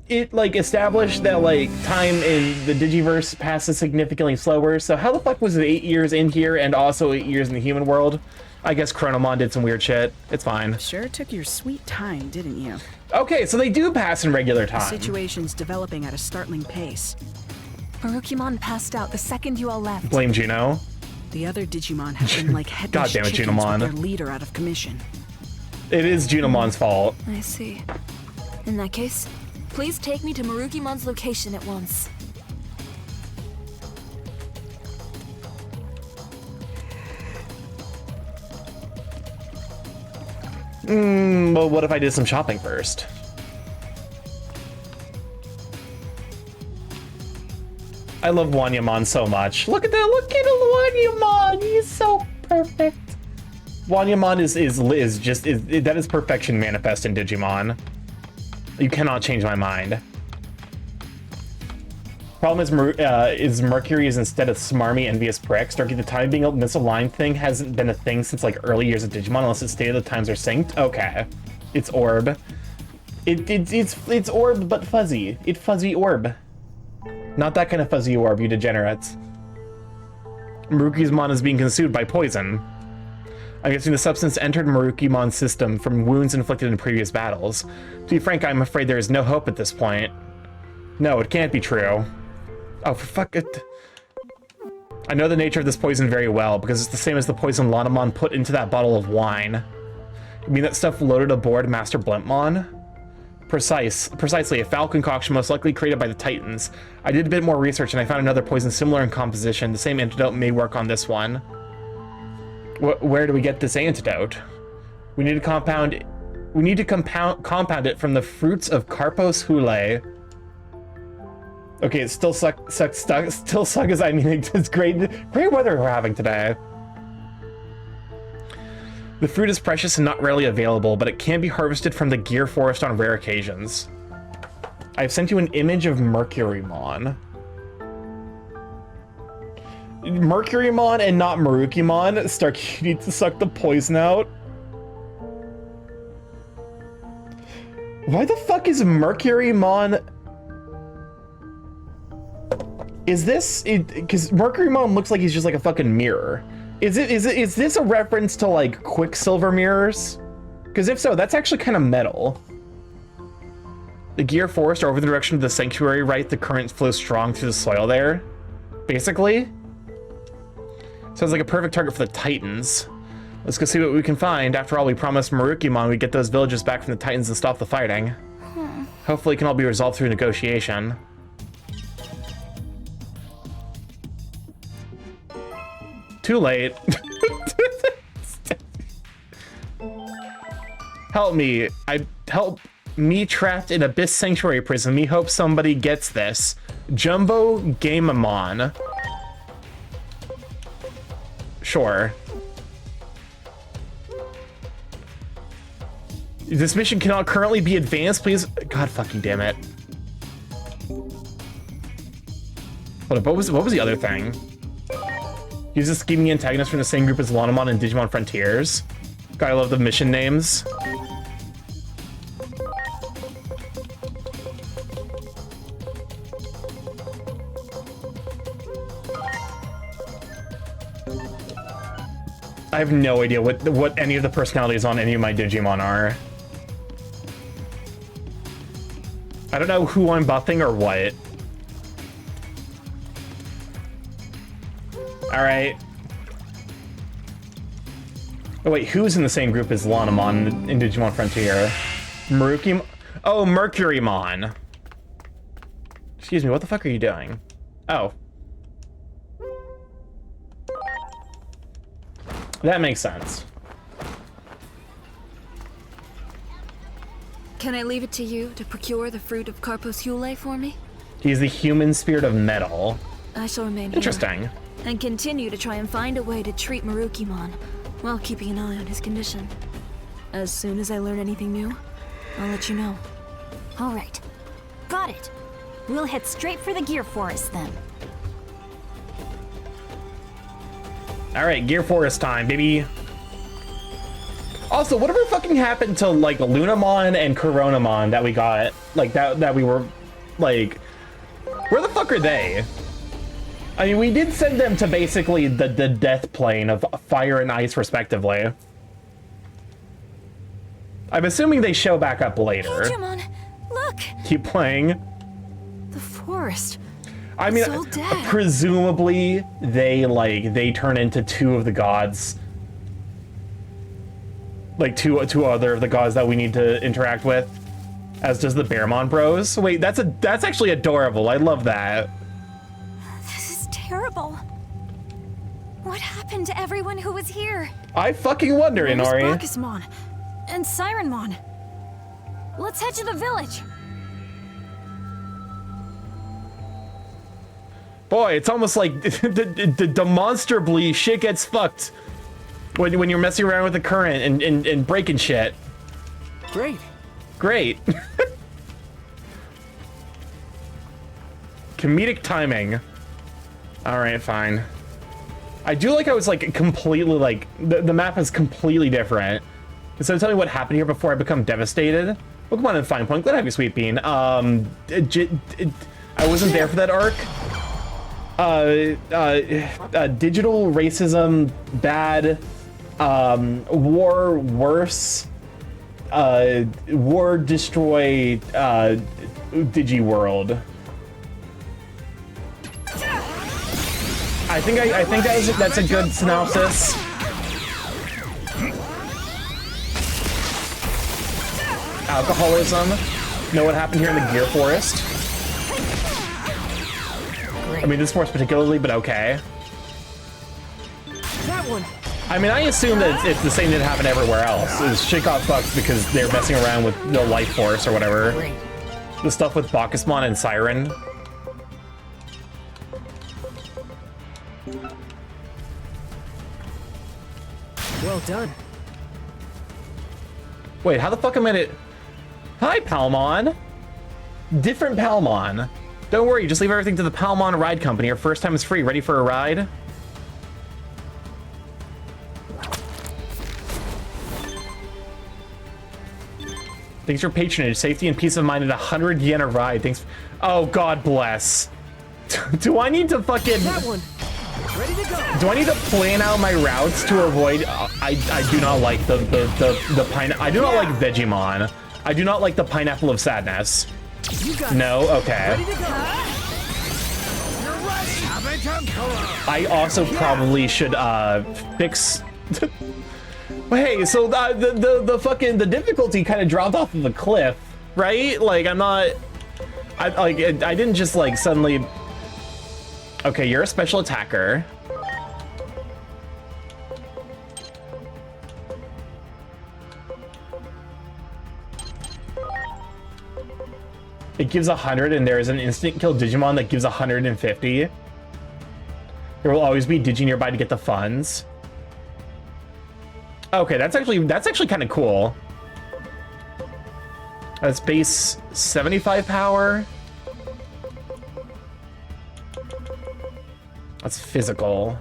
it, like, establish that, like, time in the Digiverse passes significantly slower? So how the fuck was it 8 years in here and also 8 years in the human world? I guess Chronomon did some weird shit. It's fine. Sure took your sweet time, didn't you? Okay, so they do pass in regular time. The situation's developing at a startling pace. Marukimon passed out the second you all left. Blame Juno. The other Digimon have been like headless God damn it, chickens Junomon. with their leader out of commission. It is Junomon's fault. I see. In that case, please take me to Marukimon's location at once. Well, what if I did some shopping first? I love Wanyamon so much. Look at that! Look at Wanyamon! He's so perfect. Wanyamon that is perfection manifest in Digimon. You cannot change my mind. Problem is Mercury is instead a smarmy, envious prick. Starky, the time being misaligned thing hasn't been a thing since, like, early years of Digimon, unless it's stated the times are synced. Okay, it's orb. It's orb, but fuzzy. It's fuzzy orb. Not that kind of fuzzy orb, you degenerates. Marukimon is being consumed by poison. I'm guessing the substance entered Marukimon's system from wounds inflicted in previous battles. To be frank, I'm afraid there is no hope at this point. No, it can't be true. Oh, for fuck it. I know the nature of this poison very well, because it's the same as the poison Lanamon put into that bottle of wine. You mean that stuff loaded aboard Master Blimpmon? Precisely, a foul concoction most likely created by the Titans. I did a bit more research and I found another poison similar in composition. The same antidote may work on this one. Where do we get this antidote? We need to compound it from the fruits of Carpos Hule. Okay, it still sucks. I mean, it's great weather we're having today. The fruit is precious and not readily available, but it can be harvested from the Gear Forest on rare occasions. I've sent you an image of Mercurymon. Mercurymon and not Marukimon. Stark, you need to suck the poison out. Why the fuck is Mercurymon? Is this because Mercurymon looks like he's just like a fucking mirror? Is this a reference to, like, Quicksilver mirrors? Because if so, that's actually kind of metal. The Gear Forest are over the direction of the sanctuary, right? The current flows strong through the soil there. Basically. Sounds like a perfect target for the Titans. Let's go see what we can find. After all, we promised Marukimon we'd get those villages back from the Titans and stop the fighting. Hopefully it can all be resolved through negotiation. Too late. Help me. Help me trapped in Abyss Sanctuary prison. Me hope somebody gets this. Jumbo Gamemon. Sure. This mission cannot currently be advanced, please. God fucking damn it. Hold up, what was the other thing? Use a scheming antagonist from the same group as Lanamon and Digimon Frontiers. God, I love the mission names. I have no idea what any of the personalities on any of my Digimon are. I don't know who I'm buffing or what. Alright. Oh wait, who's in the same group as Lanamon in Digimon Frontier? Mercurymon? Oh, Mercurymon. Excuse me, what the fuck are you doing? Oh. That makes sense. Can I leave it to you to procure the fruit of Carpos Hule for me? He's the human spirit of metal. I shall remain Interesting. here and continue to try and find a way to treat Marukimon while keeping an eye on his condition. As soon as I learn anything new, I'll let you know. All right. Got it. We'll head straight for the Gear Forest then. Alright, Gear Forest time, baby. Also, whatever fucking happened to, like, Lunamon and Coronamon that we got? Like, that we were, like... Where the fuck are they? I mean, we did send them to basically the death plane of fire and ice, respectively. I'm assuming they show back up later. Digimon, look! Keep playing. The forest. I mean, It's all dead. presumably they turn into two of the gods. Like two other of the gods that we need to interact with. As does the Bearmon Bros. Wait, that's actually adorable. I love that. This is terrible. What happened to everyone who was here? I fucking wonder, Inari. Bacchusmon and Sirenmon. Let's head to the village. Boy, it's almost like demonstrably shit gets fucked when you're messing around with the current and breaking shit. Great. Great. Comedic timing. All right, fine. I do like how it's like completely like the map is completely different. So tell me what happened here before I become devastated. Pokemon and Fine Point. Glad to have you, Sweet Bean. I wasn't there for that arc. Digital racism bad. War worse. War destroy Digiworld. I think that's a good synopsis. Alcoholism. Know what happened here in the Gear Forest? I mean, this forest particularly, but okay. That one. I mean, I assume that it's the same that happened everywhere else. Is shit got fucked because they're messing around with the life force or whatever. Great. The stuff with Bacchusmon and Siren. Well done. Wait, how the fuck am I at... Hi, Palmon. Different Palmon. Don't worry, just leave everything to the Palmon Ride Company. Your first time is free. Ready for a ride? Thanks for patronage. Safety and peace of mind at 100 yen a ride. Thanks. Oh, God bless. Do I need to fucking... That one. Ready to go. Do I need to plan out my routes to avoid... I do not like the pineapple... I do not like Vegemon. I do not like the pineapple of sadness. You got No? it. Okay. Ready to go. I also probably should fix... Hey, so the fucking the difficulty kind of dropped off of the cliff, right? Like I'm not... I didn't just like suddenly... Okay, you're a special attacker. It gives 100, and there is an instant kill Digimon that gives 150. There will always be Digi nearby to get the funds. Okay, that's actually kind of cool. That's base 75 power. That's physical.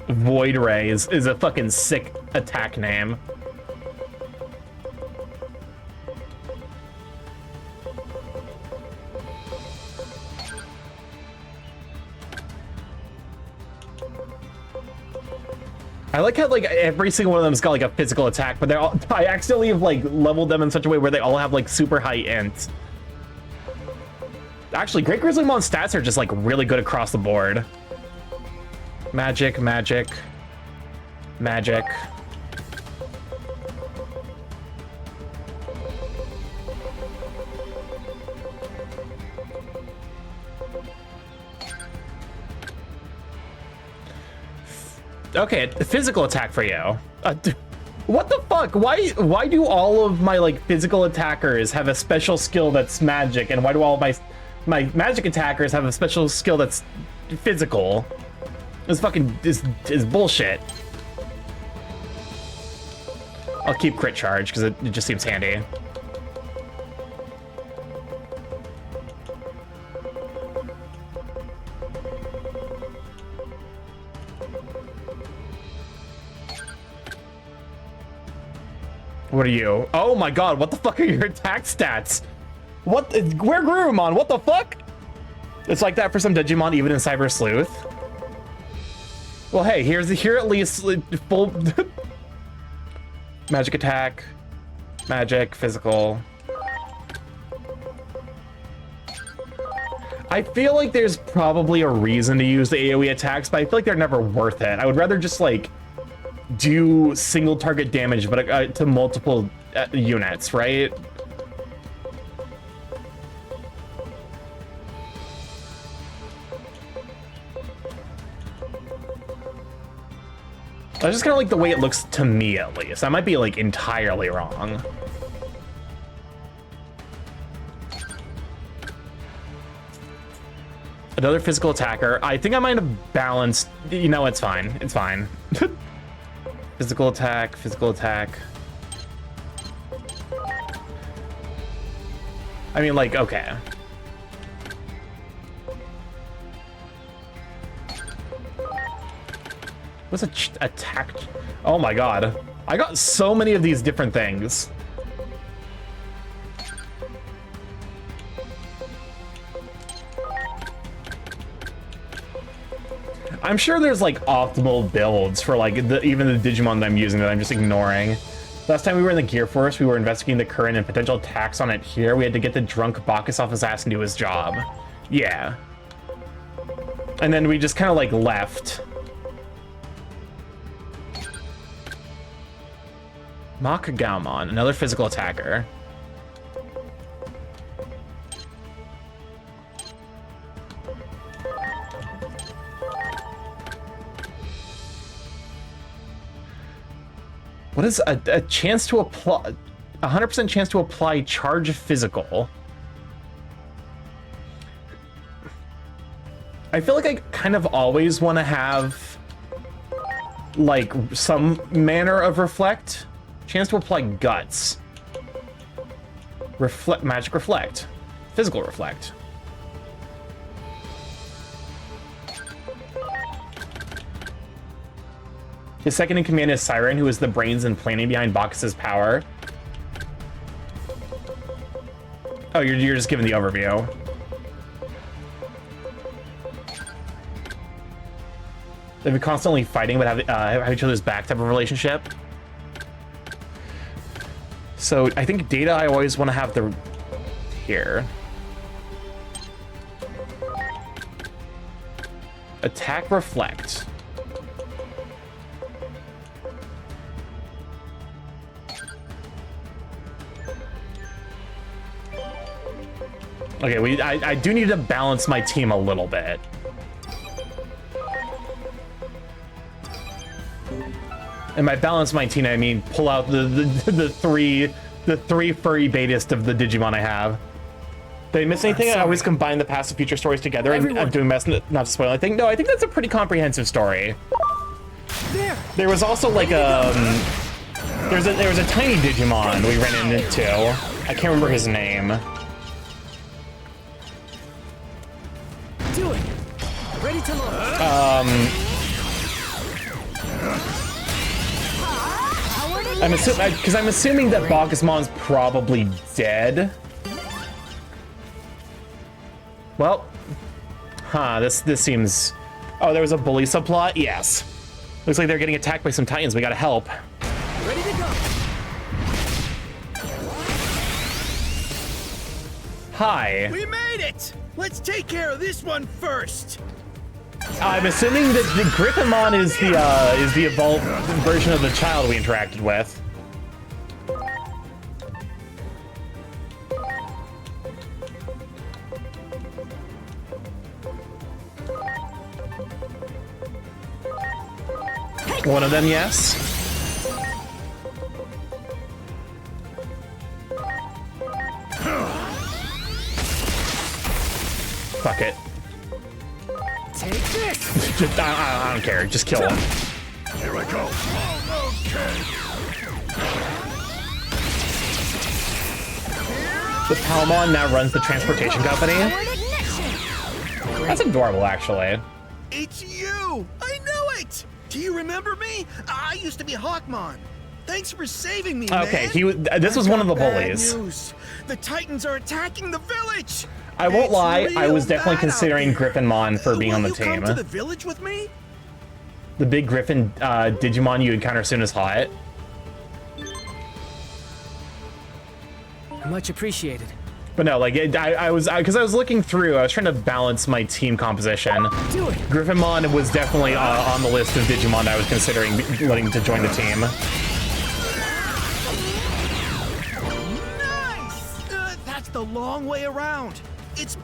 Void Ray is a fucking sick attack name. I like how like every single one of them's got like a physical attack, but they're all, I accidentally have like leveled them in such a way where they all have like super high int. Actually, Great Grizzlymon's stats are just like really good across the board. Magic, magic, magic. Okay, physical attack for you. What the fuck? Why do all of my like physical attackers have a special skill that's magic, and why do all of my magic attackers have a special skill that's physical? This fucking is bullshit. I'll keep crit charge because it just seems handy. What are you? Oh my god, what the fuck are your attack stats? What? Where Garurumon? What the fuck? It's like that for some Digimon, even in Cyber Sleuth. Well, hey, here at least full magic attack, magic, physical. I feel like there's probably a reason to use the AoE attacks, but I feel like they're never worth it. I would rather just like do single target damage, but to multiple units, right? I just kind of like the way it looks to me, at least. I might be like entirely wrong. Another physical attacker. I think I might have balanced. You know, it's fine. It's fine. Physical attack, physical attack. I mean, like, okay. What's attack? Oh my god. I got so many of these different things. I'm sure there's like optimal builds for like even the Digimon that I'm using that I'm just ignoring. Last time we were in the Gear Force, we were investigating the current and potential attacks on it here. We had to get the drunk Bacchus off his ass and do his job. Yeah. And then we just kind of like left. Makagamon, another physical attacker. What is a chance to apply, 100% chance to apply charge physical? I feel like I kind of always want to have like some manner of reflect. Chance to apply guts. Reflect, magic reflect. Physical reflect. His second in command is Siren, who is the brains and planning behind Bacchus's power. Oh, you're just giving the overview. They've been constantly fighting, but have each other's back type of relationship. So I think data I always want to have the here. Attack reflect. Okay, I do need to balance my team a little bit. And by balance my team, I mean pull out the three furry betas of the Digimon I have. Did I miss anything? I always combine the past and future stories together. And I'm doing best not to spoil anything. No, I think that's a pretty comprehensive story. There was also like there was a tiny Digimon we ran into. I can't remember his name. Do it. Ready to launch. I'm assuming that Bacchusmon's probably dead. Well, this seems... Oh, there was a bully subplot? Yes. Looks like they're getting attacked by some Titans. We gotta help. Ready to go. Hi. We made it! Let's take care of this one first. I'm assuming that the Griffinmon is the evolved version of the child we interacted with. One of them, yes. Fuck it. Take this. I don't care. Just kill him. Here I go. Okay. The Palmon now runs the transportation company. That's adorable, actually. It's you! I know it! Do you remember me? I used to be Hawkmon. Thanks for saving me, Okay, man. this was one of the Bad bullies. news. The Titans are attacking the village. I won't lie, I was real definitely bad considering out there. Griffinmon for being on the Will you team. come to the village with me? The big Griffin Digimon you encounter soon as hot. Much appreciated. But no, like because I was looking through, I was trying to balance my team composition. Do it. Griffinmon was definitely on the list of Digimon I was considering letting to join the team. Nice! That's the long way around. It's...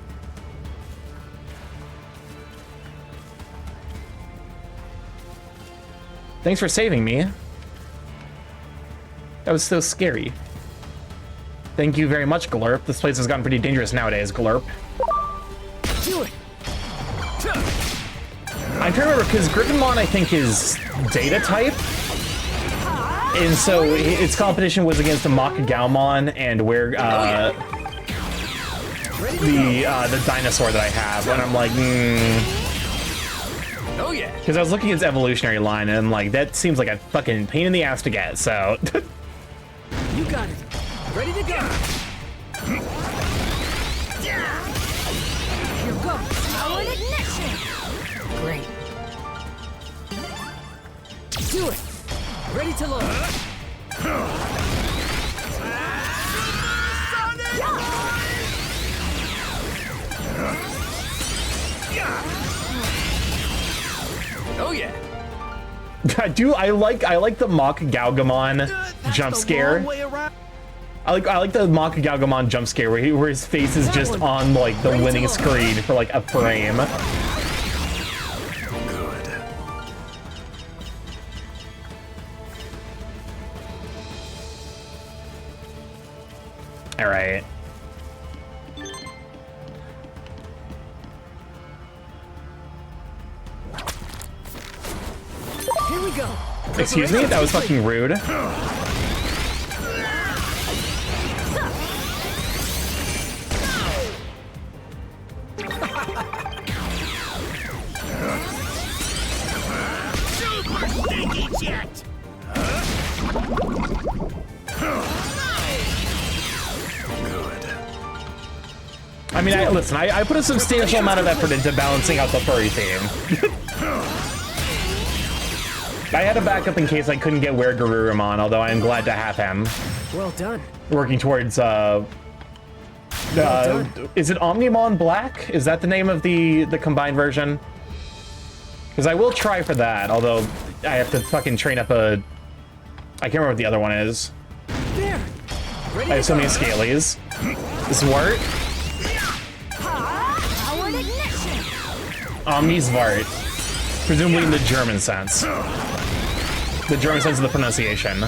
Thanks for saving me. That was so scary. Thank you very much, Glurp. This place has gotten pretty dangerous nowadays, Glurp. Do it. I'm trying to remember, because Griffinmon, I think, is Data type. And so its competition was against a Makagaumon and where the dinosaur that I have. And I'm like, Oh yeah. Because I was looking at its evolutionary line, and I'm like, that seems like a fucking pain in the ass to get, so... You got it. Ready to go. Here goes. Power ignition. Great. Do it. Ready to launch. Oh yeah. I like the Makagaumon jump scare. I like the Makagaumon jump scare where his face is just on like the winning screen for like a frame. Good. All right. Here we go. Excuse me? That was fucking rude. Super stinky jet! I mean, listen, I put a substantial amount of effort into balancing out the furry theme. I had a backup in case I couldn't get Weregarurumon, although I am glad to have him. Well done. Working towards, is it Omnimon Black? Is that the name of the combined version? Because I will try for that, although I have to fucking train up a... I can't remember what the other one is. There. Ready I have so many to go. Scalies. Zwart? Power ignition. Omnizvart. Presumably in the German sense. the German sense of the pronunciation.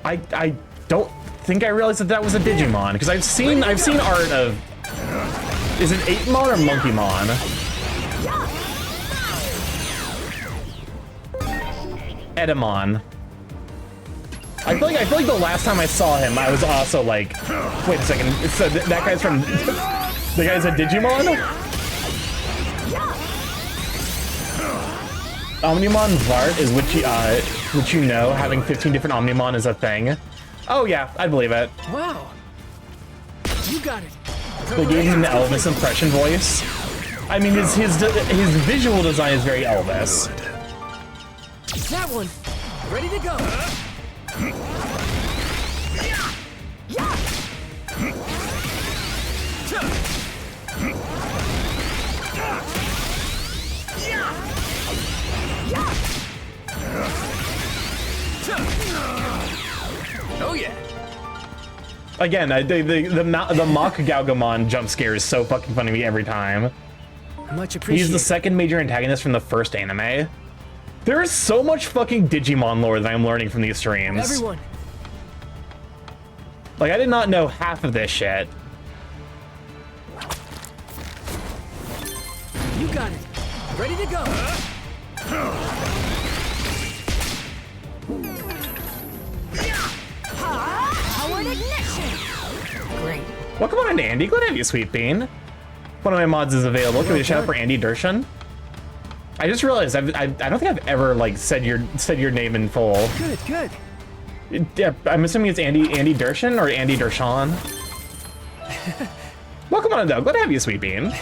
I don't think I realized that was a Digimon, because I've seen art of, is it Apemon or Monkeymon? Edamon. I feel like the last time I saw him, I was also like, wait a second, so that guy's from, the guy's a Digimon? Omnimon Vart is which you know, having 15 different Omnimon is a thing. Oh yeah, I believe it. Wow. You got it. They gave him the Elvis impression voice. I mean, his visual design is very Elvis. That one. Ready to go. Oh yeah. Again, the mock Galgamon jump scare is so fucking funny to me every time. Much appreciated. He's the second major antagonist from the first anime. There is so much fucking Digimon lore that I'm learning from these streams. Everyone. Like, I did not know half of this shit. You got it. Ready to go. Powered ignition. Great. Welcome on in, Andy. Glad to have you, Sweet Bean. One of my mods is available. Can we shout out for Andy Dershan? I just realized I don't think I've ever like said your name in full. Good, good. Yeah, I'm assuming it's Andy Dershan or Andy Dershan. Welcome on in, though. Glad to have you, Sweet Bean.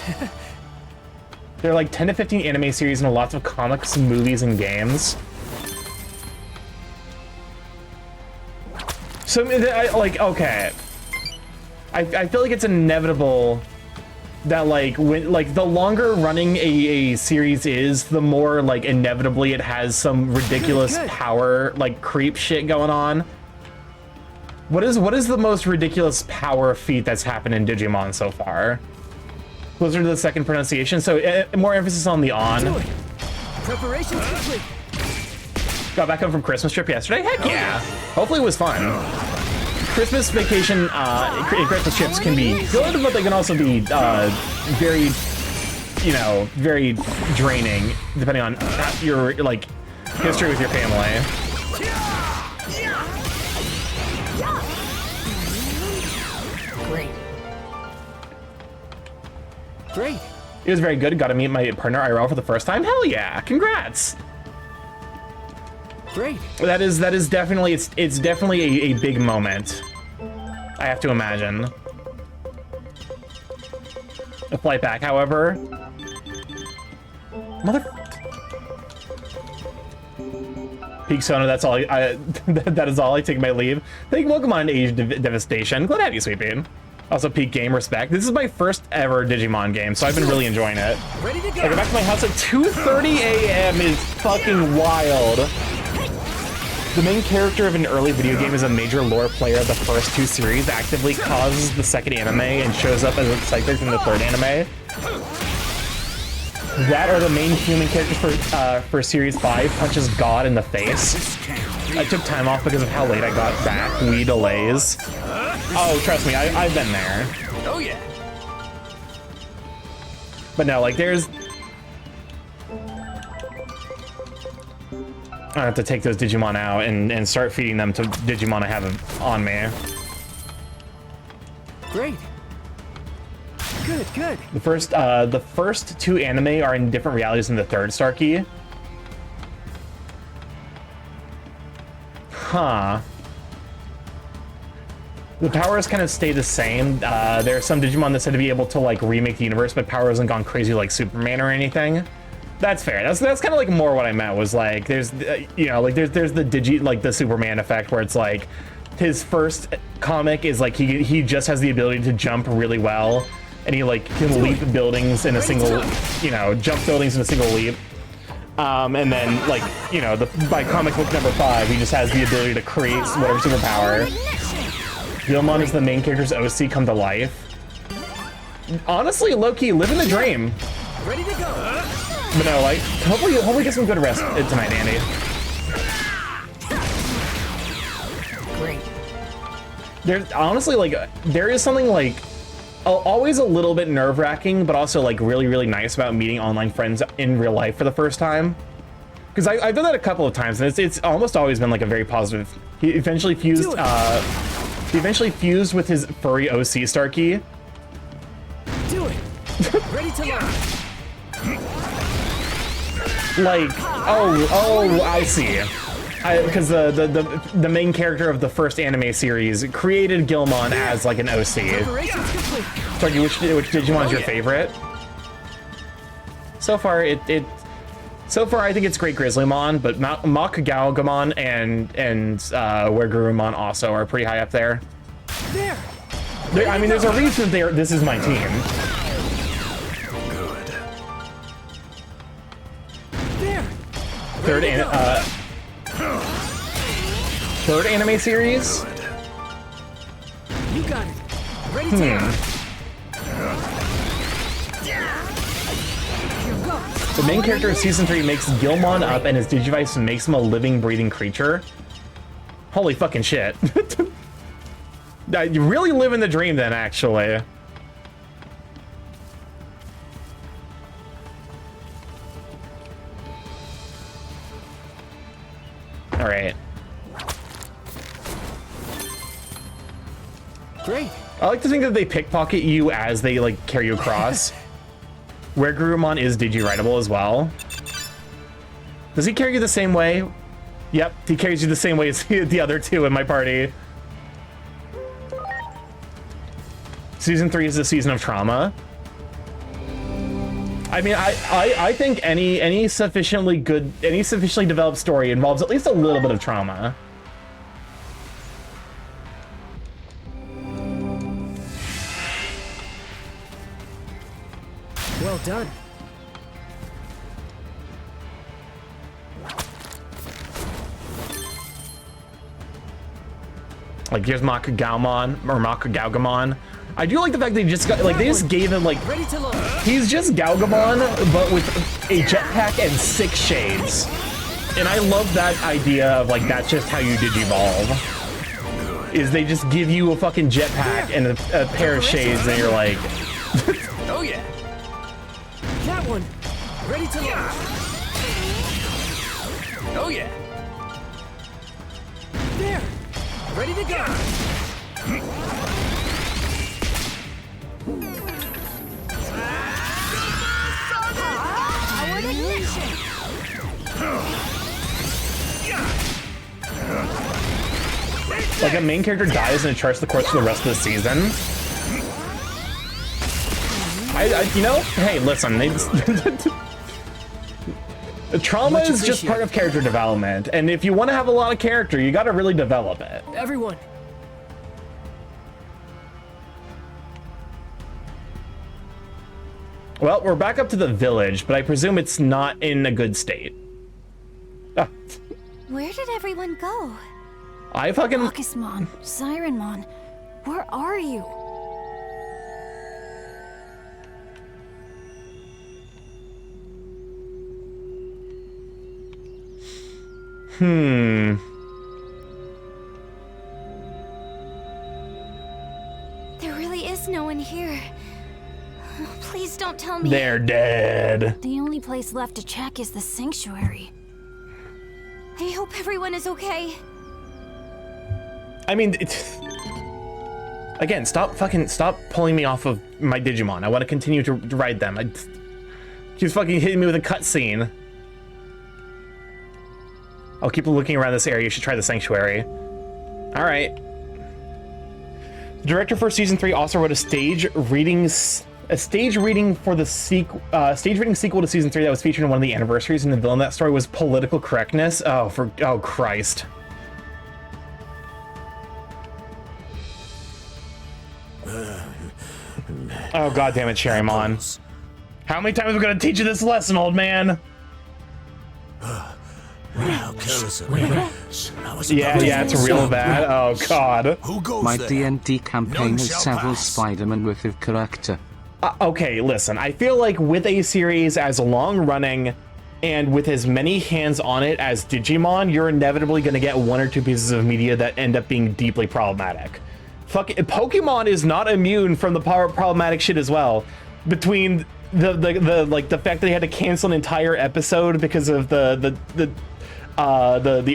There are like 10 to 15 anime series and lots of comics, movies, and games. So, okay. I feel like it's inevitable that the longer running a series is, the more like inevitably it has some ridiculous power like creep shit going on. What is the most ridiculous power feat that's happened in Digimon so far? Closer to the second pronunciation, so more emphasis on the on. Preparations complete. Got back home from Christmas trip yesterday. Heck yeah! Hopefully it was fun. Christmas vacation, Christmas trips can be good, but they can also be very, very draining, depending on your history with your family. Great. Great. It was very good. Got to meet my partner IRL for the first time. Hell yeah! Congrats. Great. That is definitely it's definitely a big moment. I have to imagine. A flight back, however. Peak Sona, that's all that is all. I take my leave. Welcome on Age Devastation. Glad to have you, Sweet Bean. Also, peak game respect. This is my first ever Digimon game, so I've been really enjoying it. Ready to go. I go back to my house at 2:30 a.m. is fucking wild. The main character of an early video game is a major lore player of the first two series, actively causes the second anime, and shows up as a side character in the third anime. That or the main human character for Series 5 punches God in the face. I took time off because of how late I got back. Wee delays. Oh, trust me, I've been there. Oh yeah. But no, like there's... I have to take those Digimon out and start feeding them to Digimon I have on me. Great. Good, good. The first two anime are in different realities than the third, Starky. Huh. The powers kind of stay the same. There are some Digimon that said to be able to like remake the universe, but power hasn't gone crazy like Superman or anything. That's fair. That's kind of like more what I meant was like there's there's the Superman effect where it's like his first comic is like he just has the ability to jump really well, and he like can leap buildings in a single jump buildings in a single leap. And then, like, you know, by comic book number 5, he just has the ability to create whatever superpower. Gilmon is the main character's OC come to life. Honestly, low-key, living the dream. Ready to go. But no, like, hopefully get some good rest tonight, Andy. Great. There's honestly, like, there is something, like, always a little bit nerve-wracking, but also, like, really, really nice about meeting online friends in real life for the first time. Because I've done that a couple of times, and it's almost always been, like, a very positive. He eventually fused with his furry OC, Starky. Do it. Ready to learn. Like, oh, I see. Because the main character of the first anime series created Gilmon as like an OC. Starky, which Digimon is your favorite? So far, so far I think it's Great Grizzlymon, but Mach Galgamon and Wergurumon also are pretty high up there. I mean, there's a reason this is my team. Good. Third anime series? You got it. Ready to learn. The main character of Season 3 makes Gilmon up and his Digivice makes him a living, breathing creature. Holy fucking shit. You really live in the dream then, actually. All right. Great. I like to think that they pickpocket you as they like carry you across. Wergurumon is Digi-Rideable as well. Does he carry you the same way? Yep, he carries you the same way as the other two in my party. Season 3 is the season of trauma. I mean, I think any sufficiently developed story involves at least a little bit of trauma. Well done. Like here's Mach Galgamon or Mach Galgamon. I do like the fact they just got like they just gave him like he's just Galgamon but with a jetpack and 6 shades. And I love that idea of like that's just how you digivolve. Is they just give you a fucking jetpack and a pair of shades and you're like oh yeah. That one. Ready to learn. Oh yeah. There. Ready to go. Like a main character dies and it charts the course for the rest of the season. You know, hey, listen, trauma is just part of character development, and if you want to have a lot of character, you got to really develop it. Everyone. Well, we're back up to the village, but I presume it's not in a good state. Ah. Where did everyone go? I fucking... Marcusmon, Sirenmon, where are you? There really is no one here. Please don't tell me. They're dead. The only place left to check is the sanctuary. I hope everyone is okay. I mean, again, stop pulling me off of my Digimon. I want to continue to ride them. She's fucking hitting me with a cutscene. I'll keep looking around this area. You should try the sanctuary. All right. The director for season 3 also wrote a stage reading for the sequel to season 3 that was featured in one of the anniversaries, and the villain of that story was political correctness. Oh Christ. Oh god damn it, Sherrymon. How many times are we gonna teach you this lesson, old man? Yeah, it's real bad. Oh god. My D&D campaign has several Spider-Man worth of character. Okay, listen, I feel like with a series as long running and with as many hands on it as Digimon, you're inevitably going to get one or two pieces of media that end up being deeply problematic. Pokemon is not immune from the problematic shit as well. Between the fact that they had to cancel an entire episode because of the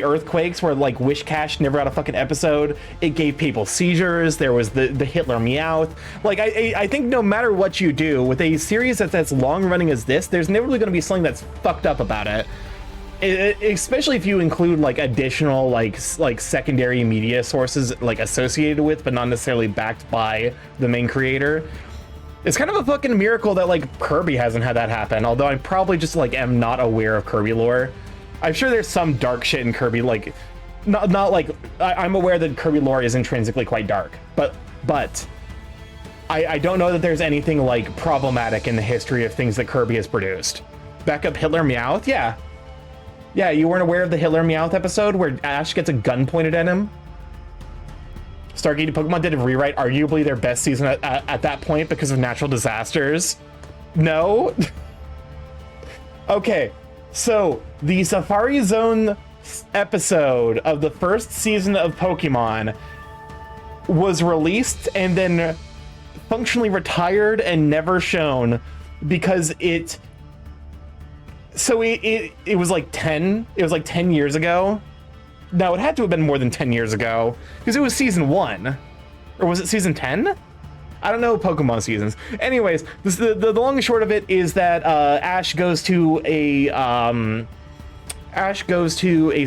earthquakes, where like Wishcash never got a fucking episode. It gave people seizures. There was the Hitler Meowth. Like I think no matter what you do with a series that's long running as this, there's never really going to be something that's fucked up about it. Especially if you include like additional like secondary media sources like associated with, but not necessarily backed by the main creator. It's kind of a fucking miracle that like Kirby hasn't had that happen. Although I probably just like am not aware of Kirby lore. I'm sure there's some dark shit in Kirby, like not like I'm aware that Kirby lore is intrinsically quite dark, but I don't know that there's anything like problematic in the history of things that Kirby has produced. Back up Hitler Meowth, yeah, you weren't aware of the Hitler Meowth episode where Ash gets a gun pointed at him? Starky, Pokemon did a rewrite, arguably their best season at that point because of natural disasters. No? Okay, so the Safari Zone episode of the first season of Pokemon was released and then functionally retired and never shown because it was like 10 years ago. No, it had to have been more than 10 years ago because it was season 1, or was it season 10? I don't know Pokemon seasons. Anyways, the long and short of it is that Ash goes to a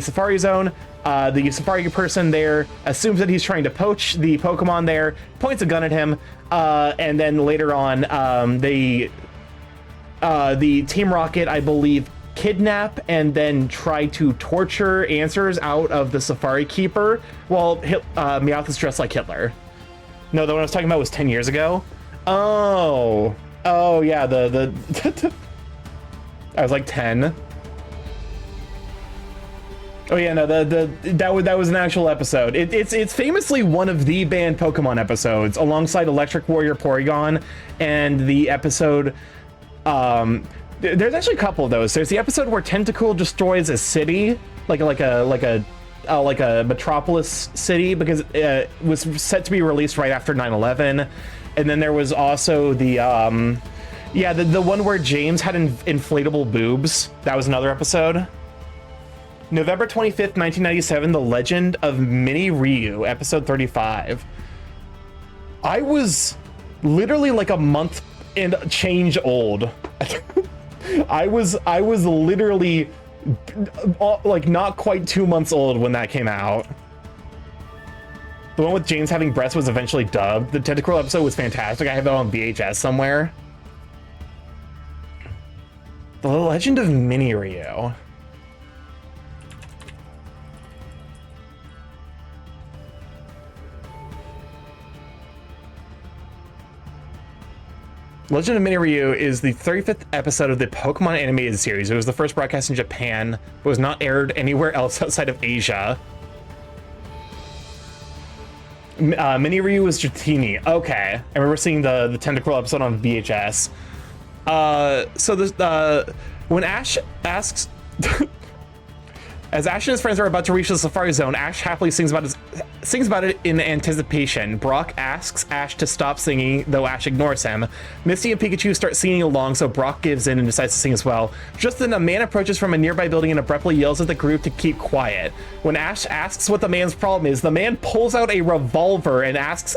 Safari Zone. The Safari person there assumes that he's trying to poach the Pokemon there, points a gun at him, and then later on, the Team Rocket, I believe, kidnap and then try to torture answers out of the Safari Keeper while Meowth is dressed like Hitler. No, the one I was talking about was 10 years ago. Oh yeah, I was like 10. Oh yeah, no, that was an actual episode. It's famously one of the banned Pokemon episodes, alongside Electric Warrior Porygon and the episode. There's actually a couple of those. There's the episode where Tentacool destroys a city, like a metropolis city, because it was set to be released right after 9/11. And then there was also the one where James had inflatable boobs. That was another episode. November 25th, 1997, The Legend of Mini Ryu, episode 35. I was literally like a month and change old. I was literally like not quite 2 months old when that came out. The one with James having breasts was eventually dubbed. The Tentacruel episode was fantastic. I have that on VHS somewhere. The Legend of Mini Ryu. Legend of Mini Ryu is the 35th episode of the Pokemon animated series. It was the first broadcast in Japan, but was not aired anywhere else outside of Asia. Mini Ryu was Dratini. Okay, I remember seeing the Tentacruel episode on VHS. So this, when Ash asks, as Ash and his friends are about to reach the Safari Zone, Ash happily sings about it in anticipation. Brock asks Ash to stop singing, though Ash ignores him. Misty and Pikachu start singing along, so Brock gives in and decides to sing as well. Just then, a man approaches from a nearby building and abruptly yells at the group to keep quiet. When Ash asks what the man's problem is, the man pulls out a revolver and asks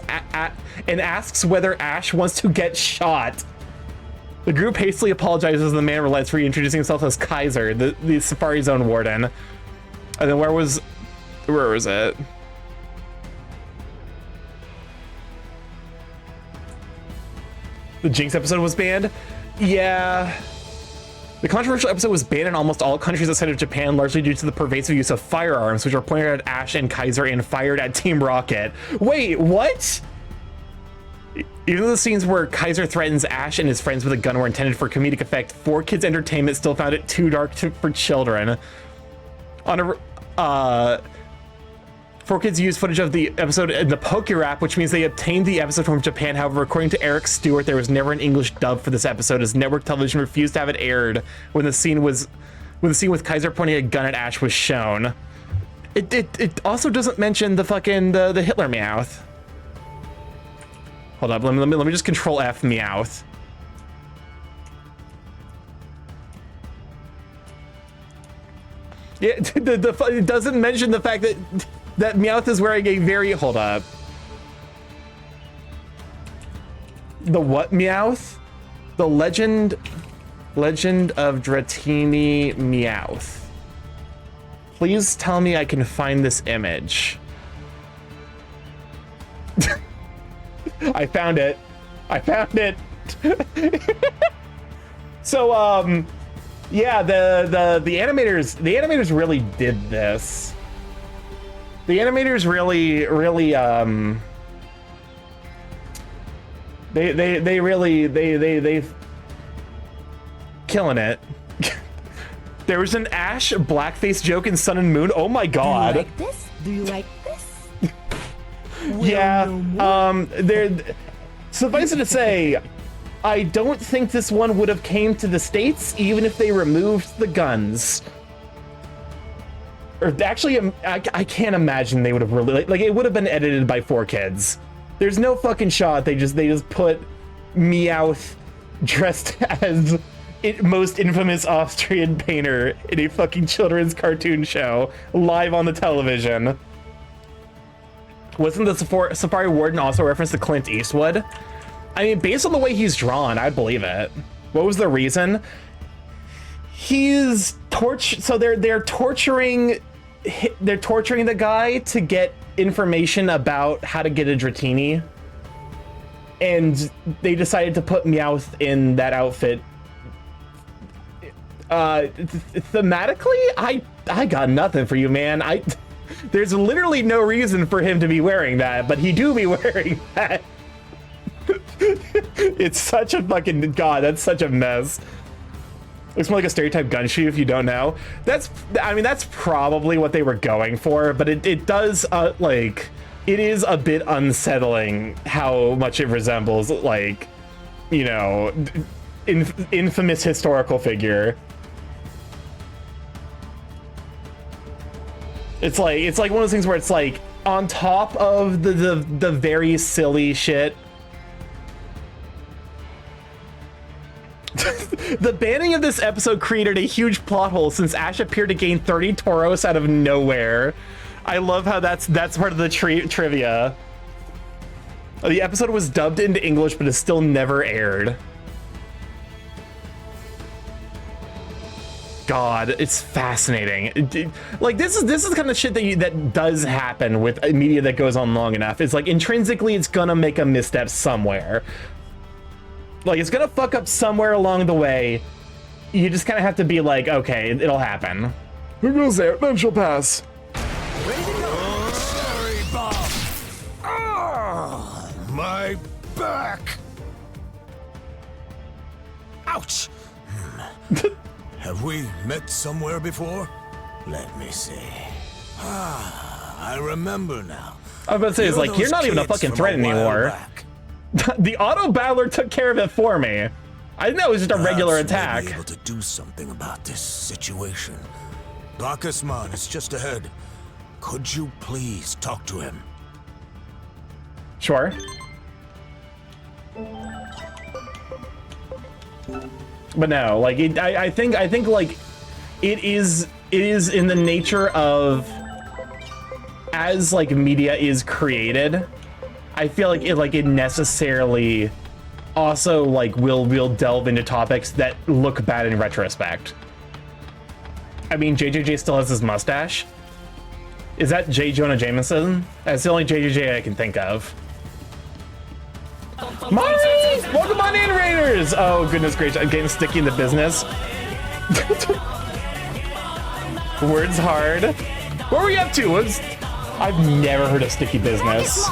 whether Ash wants to get shot. The group hastily apologizes and the man relents, reintroducing himself as Kaiser, the Safari Zone warden. And then where was it? The Jinx episode was banned? Yeah. The controversial episode was banned in almost all countries outside of Japan, largely due to the pervasive use of firearms, which were pointed at Ash and Kaiser and fired at Team Rocket. Wait, what? Even though the scenes where Kaiser threatens Ash and his friends with a gun were intended for comedic effect, 4Kids Entertainment still found it too dark for children. 4Kids used footage of the episode in the PokeRap, which means they obtained the episode from Japan. However, according to Eric Stewart, there was never an English dub for this episode, as network television refused to have it aired when the scene with Kaiser pointing a gun at Ash was shown. It also doesn't mention the fucking the Hitler Meowth. Hold up, let me just Control F Meowth. Yeah, it doesn't mention the fact that Meowth is wearing a very, hold up. The what Meowth? The Legend of Dratini Meowth. Please tell me I can find this image. I found it. So, yeah, the animators really did this. The animators really they killing it. There was an Ash blackface joke in Sun and Moon. Oh my god. Do you like this? Do you like this? Yeah. Suffice it to say, I don't think this one would have came to the States even if they removed the guns. Or actually, I can't imagine they would have really like it would have been edited by 4Kids. There's no fucking shot they just put Meowth dressed as most infamous Austrian painter in a fucking children's cartoon show live on the television. Wasn't the Safari Warden also a reference to Clint Eastwood? I mean, based on the way he's drawn, I'd believe it. What was the reason? He's so they're torturing the guy to get information about how to get a Dratini, and they decided to put Meowth in that outfit. Thematically, I got nothing for you, man. There's literally no reason for him to be wearing that, but he do be wearing that. It's such a fucking god. That's such a mess. Looks more like a stereotype Gunshoe if you don't know. I mean, that's probably what they were going for, but it does like it is a bit unsettling how much it resembles like, you know, infamous historical figure. It's like one of those things where it's like on top of the very silly shit. The banning of this episode created a huge plot hole since Ash appeared to gain 30 Tauros out of nowhere. I love how that's part of the trivia. The episode was dubbed into English, but is still never aired. God, it's fascinating. Like this is the kind of shit that does happen with media that goes on long enough. It's like intrinsically, it's gonna make a misstep somewhere. Like it's gonna fuck up somewhere along the way. You just kind of have to be like, okay, it'll happen. Who goes there? Then she'll pass. Ready to go. Sorry, Bob. Ah, my back. Ouch. Have we met somewhere before? Let me see. Ah, I remember now. I was about to say, it's like, you're not even a fucking threat anymore. The auto battler took care of it for me. I didn't know it was just a regular attack. Be able to do something about this situation. Bacchusman is just ahead. Could you please talk to him? Sure. But no, like I think like it is in the nature of as like media is created. I feel like it necessarily also like will delve into topics that look bad in retrospect. I mean, JJJ still has his mustache. Is that J. Jonah Jameson? That's the only JJJ I can think of. Mari! Welcome on in, Raiders! Oh, goodness gracious, I'm getting sticky in the business. Words hard. What were we up to? I've never heard of sticky business.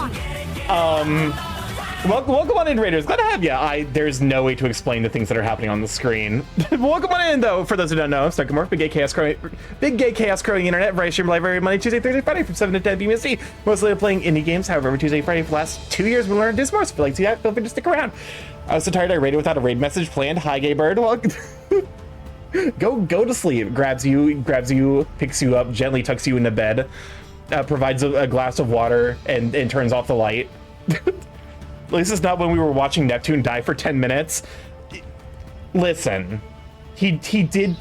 Welcome on in, Raiders. Glad to have you. There's no way to explain the things that are happening on the screen. Welcome on in, though. For those who don't know, I'm StarkyMorph, big gay chaos crowing internet. Variety stream live every Monday, Tuesday, Thursday, Friday from 7 to 10 BMST. Mostly playing indie games. However, every Tuesday, Friday for the last 2 years, we learned to do more. So if you like to see that, feel free to stick around. I was so tired I raided without a raid message planned. Hi, gay bird. Well, go to sleep. Grabs you, picks you up, gently tucks you into bed, provides a glass of water, and turns off the light. At least it's not when we were watching Neptune die for 10 minutes. Listen, he did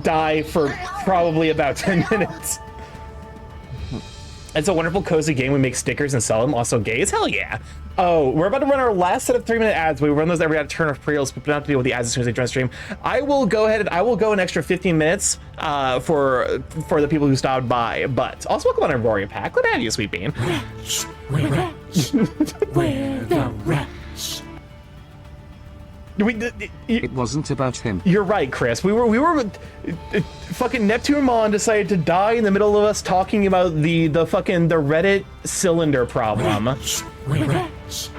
die for probably about 10 minutes. It's a wonderful, cozy game. We make stickers and sell them. Also gays? Hell yeah. Oh, we're about to run our last set of 3-minute ads. We run those every out of turn of pre-rolls, but we don't have to deal with the ads as soon as they join stream. I will go an extra 15 minutes for the people who stopped by. But also welcome on a Rory Pack. Glad to have you, Sweet Bean. We're rats. We're the rats. It wasn't about him. You're right, Chris. We were fucking Neptunemon decided to die in the middle of us talking about the Reddit cylinder problem. We're rats.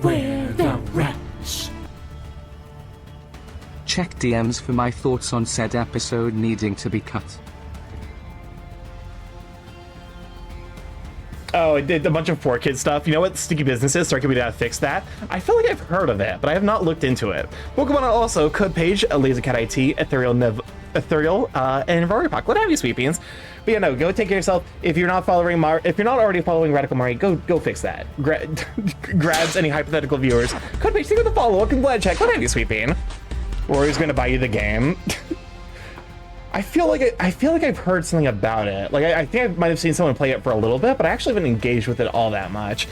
We're the rats. Check DMs for my thoughts on said episode needing to be cut. Oh, it did a bunch of 4Kids stuff. You know what sticky business is? Sorry, can we fix that? I feel like I've heard of it, but I have not looked into it. Welcome on also, Code Page, LaserCat IT, Ethereal, and Rorypock. What have you, Sweet Beans? But yeah, no, go take care of yourself. If you're not already following Radical Mari, go fix that. Grabs any hypothetical viewers. Code Page, see with the follow. Welcome, glad check. What have you, Sweet Bean? Rory's gonna buy you the game. I feel like I've heard something about it. Like I think I might have seen someone play it for a little bit, but I actually haven't engaged with it all that much.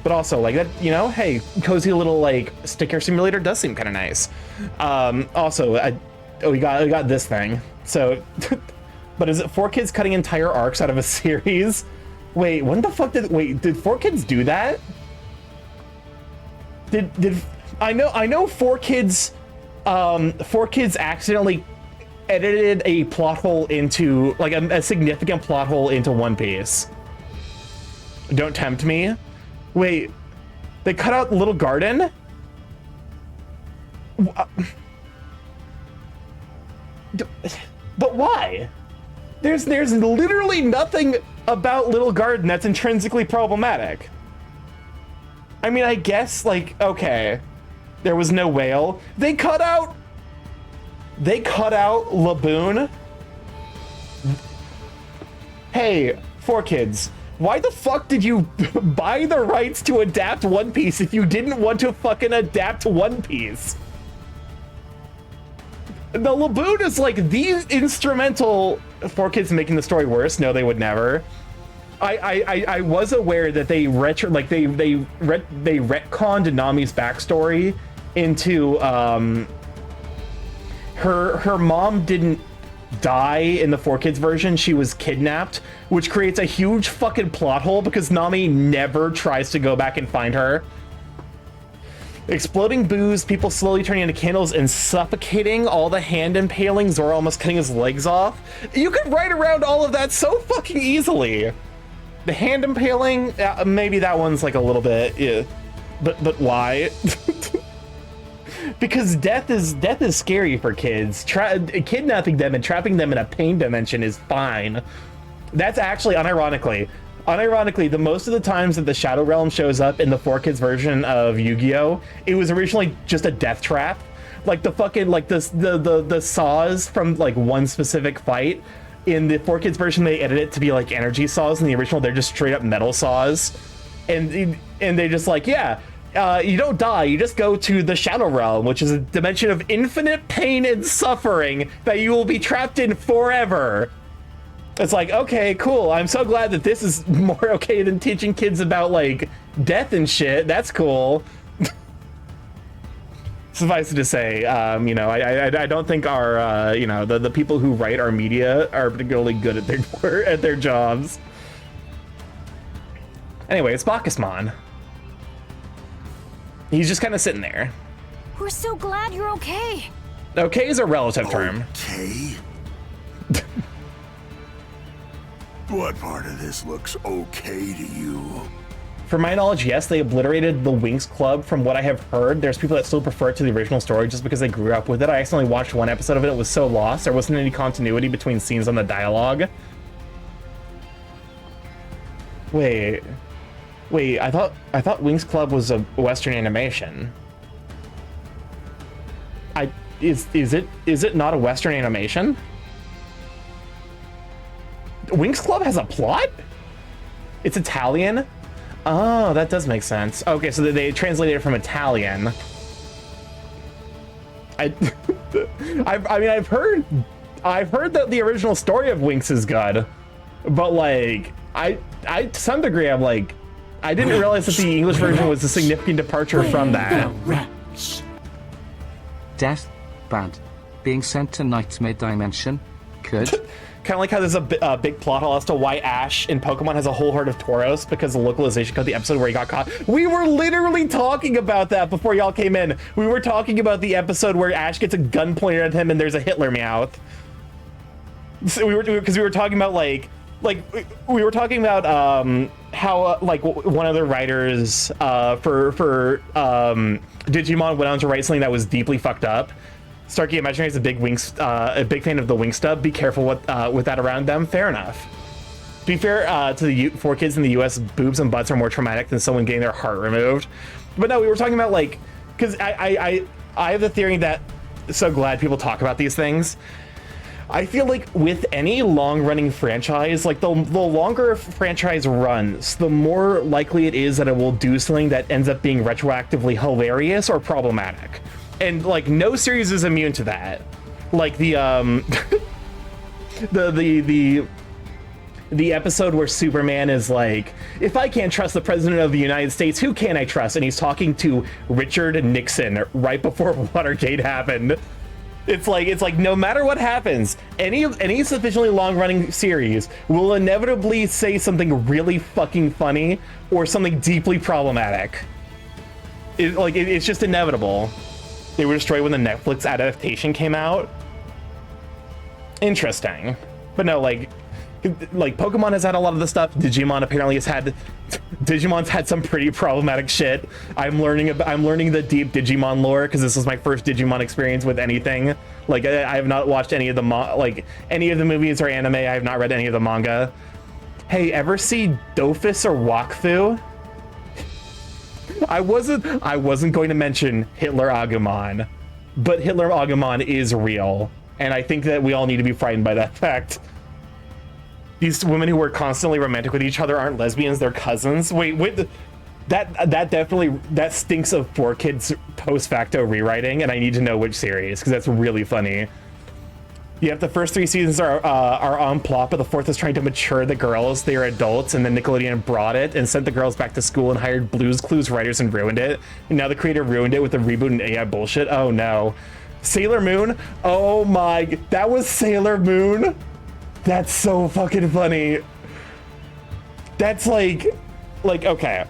But also like that, you know, hey, cozy little like sticker simulator does seem kind of nice. Also, we got this thing. So, but is it 4Kids cutting entire arcs out of a series? Wait, when the fuck did 4Kids do that? Did I know 4Kids 4Kids accidentally edited a plot hole into like a significant plot hole into One Piece. Don't tempt me. Wait, they cut out Little Garden? But why? There's literally nothing about Little Garden that's intrinsically problematic. I mean, I guess like, okay, there was no whale. They cut out Laboon. Hey, 4Kids, why the fuck did you buy the rights to adapt One Piece if you didn't want to fucking adapt One Piece? The Laboon is like the instrumental 4Kids making the story worse. No, they would never. I was aware that they retconned Nami's backstory into her mom didn't die in the 4Kids version. She was kidnapped, which creates a huge fucking plot hole because Nami never tries to go back and find her. Exploding booze, people slowly turning into candles and suffocating, all the hand impaling, Zoro almost cutting his legs off. You could write around all of that so fucking easily. The hand impaling, maybe that one's like a little bit, yeah. But why? Because death is scary for kids. Kidnapping them and trapping them in a pain dimension is fine. That's actually, unironically, the most of the times that the Shadow Realm shows up in the 4Kids version of Yu-Gi-Oh, it was originally just a death trap. Like the fucking, like the saws from like one specific fight. In the 4Kids version, they edit it to be like energy saws. In the original, they're just straight up metal saws. And they just like, yeah, you don't die, you just go to the Shadow Realm, which is a dimension of infinite pain and suffering that you will be trapped in forever. It's like, okay, cool. I'm so glad that this is more okay than teaching kids about like death and shit. That's cool. Suffice it to say, you know, I don't think our, you know, the people who write our media are particularly good at their jobs. Anyway, it's Bacchusmon. He's just kind of sitting there. We're so glad you're okay. Okay is a relative term. Okay? What part of this looks okay to you? from my knowledge, yes, they obliterated the Winx Club. From what I have heard, there's people that still prefer it to the original story just because they grew up with it. I accidentally watched one episode of it. It was so lost. There wasn't any continuity between scenes on the dialogue. Wait, I thought Winx Club was a Western animation. Is it not a Western animation? Winx Club has a plot? It's Italian? Oh, that does make sense. Okay, so they translated it from Italian. I mean, I've heard that the original story of Winx is good, but like, I to some degree, I'm like, I didn't realize that the English version was a significant departure from that. Death, bad. Being sent to Nightmare Dimension, good. Kind of like how there's a big plot hole as to why Ash in Pokemon has a whole herd of Tauros because the localization cut the episode where he got caught. We were literally talking about that before y'all came in. We were talking about the episode where Ash gets a gun pointed at him and there's a Hitler Meowth. So we were talking about we were talking about how like one of the writers for Digimon went on to write something that was deeply fucked up. Starky Imaginary is a big fan of the Winx stub. Be careful with that around them. Fair enough. To be fair for kids in the U.S., boobs and butts are more traumatic than someone getting their heart removed. But no, we were talking about like, because I have the theory that, so glad people talk about these things. I feel like with any long-running franchise, like the longer a franchise runs, the more likely it is that it will do something that ends up being retroactively hilarious or problematic. And like no series is immune to that. Like the the episode where Superman is like, if I can't trust the president of the United States, who can I trust? And he's talking to Richard Nixon right before Watergate happened. It's like no matter what happens, any sufficiently long-running series will inevitably say something really fucking funny or something deeply problematic. It's just inevitable. They were destroyed when the Netflix adaptation came out. Interesting. But no, like Pokemon has had a lot of the stuff. Digimon apparently Digimon's had some pretty problematic shit. I'm learning the deep Digimon lore because this was my first Digimon experience with anything. Like I have not watched any of the movies or anime. I have not read any of the manga. Hey, ever see Dofus or Wakfu? I wasn't going to mention Hitler Agumon, but Hitler Agumon is real, and I think that we all need to be frightened by that fact. These women who are constantly romantic with each other aren't lesbians, they're cousins. Wait, that stinks of 4Kids post facto rewriting, and I need to know which series because that's really funny. Yeah, the first 3 seasons are on plot, but the 4th is trying to mature the girls. They are adults, and then Nickelodeon brought it and sent the girls back to school and hired Blue's Clues writers and ruined it. And now the creator ruined it with the reboot and AI bullshit. Oh no. Sailor Moon? Oh my, that was Sailor Moon? That's so fucking funny. That's like okay.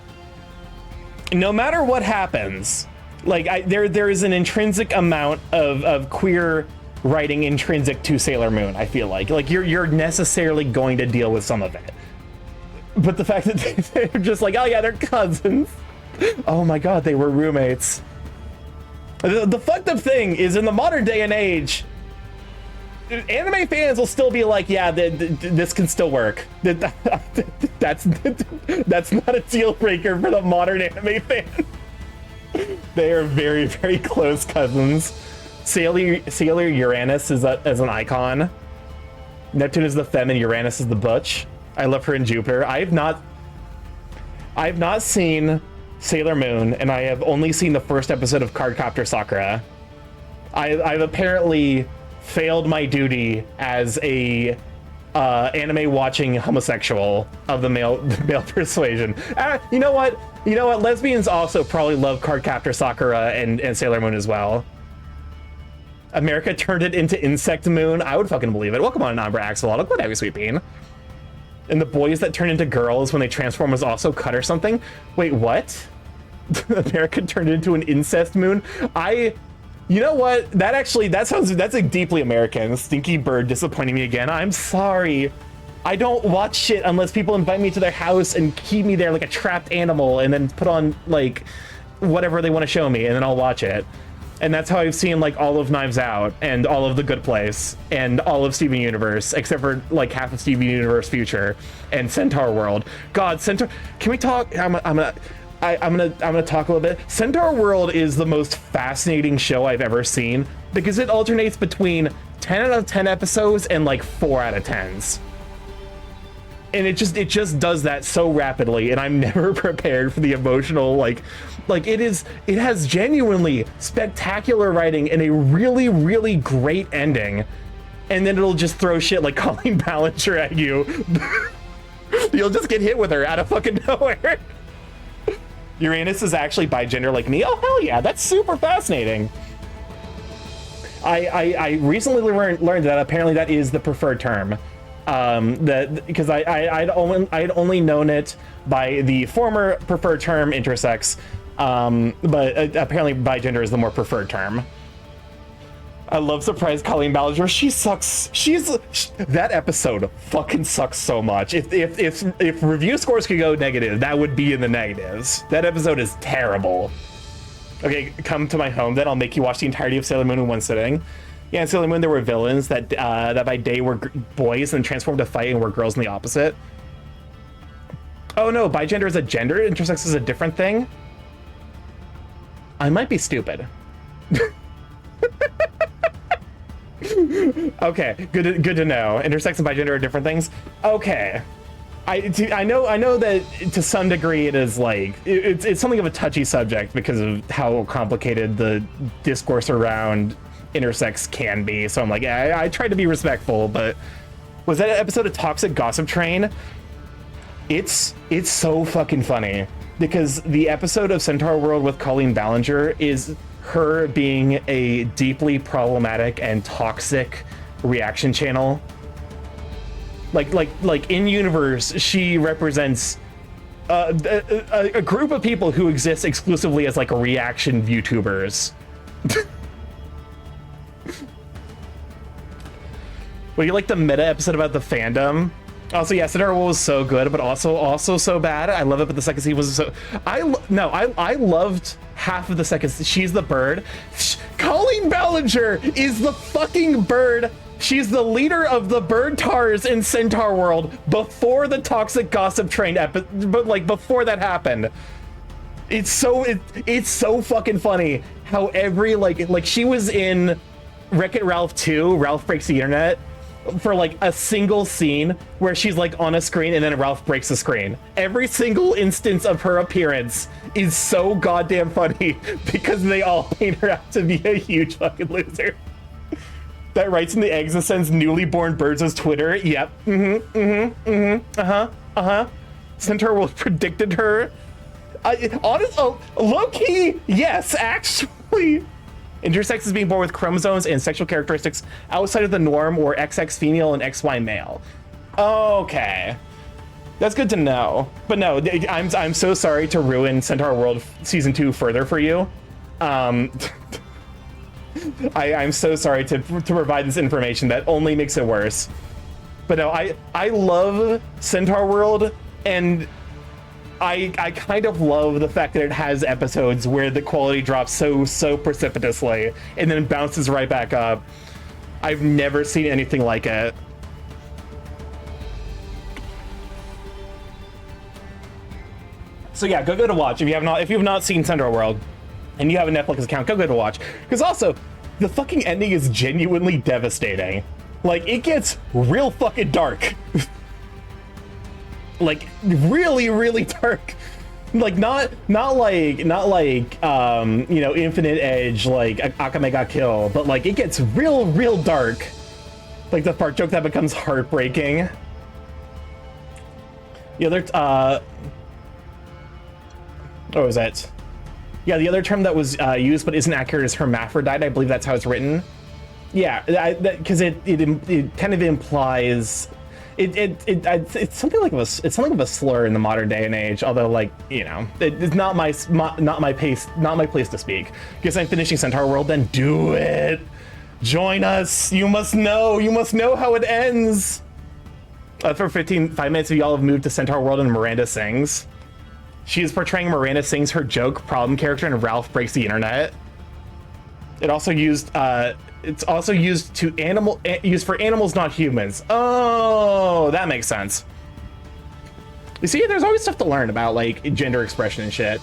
No matter what happens, like there is an intrinsic amount of queer writing intrinsic to Sailor Moon. I feel like you're necessarily going to deal with some of it, but the fact that they're just like, oh yeah, they're cousins. Oh my god, they were roommates. The fucked up thing is, in the modern day and age, anime fans will still be like, yeah, this can still work. That's not a deal breaker for the modern anime fan. They are very, very close cousins. Sailor Uranus is as an icon. Neptune is the femme and Uranus is the butch. I love her in Jupiter. I have not seen Sailor Moon, and I have only seen the first episode of Cardcaptor Sakura. I've apparently failed my duty as a anime watching homosexual of the male persuasion. You know what? Lesbians also probably love Cardcaptor Sakura and Sailor Moon as well. America turned it into Insect Moon. I would fucking believe it. Welcome on, Ambra Axolotl. Good to have you, Sweet Bean. And the boys that turn into girls when they transform was also cut or something. Wait, what? America turned it into an incest moon? You know what? That's like deeply American. Stinky Bird disappointing me again. I'm sorry. I don't watch shit unless people invite me to their house and keep me there like a trapped animal and then put on like whatever they want to show me and then I'll watch it. And that's how I've seen like all of Knives Out and all of The Good Place and all of Steven Universe, except for like half of Steven Universe Future and Centaur World. God, Centaur, can we talk? I'm gonna talk a little bit. Centaur World is the most fascinating show I've ever seen because it alternates between 10 out of 10 episodes and like 4 out of 10s. And it just does that so rapidly, and I'm never prepared for the emotional like it has genuinely spectacular writing and a really, really great ending. And then it'll just throw shit like Colleen Ballinger at you. You'll just get hit with her out of fucking nowhere. Uranus is actually bigender like me. Oh hell yeah, that's super fascinating. I recently learned that apparently that is the preferred term. That because I'd only known it by the former preferred term intersex, but apparently bigender is the more preferred term. I love surprise Colleen Ballinger. She sucks. That episode fucking sucks so much. If review scores could go negative, that would be in the negatives. That episode is terrible. Okay, come to my home, then I'll make you watch the entirety of Sailor Moon in one sitting. Yeah, in Sailor Moon there were villains that by day were boys and transformed to fight and were girls in the opposite. Oh no, bigender is a gender, intersex is a different thing? I might be stupid. Okay, good to know. Intersex and bigender are different things? Okay. I know that to some degree it is like it's something of a touchy subject because of how complicated the discourse around intersex can be, so I'm like, I tried to be respectful, but was that an episode of Toxic Gossip Train? It's so fucking funny because the episode of Centaur World with Colleen Ballinger is her being a deeply problematic and toxic reaction channel. Like in universe, she represents a group of people who exist exclusively as like reaction VTubers. Well, you like the meta episode about the fandom? Also, yeah, Centaur World was so good, but also so bad. I love it, but the second season was so. I loved half of the second. She's the bird. Colleen Ballinger is the fucking bird. She's the leader of the bird tars in Centaur World before the Toxic Gossip Train but like before that happened. It's so fucking funny how every like she was in Wreck-It Ralph 2, Ralph Breaks the Internet, for like a single scene where she's like on a screen and then Ralph breaks the screen. Every single instance of her appearance is so goddamn funny because they all paint her out to be a huge fucking loser. That writes in the eggs and sends newly born birds as Twitter. Yep. Centaur World predicted her. Low-key, yes, actually. Intersex is being born with chromosomes and sexual characteristics outside of the norm, or XX female and XY male. Okay. That's good to know. But no, I'm so sorry to ruin Centaur World Season 2 further for you. I'm so sorry to provide this information that only makes it worse. But no, I love Centaur World, and I kind of love the fact that it has episodes where the quality drops so precipitously and then bounces right back up. I've never seen anything like it. So yeah, go to watch if you've not seen Centaur World and you have a Netflix account, go to watch. Because also, the fucking ending is genuinely devastating. Like, it gets real fucking dark. Like, really, really dark. Like, not like you know, Infinite Edge, like Akame ga Kill, but like it gets real dark. Like the fart joke that becomes heartbreaking. The other what was it? Yeah, the other term that was used but isn't accurate is hermaphrodite. I believe that's how it's written. Yeah, because it kind of implies it's something like a slur in the modern day and age. Although, like, you know, it's not my place to speak. Because I'm finishing Centaur World, then do it. Join us. You must know how it ends. For 5 minutes, y'all have moved to Centaur World and Miranda sings. She is portraying Miranda sings her joke problem character and Ralph breaks the internet. It also used, it's also used to used for animals, not humans. Oh, that makes sense. You see, there's always stuff to learn about, like, gender expression and shit.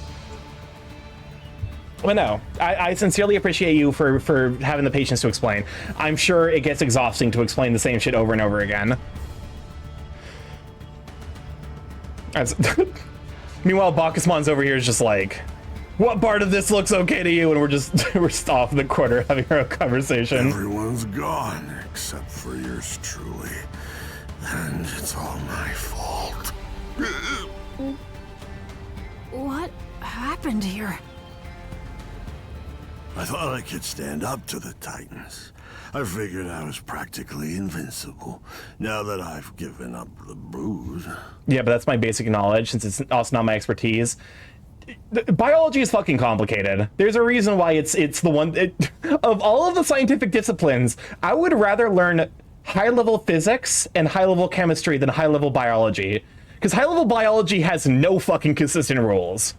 But no, I sincerely appreciate you for having the patience to explain. I'm sure it gets exhausting to explain the same shit over and over again. Meanwhile, Bacchusmon's over here is just like, what part of this looks okay to you? And we're just off in the corner having our own conversation. Everyone's gone except for yours truly. And it's all my fault. What happened here? I thought I could stand up to the Titans. I figured I was practically invincible, now that I've given up the booze. Yeah, but that's my basic knowledge, since it's also not my expertise. Biology is fucking complicated. There's a reason why it's the one... of all of the scientific disciplines, I would rather learn high-level physics and high-level chemistry than high-level biology. Because high-level biology has no fucking consistent rules.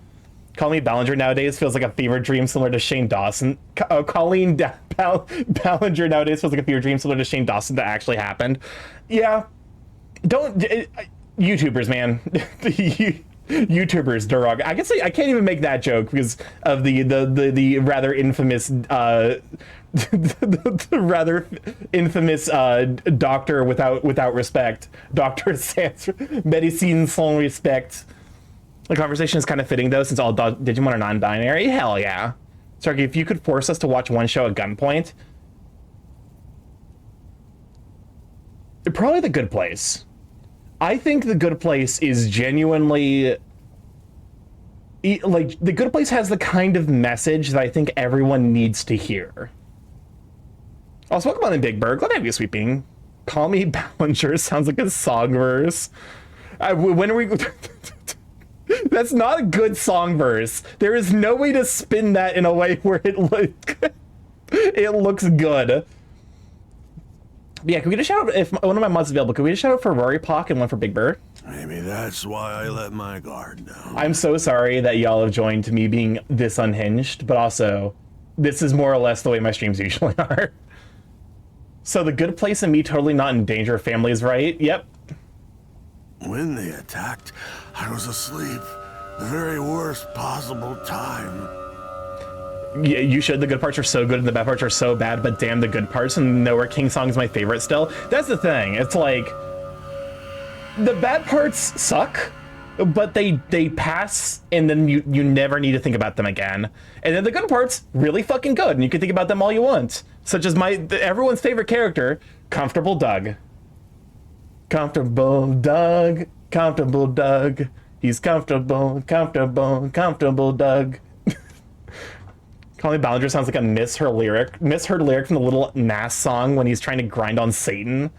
Call Me Ballinger nowadays feels like a fever dream similar to Shane Dawson. Colleen Ballinger nowadays feels like a fever dream similar to Shane Dawson that actually happened. Yeah. Don't... YouTubers, man. YouTubers, derog. I can say I can't even make that joke because of the rather infamous the rather infamous doctor without respect. Doctor sans médecine sans respect. The conversation is kind of fitting though, since all Digimon are non-binary. Hell yeah. Starky, if you could force us to watch one show at gunpoint, probably The Good Place. I think The Good Place is genuinely... like, The Good Place has the kind of message that I think everyone needs to hear. Also, welcome on in Big Bird. Glad to have you, Sweet Bean. Call Me Ballinger sounds like a song verse. When are we... That's not a good song verse. There is no way to spin that in a way where it looks good. Yeah, can we get a shout out, if one of my mods is available, can we get a shout out for Rory Pock and one for Big Bird? Maybe that's why I let my guard down. I'm so sorry that y'all have joined me being this unhinged, but also, this is more or less the way my streams usually are. So The Good Place and me totally not in danger of family is right? Yep. When they attacked, I was asleep. The very worst possible time. Yeah, you should. The good parts are so good and the bad parts are so bad, but damn the good parts, and Nowhere King song is my favorite still. That's the thing. It's like, the bad parts suck, but they pass, and then you never need to think about them again. And then the good parts, really fucking good, and you can think about them all you want. Such as everyone's favorite character, Comfortable Doug. Comfortable Doug, Comfortable Doug. He's comfortable, comfortable, comfortable Doug. Call Me Ballinger sounds like a misheard lyric from the Little Nas song when he's trying to grind on Satan.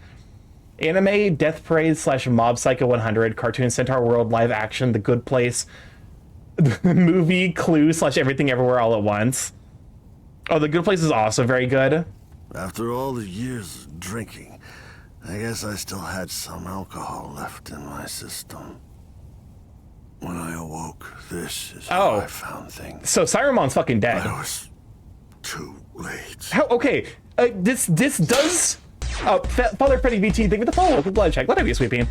Anime, Death Parade / Mob Psycho 100, Cartoon Centaur World, Live Action, The Good Place, movie, Clue / Everything Everywhere All at Once. Oh, The Good Place is also very good. After all the years of drinking, I guess I still had some alcohol left in my system. When I awoke, this is how I found things. So Cyramon's fucking dead. I was too late. How? Okay, this does... Father Freddy VT, thank you for the follow. Good blood check. Let me be sweeping.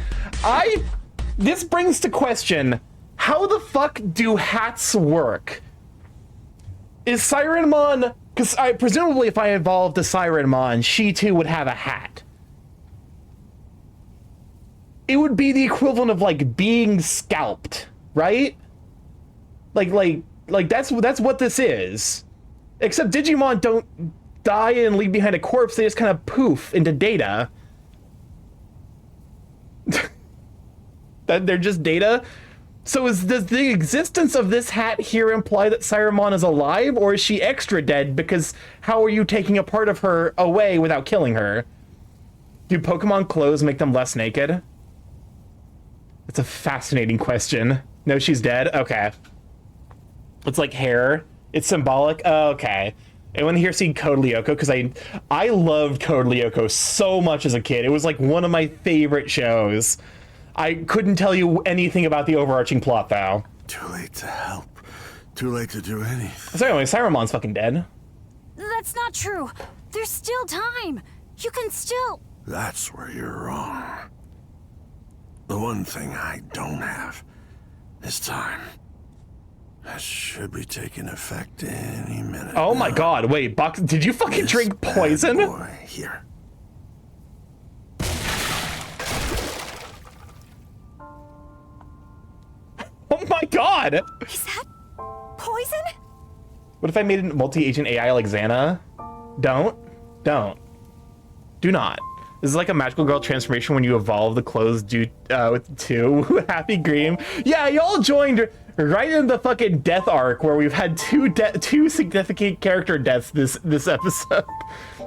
This brings to question, how the fuck do hats work? Is Sirenmon... Because presumably if I evolved a Sirenmon, she too would have a hat. It would be the equivalent of, like, being scalped, right? Like that's what this is. Except Digimon don't die and leave behind a corpse, they just kind of poof into data. That they're just data? So does the existence of this hat here imply that Cyramon is alive, or is she extra dead because how are you taking a part of her away without killing her? Do Pokemon clothes make them less naked? It's a fascinating question. No, she's dead? Okay. It's like hair. It's symbolic? Oh, okay. Anyone here seen Code Lyoko? Because I loved Code Lyoko so much as a kid. It was like one of my favorite shows. I couldn't tell you anything about the overarching plot, though. Too late to help. Too late to do anything. So anyway, Cybermon's fucking dead. That's not true. There's still time. You can still... That's where you're wrong. The one thing I don't have is time. That should be taking effect any minute. Oh my god, wait, Buck, did you fucking drink poison? Boy, here. Oh my god! Is that poison? What if I made a multi-agent AI like Xana? Don't. Do not. This is like a magical girl transformation when you evolve the clothes due with 2. Happy Green. Yeah, y'all joined right in the fucking death arc where we've had two significant character deaths this episode.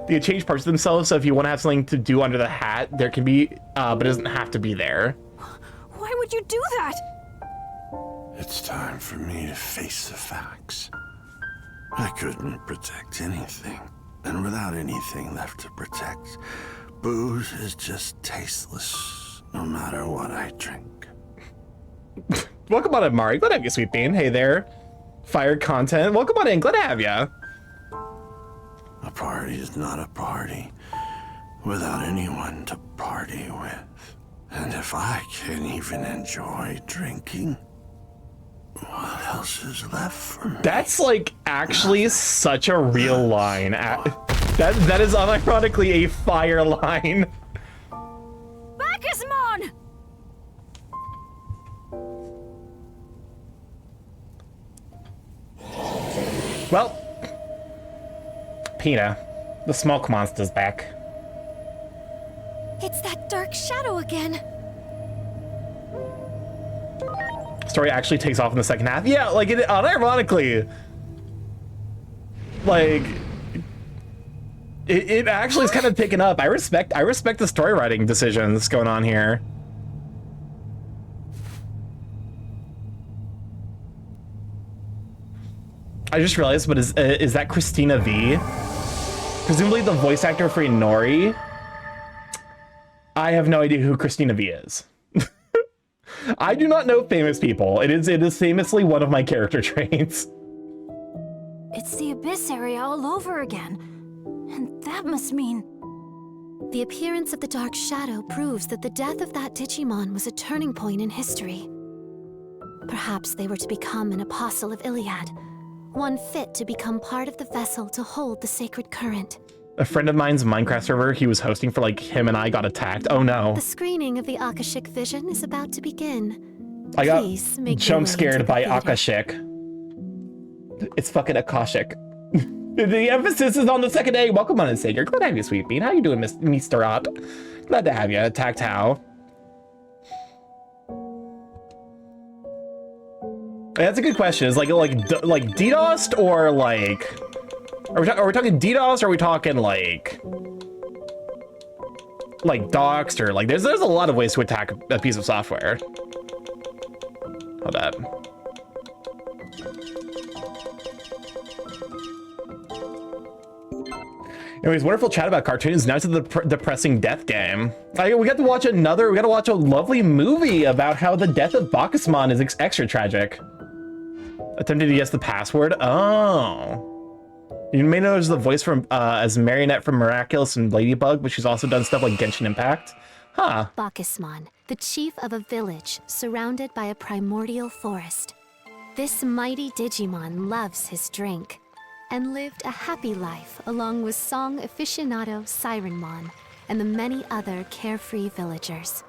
They change parts of themselves, so if you want to have something to do under the hat, there can be, but it doesn't have to be there. Why would you do that? It's time for me to face the facts. I couldn't protect anything, and without anything left to protect, booze is just tasteless, no matter what I drink. Welcome on in, Mari. Glad to have you, Sweet Bean. Hey there. Fire content. Welcome on in. Glad to have you. A party is not a party without anyone to party with. And if I can't even enjoy drinking, what else is left for me? That's like actually such a real line. That is unironically a fire line. Bacchusmon! Well, Pina, the smoke monster's back. It's that dark shadow again. Story actually takes off in the second half. Yeah, like it unironically, like it actually is kind of picking up. I respect the story writing decisions going on here. I just realized, but is that Christina V? Presumably the voice actor for Inori. I have no idea who Christina V is. I do not know famous people. It is famously one of my character traits. It's the Abyss area all over again. And that must mean... The appearance of the Dark Shadow proves that the death of that Digimon was a turning point in history. Perhaps they were to become an apostle of Iliad, one fit to become part of the vessel to hold the sacred current. A friend of mine's Minecraft server he was hosting for, like, him and I got attacked. Oh no. The screening of the Akashic vision is about to begin. I got Please make jump your way scared into the by theater. Akashic. It's fucking Akashic. The emphasis is on the second A. Welcome on in, Sager. Glad to have you, Sweet Bean. How you doing, Mr. Op? Glad to have you. Attacked how? That's a good question. Is like DDoSed or like... Are we talking DDoS or are we talking like doxed or like there's a lot of ways to attack a piece of software. Hold up. Anyways, wonderful chat about cartoons. Now to the depressing death game. We got to watch a lovely movie about how the death of Bacchusmon is extra tragic. Attempted to guess the password. Oh. You may know there's the voice from as Marionette from Miraculous and Ladybug, but she's also done stuff like Genshin Impact. Huh. Bacchusmon, the chief of a village surrounded by a primordial forest. This mighty Digimon loves his drink and lived a happy life along with song aficionado Sirenmon and the many other carefree villagers.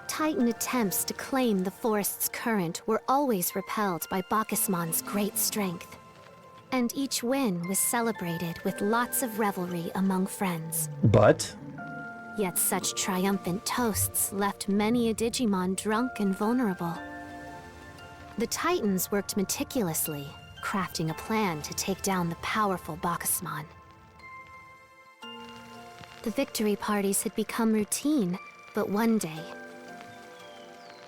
Titan attempts to claim the forest's current were always repelled by Bacchusmon's great strength. And each win was celebrated with lots of revelry among friends. But? Yet such triumphant toasts left many a Digimon drunk and vulnerable. The Titans worked meticulously, crafting a plan to take down the powerful Bacchusmon. The victory parties had become routine, but one day,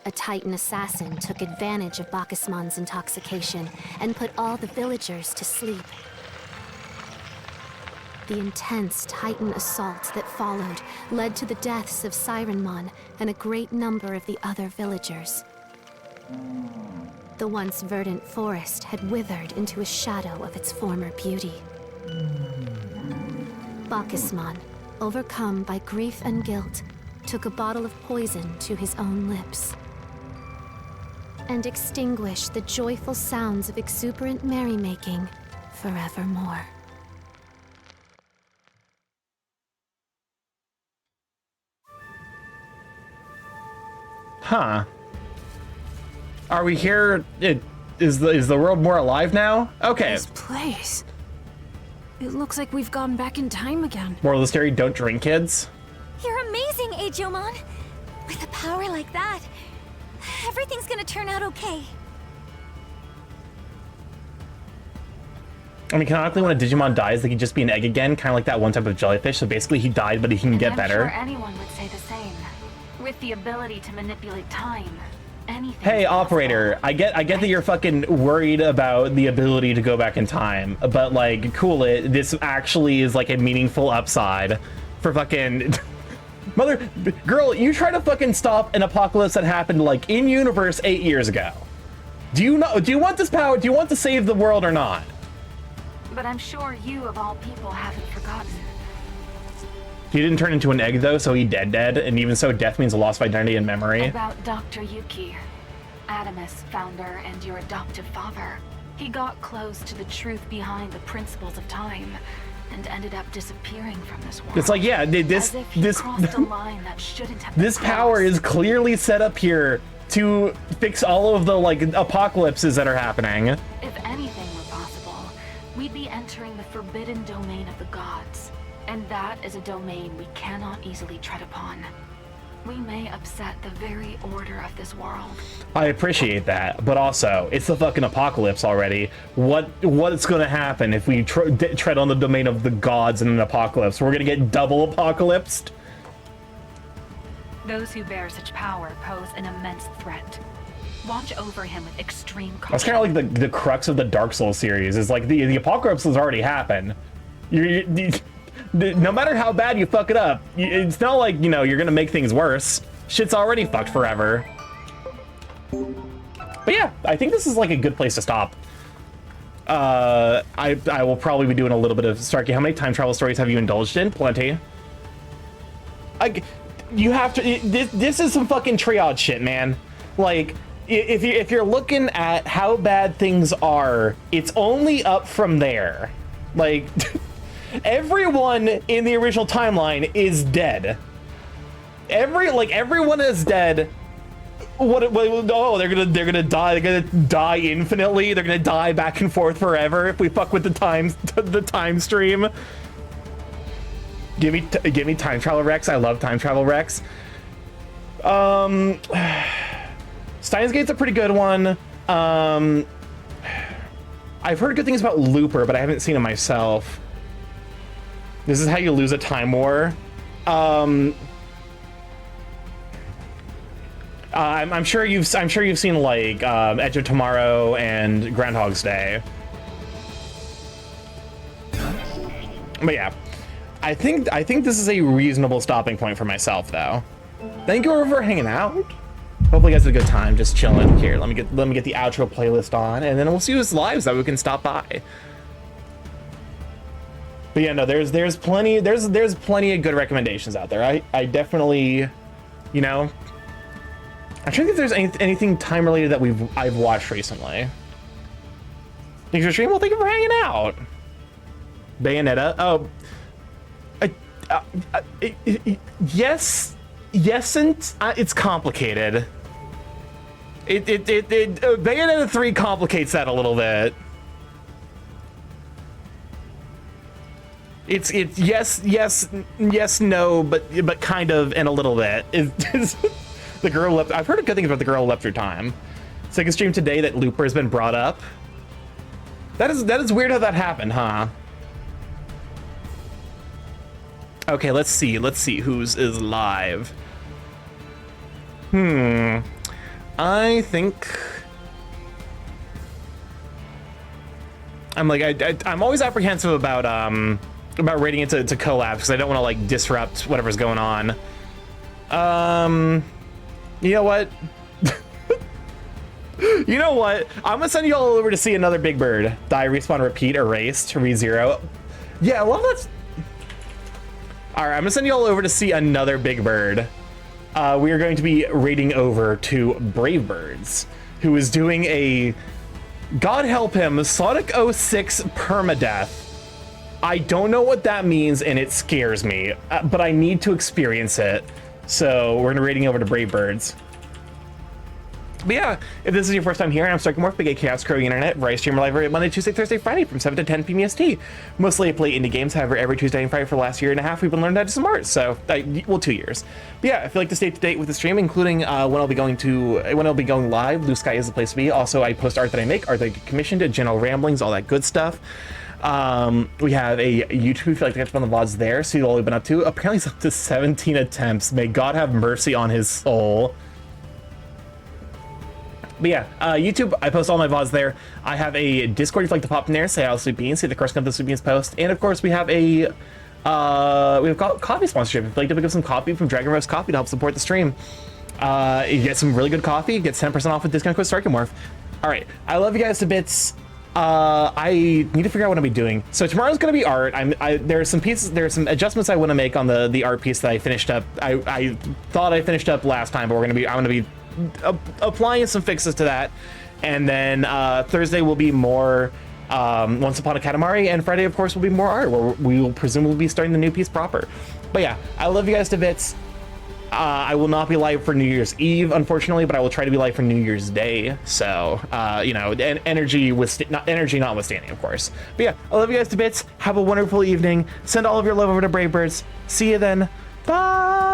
a Titan assassin took advantage of Bacchusmon's intoxication and put all the villagers to sleep. The intense Titan assault that followed led to the deaths of Sirenmon and a great number of the other villagers. The once verdant forest had withered into a shadow of its former beauty. Bacchusmon, overcome by grief and guilt, took a bottle of poison to his own lips and extinguished the joyful sounds of exuberant merrymaking forevermore. Huh. Are we here? Is the world more alive now? Okay. This place. It looks like we've gone back in time again. Moral of the story, don't drink, kids. You're amazing, Aijomon. With a power like that, everything's gonna turn out okay. I mean, canonically, when a Digimon dies, they can just be an egg again, kind of like that one type of jellyfish. So basically, he died, but he can get better. I'm sure anyone would say the same. With the ability to manipulate time, anything. Hey, operator, I get that you're fucking worried about the ability to go back in time, but like, cool it. This actually is like a meaningful upside for fucking girl. You try to fucking stop an apocalypse that happened like in universe 8 years ago. Do you want this power? Do you want to save the world or not? But I'm sure you, of all people, haven't forgotten. He didn't turn into an egg though, so he dead, and even so, death means a loss of identity and memory. About Dr. Yuki, Adamus founder and your adoptive father. He got close to the truth behind the principles of time, and ended up disappearing from this world. It's like, yeah, this crossed a line that shouldn't have this power is clearly set up here to fix all of the like apocalypses that are happening. If anything were possible, we'd be entering the forbidden domain of the gods. And that is a domain we cannot easily tread upon. We may upset the very order of this world. I appreciate that, but also, it's the fucking apocalypse already. What's gonna happen if we tread on the domain of the gods in an apocalypse? We're gonna get double apocalypsed? Those who bear such power pose an immense threat. Watch over him with extreme caution. That's kind of like the crux of the Dark Souls series, is like the apocalypse has already happened. No matter how bad you fuck it up, it's not like, you know, you're gonna make things worse. Shit's already fucked forever. But yeah, I think this is like a good place to stop. I will probably be doing a little bit of Starky. How many time travel stories have you indulged in? Plenty. You have to. This is some fucking triage shit, man. Like, if you're looking at how bad things are, it's only up from there. Like. Everyone in the original timeline is dead. Everyone is dead. Oh, they're gonna die. They're gonna die infinitely. They're gonna die back and forth forever if we fuck with the time stream. Give me time travel Rex. I love time travel Rex. Steins Gate's a pretty good one. I've heard good things about Looper, but I haven't seen it myself. This is how you lose a time war. I'm sure you've seen like Edge of Tomorrow and Groundhog's Day. But yeah, I think this is a reasonable stopping point for myself, though. Thank you all for hanging out. Hopefully, you guys had a good time, just chilling here. Let me get the outro playlist on, and then we'll see who's live so we can stop by. But yeah, no, there's plenty of good recommendations out there. I definitely, you know, I'm trying to think if there's anything time related that I've watched recently. Thanks for streaming. Well, thank you for hanging out. Bayonetta. Oh, yes, and it's complicated. Bayonetta 3 complicates that a little bit. It's yes, no, but kind of, and a little bit. The girl left. I've heard good things about the girl who left through time. Second stream today that Looper has been brought up. That is weird how that happened, huh? Okay, let's see who's is live. I think I'm always apprehensive about about rating it to collab because I don't want to like disrupt whatever's going on. You know what? You know what? I'm gonna send you all over to see another Big Bird. Die, respawn, repeat, erased, re-zero. Yeah, well, that's... Alright, I'm gonna send you all over to see another Big Bird. We are going to be raiding over to Brave Birds, who is doing a, God help him, Sonic 06 permadeath. I don't know what that means, and it scares me, but I need to experience it. So we're gonna be raiding over to Brave Birds. But yeah, if this is your first time here, I'm StarkyMorph, Big A Chaos Crow Internet, where I stream live every Monday, Tuesday, Thursday, Friday from 7 to 10 p.m. EST. Mostly I play indie games, however, every Tuesday and Friday for the last year and a half, we've been learning how to do some art, so, well, 2 years. But yeah, if you'd like to stay up to date with the stream, including when I'll be going live, Blue Sky is the place to be. Also, I post art that I make, art that I get commissioned, general ramblings, all that good stuff. We have a YouTube if you'd like to catch up on the VODs there, see what we've been up to. Apparently it's up to 17 attempts. May God have mercy on his soul. But yeah, YouTube, I post all my VODs there. I have a Discord if you'd like to pop in there, say hello to Sweet Beans, see the Cross Country Sweet Beans post. And of course, we have a coffee sponsorship. If you'd like to pick up some coffee from Dragon Roast Coffee to help support the stream. You get some really good coffee, you get 10% off with discount code StarkyMorph. All right, I love you guys to bits. I need to figure out what I'll be doing. So tomorrow's gonna be art. There are some adjustments I want to make on the art piece that I finished up. I thought I finished up last time, but I'm gonna be applying some fixes to that. And then Thursday will be more Once Upon a Katamari, and Friday, of course, will be more art, where we will presumably be starting the new piece proper. But yeah, I love you guys to bits. I will not be live for New Year's Eve, unfortunately, but I will try to be live for New Year's Day. So, you know, energy notwithstanding, of course. But yeah, I love you guys to bits. Have a wonderful evening. Send all of your love over to Brave Birds. See you then. Bye.